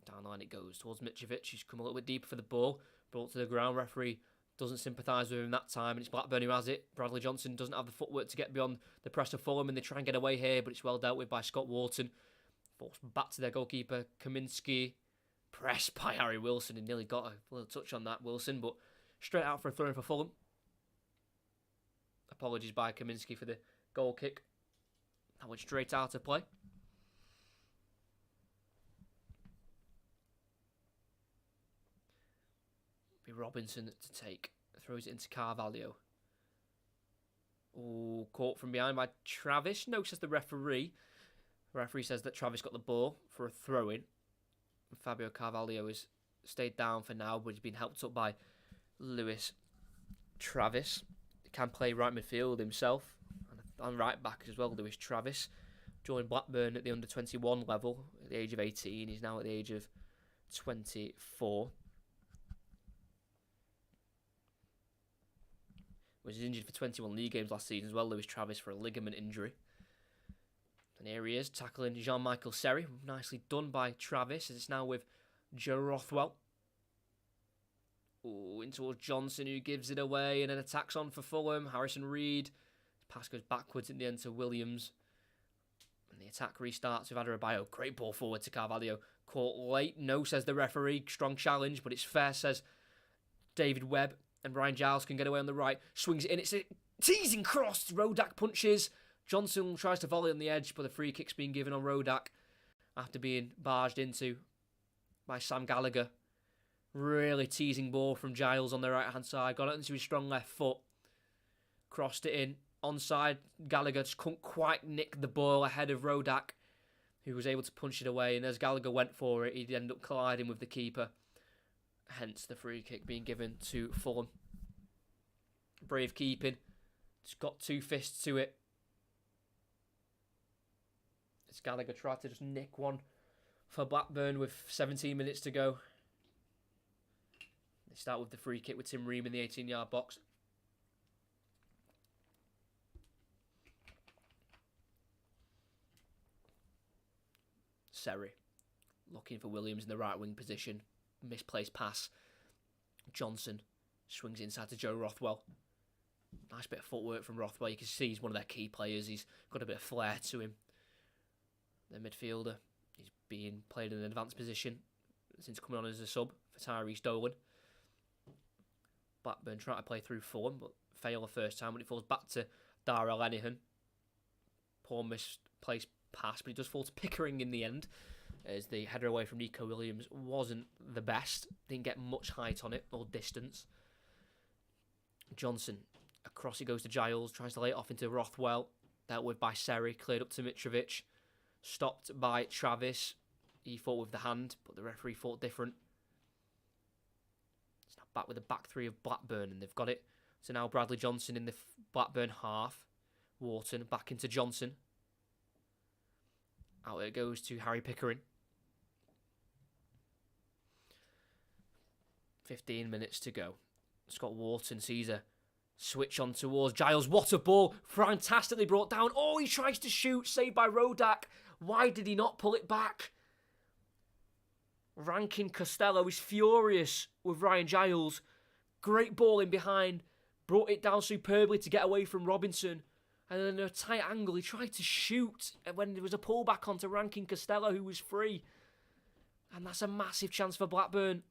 Down the line it goes towards Mitrovic, who's come a little bit deeper for the ball. Brought to the ground. Referee doesn't sympathise with him that time, and it's Blackburn who has it. Bradley Johnson doesn't have the footwork to get beyond the press of Fulham, and they try and get away here, but it's well dealt with by Scott Wharton. Forced back to their goalkeeper, Kaminski. Pressed by Harry Wilson, and nearly got a little touch on that, Wilson, but straight out for a throw-in for Fulham. Apologies by Kaminski for the goal kick. That went straight out of play. Robinson to take. Throws it into Carvalho. Oh, caught from behind by Travis. No, says the referee. The referee says that Travis got the ball for a throw-in. Fabio Carvalho has stayed down for now, but he's been helped up by Lewis Travis. He can play right midfield himself. And right back as well, Lewis Travis. Joined Blackburn at the under-21 level at the age of 18. He's now at the age of 24. Was injured for 21 league games last season as well, Lewis Travis, for a ligament injury. And here he is, tackling Jean-Michael Seri. Nicely done by Travis, as it's now with Joe Rothwell. Oh, in towards Johnson, who gives it away, and then attacks on for Fulham. Harrison Reed. Pass goes backwards in the end to Williams. And the attack restarts with Adarabayo. Great ball forward to Carvalho. Caught late. No, says the referee. Strong challenge, but it's fair, says David Webb. And Ryan Giles can get away on the right. Swings it in. It's a teasing cross. Rodak punches. Johnson tries to volley on the edge, but the free kick's being given on Rodak after being barged into by Sam Gallagher. Really teasing ball from Giles on the right-hand side. Got it into his strong left foot. Crossed it in. Onside. Gallagher just couldn't quite nick the ball ahead of Rodak, who was able to punch it away. And as Gallagher went for it, he'd end up colliding with the keeper. Hence the free kick being given to Fulham. Brave keeping. It's got 2 fists to it. As Gallagher tried to just nick one for Blackburn with 17 minutes to go. They start with the free kick with Tim Ream in the 18-yard box. Seri looking for Williams in the right wing position. Misplaced pass. Johnson swings inside to Joe Rothwell. Nice bit of footwork from Rothwell. You can see he's one of their key players. He's got a bit of flair to him. The midfielder. He's being played in an advanced position since coming on as a sub for Tyrese Dolan. Blackburn trying to play through Fulham, but fail the first time when it falls back to Dara Lenihan. Poor misplaced pass, but it does fall to Pickering in the end. as the header away from Nico Williams wasn't the best. Didn't get much height on it or distance. Johnson, across he goes to Giles, tries to lay it off into Rothwell. Dealt with by Seri, cleared up to Mitrovic. Stopped by Travis. He fought with the hand, but the referee thought different. It's now back with the back three of Blackburn, and they've got it. So now Bradley Johnson in the Blackburn half. Wharton back into Johnson. Out it goes to Harry Pickering. 15 minutes to go. Scott Wharton sees a switch on towards Giles. What a ball. Fantastically brought down. Oh, he tries to shoot. Saved by Rodak. Why did he not pull it back? Rankin Costello is furious with Ryan Giles. Great ball in behind. Brought it down superbly to get away from Robinson. And then in a tight angle, he tried to shoot when there was a pullback onto Rankin Costello, who was free. And that's a massive chance for Blackburn.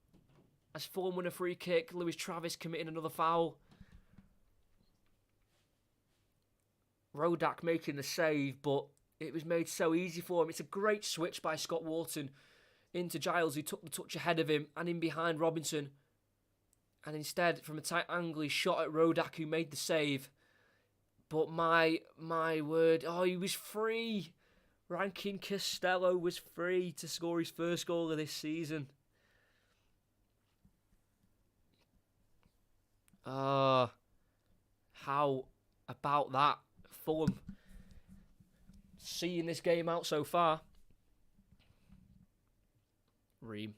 As Fulham win a free kick, Lewis Travis committing another foul. Rodak making the save, but it was made so easy for him. It's a great switch by Scott Wharton into Giles, who took the touch ahead of him and in behind Robinson. And instead, from a tight angle, he shot at Rodak, who made the save. But my word, oh, he was free. Rankin Costello was free to score his first goal of this season. How about that? Fulham seeing this game out so far. Ream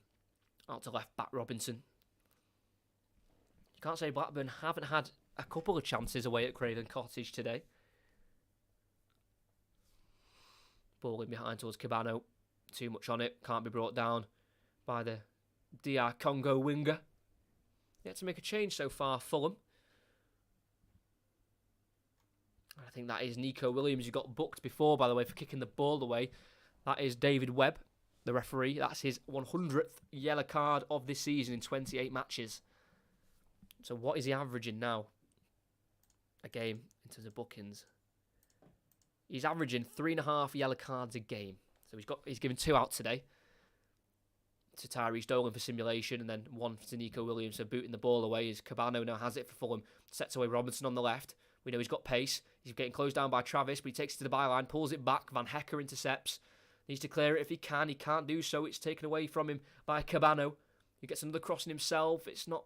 out to left back Robinson. You can't say Blackburn haven't had a couple of chances away at Craven Cottage today. Ball in behind towards Cabano. Too much on it. Can't be brought down by the DR Congo winger. Yet to make a change so far, Fulham. I think that is Nico Williams, who got booked before, by the way, for kicking the ball away. That is David Webb, the referee. That's his 100th yellow card of this season in 28 matches. So what is he averaging now? A game in terms of bookings. He's averaging 3.5 yellow cards a game. So he's given 2 out today. To Tyrese Dolan for simulation, and then 1 to Nico Williams for booting the ball away, as Cabano now has it for Fulham. Sets away Robinson on the left. We know he's got pace. He's getting closed down by Travis, but he takes it to the byline, pulls it back. Van Hecker intercepts. Needs to clear it if he can. He can't do so. It's taken away from him by Cabano. He gets another crossing himself. It's not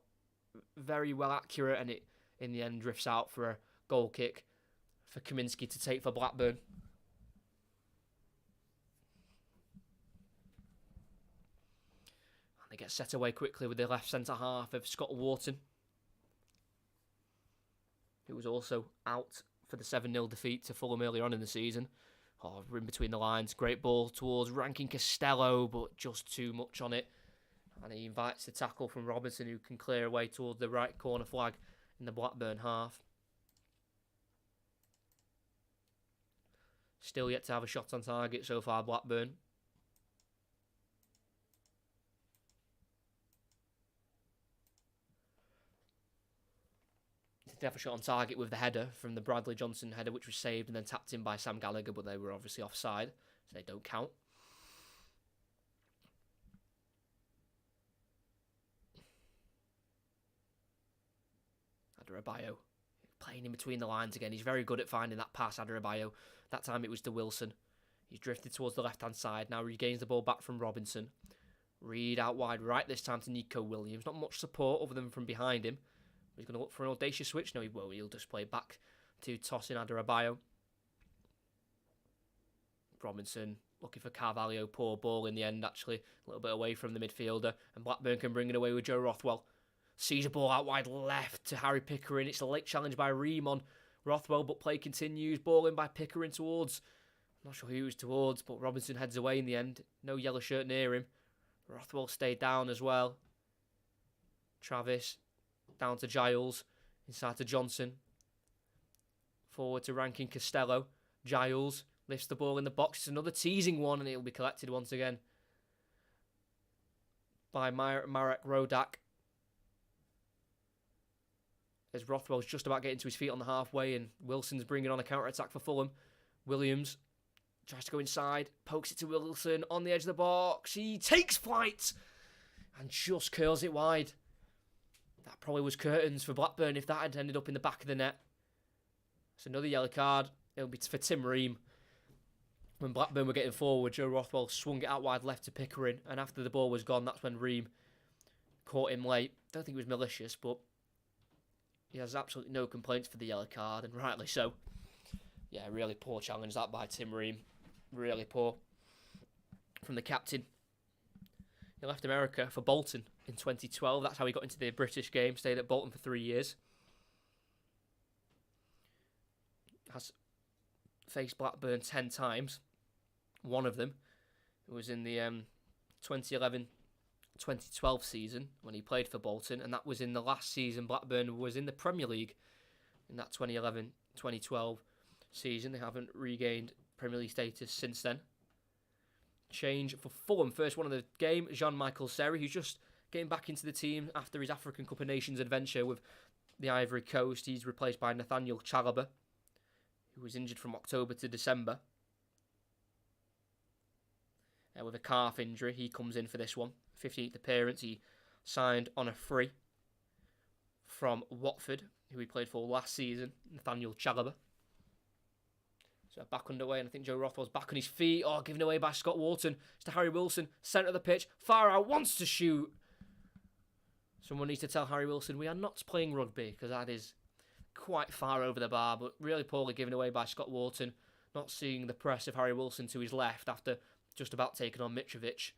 very well accurate, and it in the end drifts out for a goal kick for Kaminski to take for Blackburn. They get set away quickly with the left centre-half of Scott Wharton, who was also out for the 7-0 defeat to Fulham earlier on in the season. Oh, in between the lines. Great ball towards Rankin Costello, but just too much on it. And he invites the tackle from Robinson, who can clear away towards the right corner flag in the Blackburn half. Still yet to have a shot on target so far, Blackburn. They have a shot on target with the header from the Bradley Johnson header, which was saved and then tapped in by Sam Gallagher, but they were obviously offside, so they don't count. Adebayo playing in between the lines again. He's very good at finding that pass, Adebayo. That time it was to Wilson. He's drifted towards the left-hand side. Now regains the ball back from Robinson. Reed out wide, right this time to Nico Williams. Not much support other than from behind him. He's going to look for an audacious switch. No, he will. He'll just play back to Tosin Adebayo. Robinson looking for Carvalho. Poor ball in the end, actually. A little bit away from the midfielder. And Blackburn can bring it away with Joe Rothwell. Sees a ball out wide left to Harry Pickering. It's a late challenge by Ream on Rothwell, but play continues. Ball in by Pickering towards... I'm not sure who he was towards, but Robinson heads away in the end. No yellow shirt near him. Rothwell stayed down as well. Travis... down to Giles, inside to Johnson. Forward to Rankin Costello. Giles lifts the ball in the box. It's another teasing one, and it'll be collected once again by Marek Rodak. As Rothwell's just about getting to his feet on the halfway, and Wilson's bringing on a counter-attack for Fulham. Williams Tries to go inside, pokes it to Wilson on the edge of the box. He takes flight and just curls it wide. That probably was curtains for Blackburn if that had ended up in the back of the net. It's another yellow card. It'll be for Tim Ream. When Blackburn were getting forward, Joe Rothwell swung it out wide left to Pickering, and after the ball was gone, that's when Ream caught him late. Don't think it was malicious, but he has absolutely no complaints for the yellow card, and rightly so. Yeah, really poor challenge that by Tim Ream. Really poor from the captain. He left America for Bolton in 2012. That's how he got into the British game. Stayed at Bolton for 3 years. Has faced Blackburn 10 times. One of them was in the 2011-2012 season when he played for Bolton, and that was in the last season Blackburn was in the Premier League. In that 2011-2012 season, they haven't regained Premier League status since then. Change for Fulham. First one of the game, Jean-Michel Seri, who's just getting back into the team after his African Cup of Nations adventure with the Ivory Coast. He's replaced by Nathaniel Chalobah, who was injured from October to December. With a calf injury, he comes in for this one. 15th appearance. He signed on a free from Watford, who he played for last season, Nathaniel Chalobah. So back underway, and I think Joe Rothwell's back on his feet. Oh, given away by Scott Wharton. It's to Harry Wilson, centre of the pitch. Far out, wants to shoot. Someone needs to tell Harry Wilson we are not playing rugby, because that is quite far over the bar, but really poorly given away by Scott Wharton. Not seeing the press of Harry Wilson to his left after just about taking on Mitrovic.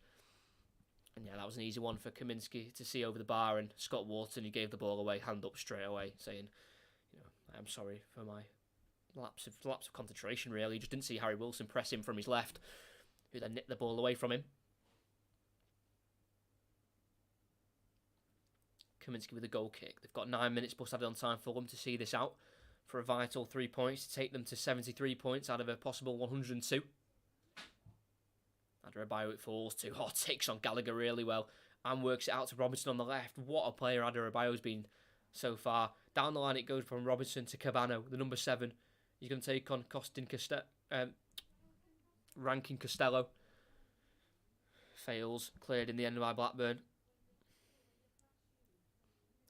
And yeah, that was an easy one for Kaminski to see over the bar, and Scott Wharton, he gave the ball away, hand up straight away, saying, I'm sorry for my lapse of concentration, really. He just didn't see Harry Wilson press him from his left, who then nicked the ball away from him. Kaminski with a goal kick. They've got 9 minutes plus added on time for them to see this out for a vital 3 points to take them to 73 points out of a possible 102. Adebayo it falls to. Oh, takes on Gallagher really well and works it out to Robinson on the left. What a player Adebayo's been so far. Down the line it goes from Robinson to Cabano, the number 7. He's going to take on Rankin Costello. Fails. Cleared in the end by Blackburn.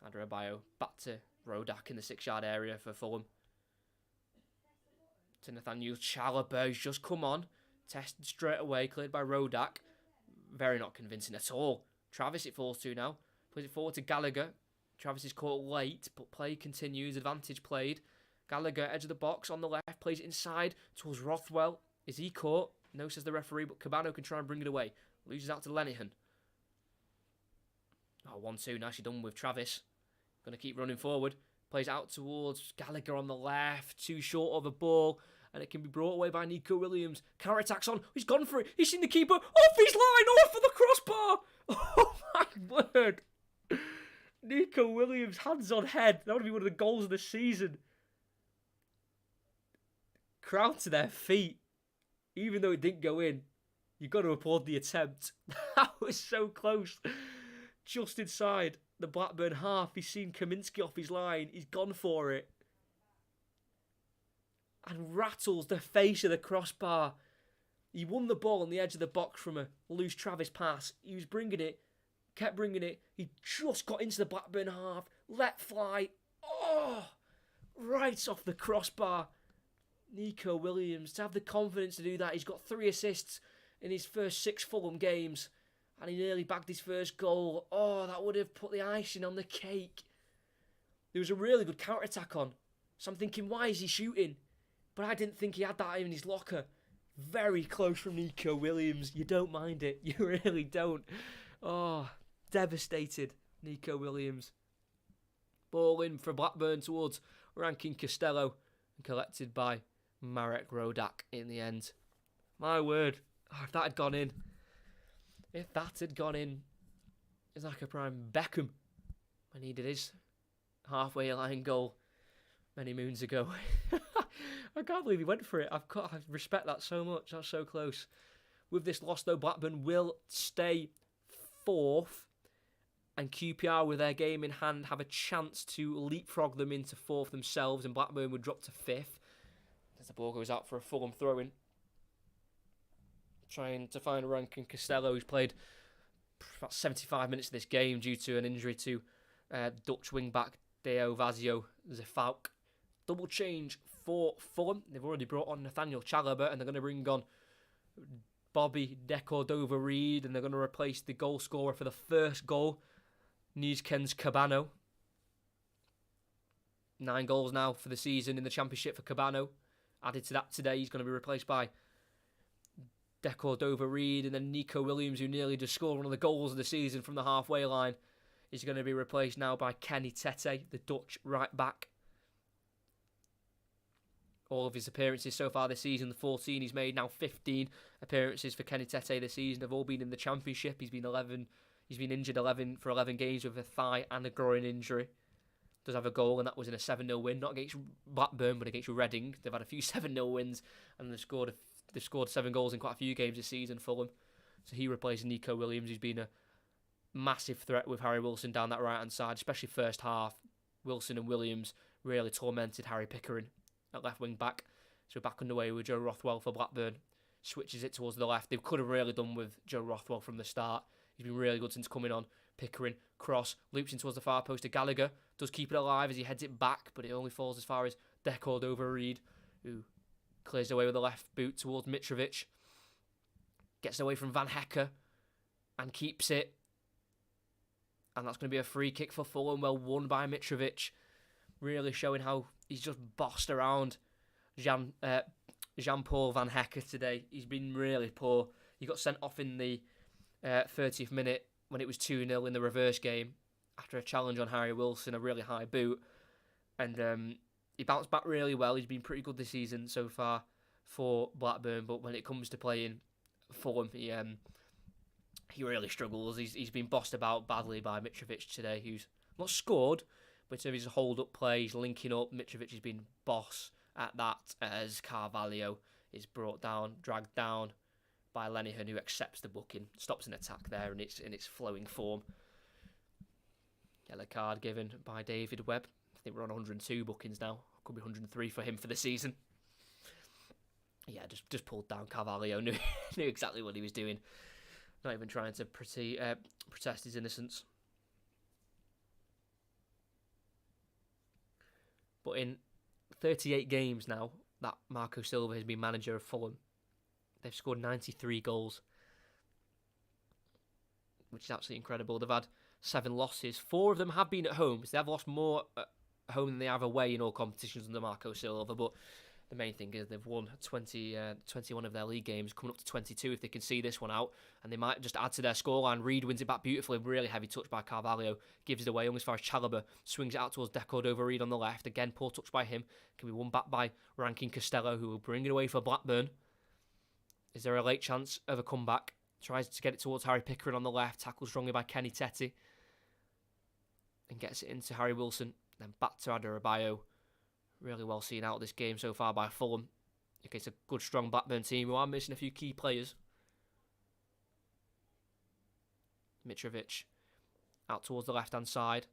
Adebayo back to Rodak in the 6-yard area for Fulham. To Nathaniel Chalobah, who's just come on. Tested straight away, cleared by Rodak. Very not convincing at all. Travis it falls to now. Plays it forward to Gallagher. Travis is caught late, but play continues. Advantage played. Gallagher, edge of the box on the left, plays it inside towards Rothwell. Is he caught? No, says the referee, but Cabano can try and bring it away. Loses out to Lenihan. Oh, 1-2, nicely done with Travis. Going to keep running forward. Plays out towards Gallagher on the left. Too short of a ball. And it can be brought away by Nico Williams. Counter-attacks on. He's gone for it. He's seen the keeper. Off his line. Off of the crossbar. Oh, my word. Nico Williams, hands on head. That would be one of the goals of the season. Crowd to their feet. Even though it didn't go in, you've got to applaud the attempt. That was so close. Just inside the Blackburn half. He's seen Kaminski off his line. He's gone for it. And rattles the face of the crossbar. He won the ball on the edge of the box from a loose Travis pass. He was bringing it. Kept bringing it. He just got into the Blackburn half. Let fly. Oh! Right off the crossbar. Nico Williams, to have the confidence to do that. He's got 3 assists in his first 6 Fulham games. And he nearly bagged his first goal. Oh, that would have put the icing on the cake. There was a really good counter-attack on. So I'm thinking, why is he shooting? But I didn't think he had that in his locker. Very close from Nico Williams. You don't mind it. You really don't. Oh, devastated Nico Williams. Ball in for Blackburn towards Rankin Costello. And collected by Marek Rodak in the end. My word. Oh, if that had gone in. If that had gone in. It's like a prime Beckham. When he did his halfway line goal many moons ago. I can't believe he went for it. I respect that so much. That's so close. With this loss, though, Blackburn will stay 4th. And QPR, with their game in hand, have a chance to leapfrog them into 4th themselves. And Blackburn would drop to 5th. As the ball goes out for a Fulham throw-in. trying to find Rankin Costello, who's played about 75 minutes of this game due to an injury to Dutch wing-back Deo Vazio Zefalk. Double change for Fulham. They've already brought on Nathaniel Chalobah, and they're going to bring on Bobby Decordova-Reid, and they're going to replace the goal scorer for the first goal, Neeskens Cabano. 9 goals now for the season in the Championship for Cabano. Added to that today, he's going to be replaced by Decordova-Reid, and then Nico Williams, who nearly just scored one of the goals of the season from the halfway line, is going to be replaced now by Kenny Tete, the Dutch right back. All of his appearances so far this season, the 14 he's made, now 15 appearances for Kenny Tete this season, have all been in the Championship. He's been injured 11 games with a thigh and a groin injury. Does have a goal, and that was in a 7-0 win, not against Blackburn, but against Reading. They've had a few 7-0 wins, and they've scored 7 goals in quite a few games this season, Fulham. So he replaces Nico Williams, who's been a massive threat with Harry Wilson down that right-hand side, especially first half. Wilson and Williams really tormented Harry Pickering at left wing back. So back underway with Joe Rothwell for Blackburn. Switches it towards the left. They could have really done with Joe Rothwell from the start. He's been really good since coming on. Pickering, cross, loops in towards the far post to Gallagher. Does keep it alive as he heads it back, but it only falls as far as Decordova-Reid, who clears away with the left boot towards Mitrovic. Gets away from Van Hecke and keeps it. And that's going to be a free kick for Fulham, well won by Mitrovic. Really showing how he's just bossed around Jean-Paul Van Hecke today. He's been really poor. He got sent off in the 30th minute when it was 2-0 in the reverse game after a challenge on Harry Wilson, a really high boot. And he bounced back really well. He's been pretty good this season so far for Blackburn, but when it comes to playing Fulham, he really struggles. He's been bossed about badly by Mitrovic today, who's not scored, but in terms of his hold-up play, he's linking up. Mitrovic has been boss at that as Carvalho is brought down, dragged down by Lenihan, who accepts the booking, stops an attack there, and it's in its flowing form. Yellow card given by David Webb. I think we're on 102 bookings now. Could be 103 for him for the season. Yeah, just pulled down Carvalho. Knew exactly what he was doing. Not even trying to protest his innocence. But in 38 games now that Marco Silva has been manager of Fulham, they've scored 93 goals, which is absolutely incredible. They've had 7 losses. 4 of them have been at home, so they have lost more at home than they have away in all competitions under Marco Silva. But the main thing is they've won 21 of their league games, coming up to 22 if they can see this one out, and they might just add to their scoreline. Reid wins it back beautifully, really heavy touch by Carvalho, gives it away only as far as Chalobah, swings it out towards Decordova-Reid on the left, again poor touch by him, can be won back by Rankin Costello, who will bring it away for Blackburn. Is there a late chance of a comeback? Tries to get it towards Harry Pickering on the left, tackled strongly by Kenny Tete, and gets it into Harry Wilson, then back to Adarabioyo. Really well seen out this game so far by Fulham against a good, strong Blackburn team who are missing a few key players. Mitrovic out towards the left-hand side.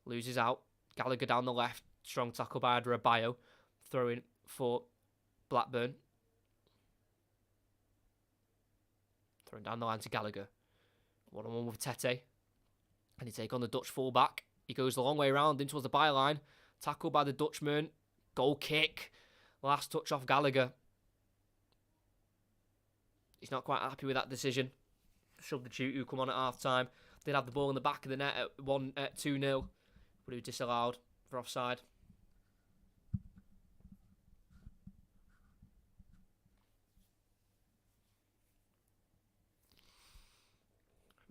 Loses out. Gallagher down the left. Strong tackle by Adarabioyo. Throwing for Blackburn. Throwing down the line to Gallagher. 1-on-1 with Tete. And he take on the Dutch full-back. He goes the long way around in towards the byline. Tackled by the Dutchman. Goal kick. Last touch off Gallagher. He's not quite happy with that decision. Substitute come on at half-time. Did have the ball in the back of the net at 2-0. But he was disallowed for offside.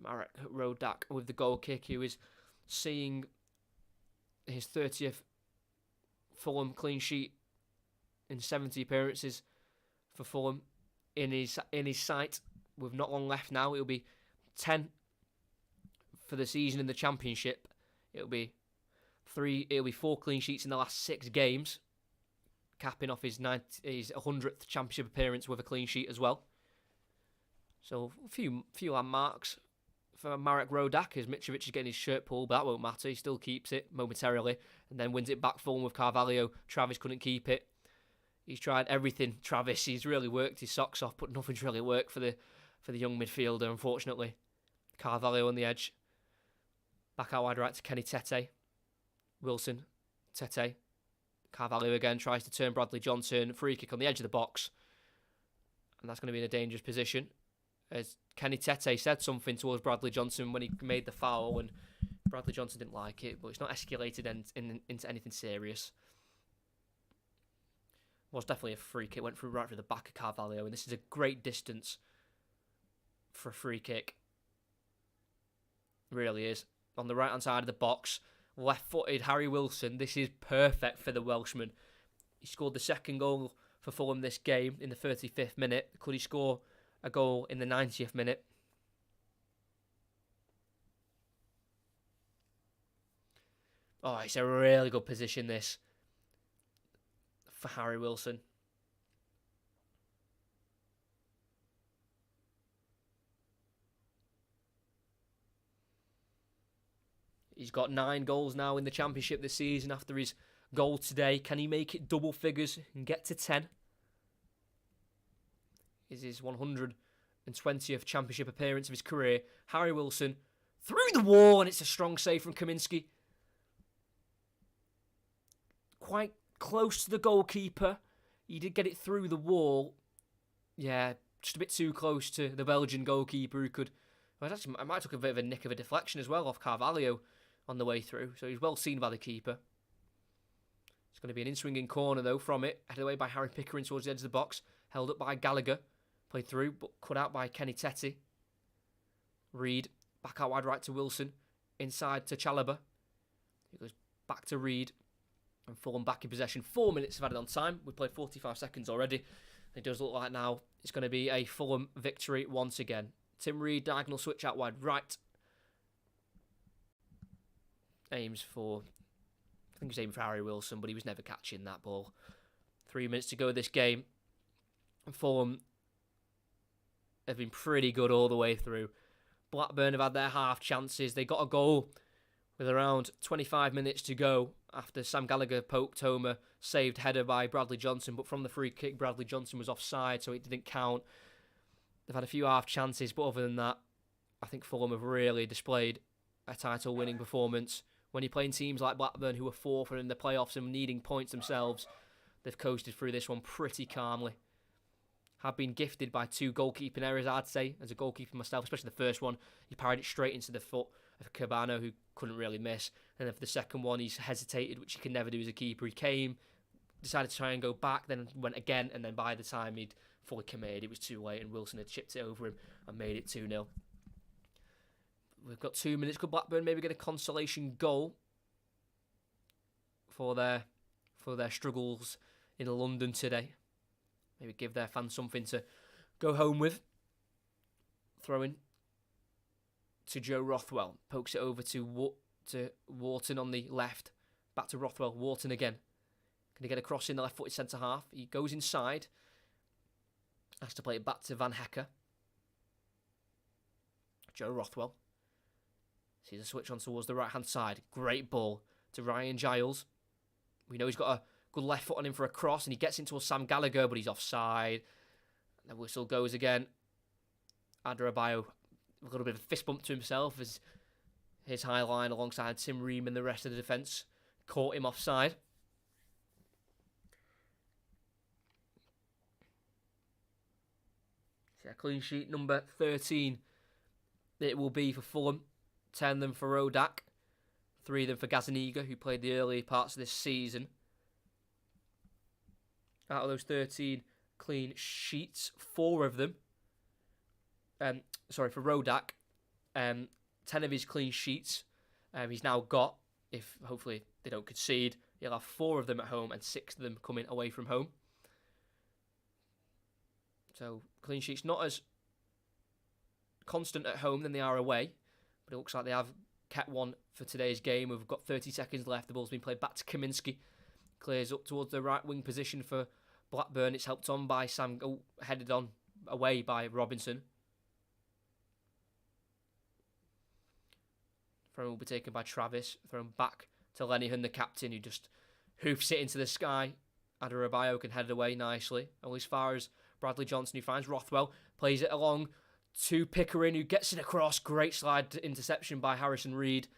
Marek Rodak with the goal kick. He was seeing his 30th Fulham clean sheet in 70 appearances for Fulham in his sight. With not long left now, it'll be 10 for the season in the Championship. It'll be 4 clean sheets in the last 6 games, capping off his 100th Championship appearance with a clean sheet as well. So a few landmarks for Marek Rodak as Mitrovic is getting his shirt pulled, but that won't matter. He still keeps it momentarily and then wins it back Fulham with Carvalho. Travis couldn't keep it. He's tried everything, Travis. He's really worked his socks off, but nothing's really worked for the young midfielder, unfortunately. Carvalho on the edge. Back out wide right to Kenny Tete. Wilson, Tete. Carvalho again tries to turn Bradley Johnson. Free kick on the edge of the box. And that's going to be in a dangerous position. As Kenny Tete said something towards Bradley Johnson when he made the foul, and Bradley Johnson didn't like it, but it's not escalated into anything serious. Was definitely a free kick. Went right through the back of Carvalho, and this is a great distance for a free kick. Really is. On the right-hand side of the box, left-footed Harry Wilson. This is perfect for the Welshman. He scored the second goal for Fulham this game in the 35th minute. Could he score a goal in the 90th minute? Oh, it's a really good position, this, for Harry Wilson. He's got 9 goals now in the Championship this season after his goal today. Can he make it double figures and get to 10? Is his 120th Championship appearance of his career. Harry Wilson through the wall, and it's a strong save from Kaminski. Quite close to the goalkeeper. He did get it through the wall. Yeah, just a bit too close to the Belgian goalkeeper who could... Well, actually, I might have took a bit of a nick of a deflection as well off Carvalho on the way through. So he's well seen by the keeper. It's going to be an in-swinging corner, though, from it. Headed away by Harry Pickering towards the edge of the box. Held up by Gallagher. Played through, but cut out by Kenny Tete. Reed, back out wide right to Wilson. Inside to Chalobah. He goes back to Reed. And Fulham back in possession. 4 minutes of added on time. We played 45 seconds already. It does look like now it's going to be a Fulham victory once again. Tim Reed, diagonal switch out wide right. Aims for... I think he was aiming for Harry Wilson, but he was never catching that ball. 3 minutes to go in this game. And Fulham have been pretty good all the way through. Blackburn have had their half chances. They got a goal with around 25 minutes to go after Sam Gallagher poked home a saved header by Bradley Johnson, but from the free kick, Bradley Johnson was offside, so it didn't count. They've had a few half chances, but other than that, I think Fulham have really displayed a title-winning performance. When you're playing teams like Blackburn, who are fourth and in the playoffs and needing points themselves, they've coasted through this one pretty calmly. Have been gifted by 2 goalkeeping errors, I'd say, as a goalkeeper myself, especially the first one. He parried it straight into the foot of Cabano, who couldn't really miss. And then for the second one, he's hesitated, which he can never do as a keeper. He came, decided to try and go back, then went again, and then by the time he'd fully committed, it was too late, and Wilson had chipped it over him and made it 2-0. We've got 2 minutes. Could Blackburn maybe get a consolation goal for their struggles in London today? Maybe give their fans something to go home with. Throwing to Joe Rothwell. Pokes it over to Wharton on the left. Back to Rothwell. Wharton again. Can he get across in the left-footed centre-half? He goes inside. Has to play it back to Van Hecker. Joe Rothwell. Sees a switch on towards the right-hand side. Great ball to Ryan Giles. We know he's got a good left foot on him for a cross, and he gets into a Sam Gallagher, but he's offside. The whistle goes again. Adarabioyo, a little bit of a fist bump to himself as his high line alongside Tim Ream and the rest of the defence caught him offside. So clean sheet number 13 it will be for Fulham. 10 of them for Rodak. 3 of them for Gazzaniga, who played the early parts of this season. Out of those 13 clean sheets, 4 of them, for Rodak, 10 of his clean sheets he's now got, if hopefully they don't concede, he'll have 4 of them at home and 6 of them coming away from home. So clean sheets not as constant at home than they are away, but it looks like they have kept one for today's game. We've got 30 seconds left. The ball's been played back to Kaminski. Clears up towards the right wing position for Blackburn. It's helped on by Sam, headed on away by Robinson. Throw will be taken by Travis. Thrown back to Lenihan, the captain, who just hoofs it into the sky Adebayo can head it away nicely, only as far as Bradley Johnson, who finds Rothwell, plays it along to Pickering, who gets it across. Great slide interception by Harrison Reed.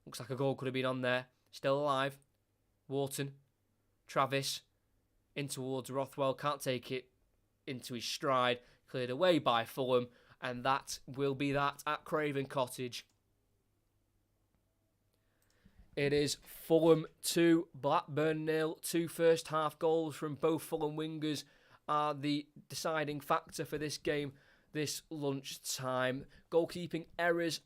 Looks like a goal could have been on there. Still alive. Wharton, Travis, in towards Rothwell, can't take it into his stride. Cleared away by Fulham, and that will be that at Craven Cottage. It is Fulham 2, Blackburn 0. 2 first half goals from both Fulham wingers are the deciding factor for this game this lunchtime. Goalkeeping errors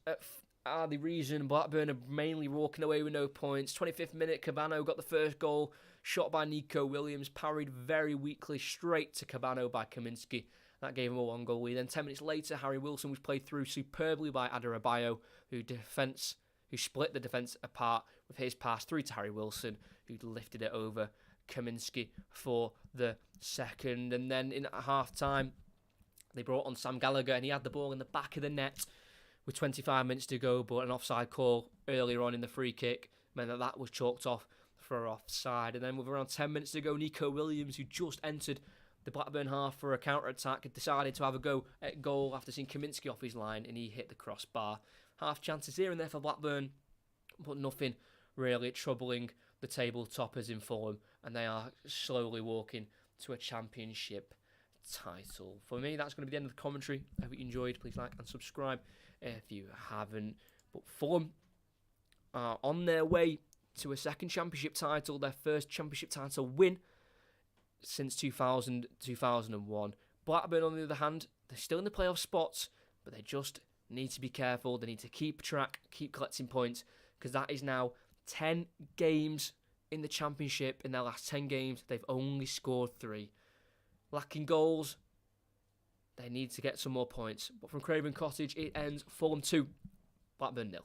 are the reason Blackburn are mainly walking away with no points. 25th minute, Cabano got the first goal, shot by Nico Williams, parried very weakly straight to Cabano by Kaminski. That gave him a 1-goal lead. Then 10 minutes later, Harry Wilson was played through superbly by Adebayo, who split the defence apart with his pass through to Harry Wilson, who lifted it over Kaminski for the second. And then in half-time, they brought on Sam Gallagher, and he had the ball in the back of the net with 25 minutes to go, but an offside call earlier on in the free kick meant that was chalked off for offside. And then with around 10 minutes to go, Nico Williams, who just entered the Blackburn half for a counter-attack, had decided to have a go at goal after seeing Kaminski off his line, and he hit the crossbar. Half chances here and there for Blackburn, but nothing really troubling the table toppers in Fulham, and they are slowly walking to a championship title. For me, that's going to be the end of the commentary. I hope you enjoyed. Please like and subscribe if you haven't. But Fulham are on their way to a second championship title, their first championship title win since 2001. Blackburn, on the other hand, they're still in the playoff spots, but they just need to be careful. They need to keep track, keep collecting points, because that is now 10 games in the championship. In their last 10 games, they've only scored 3. Lacking goals, they need to get some more points. But from Craven Cottage, it ends Fulham 2, Blackburn 0.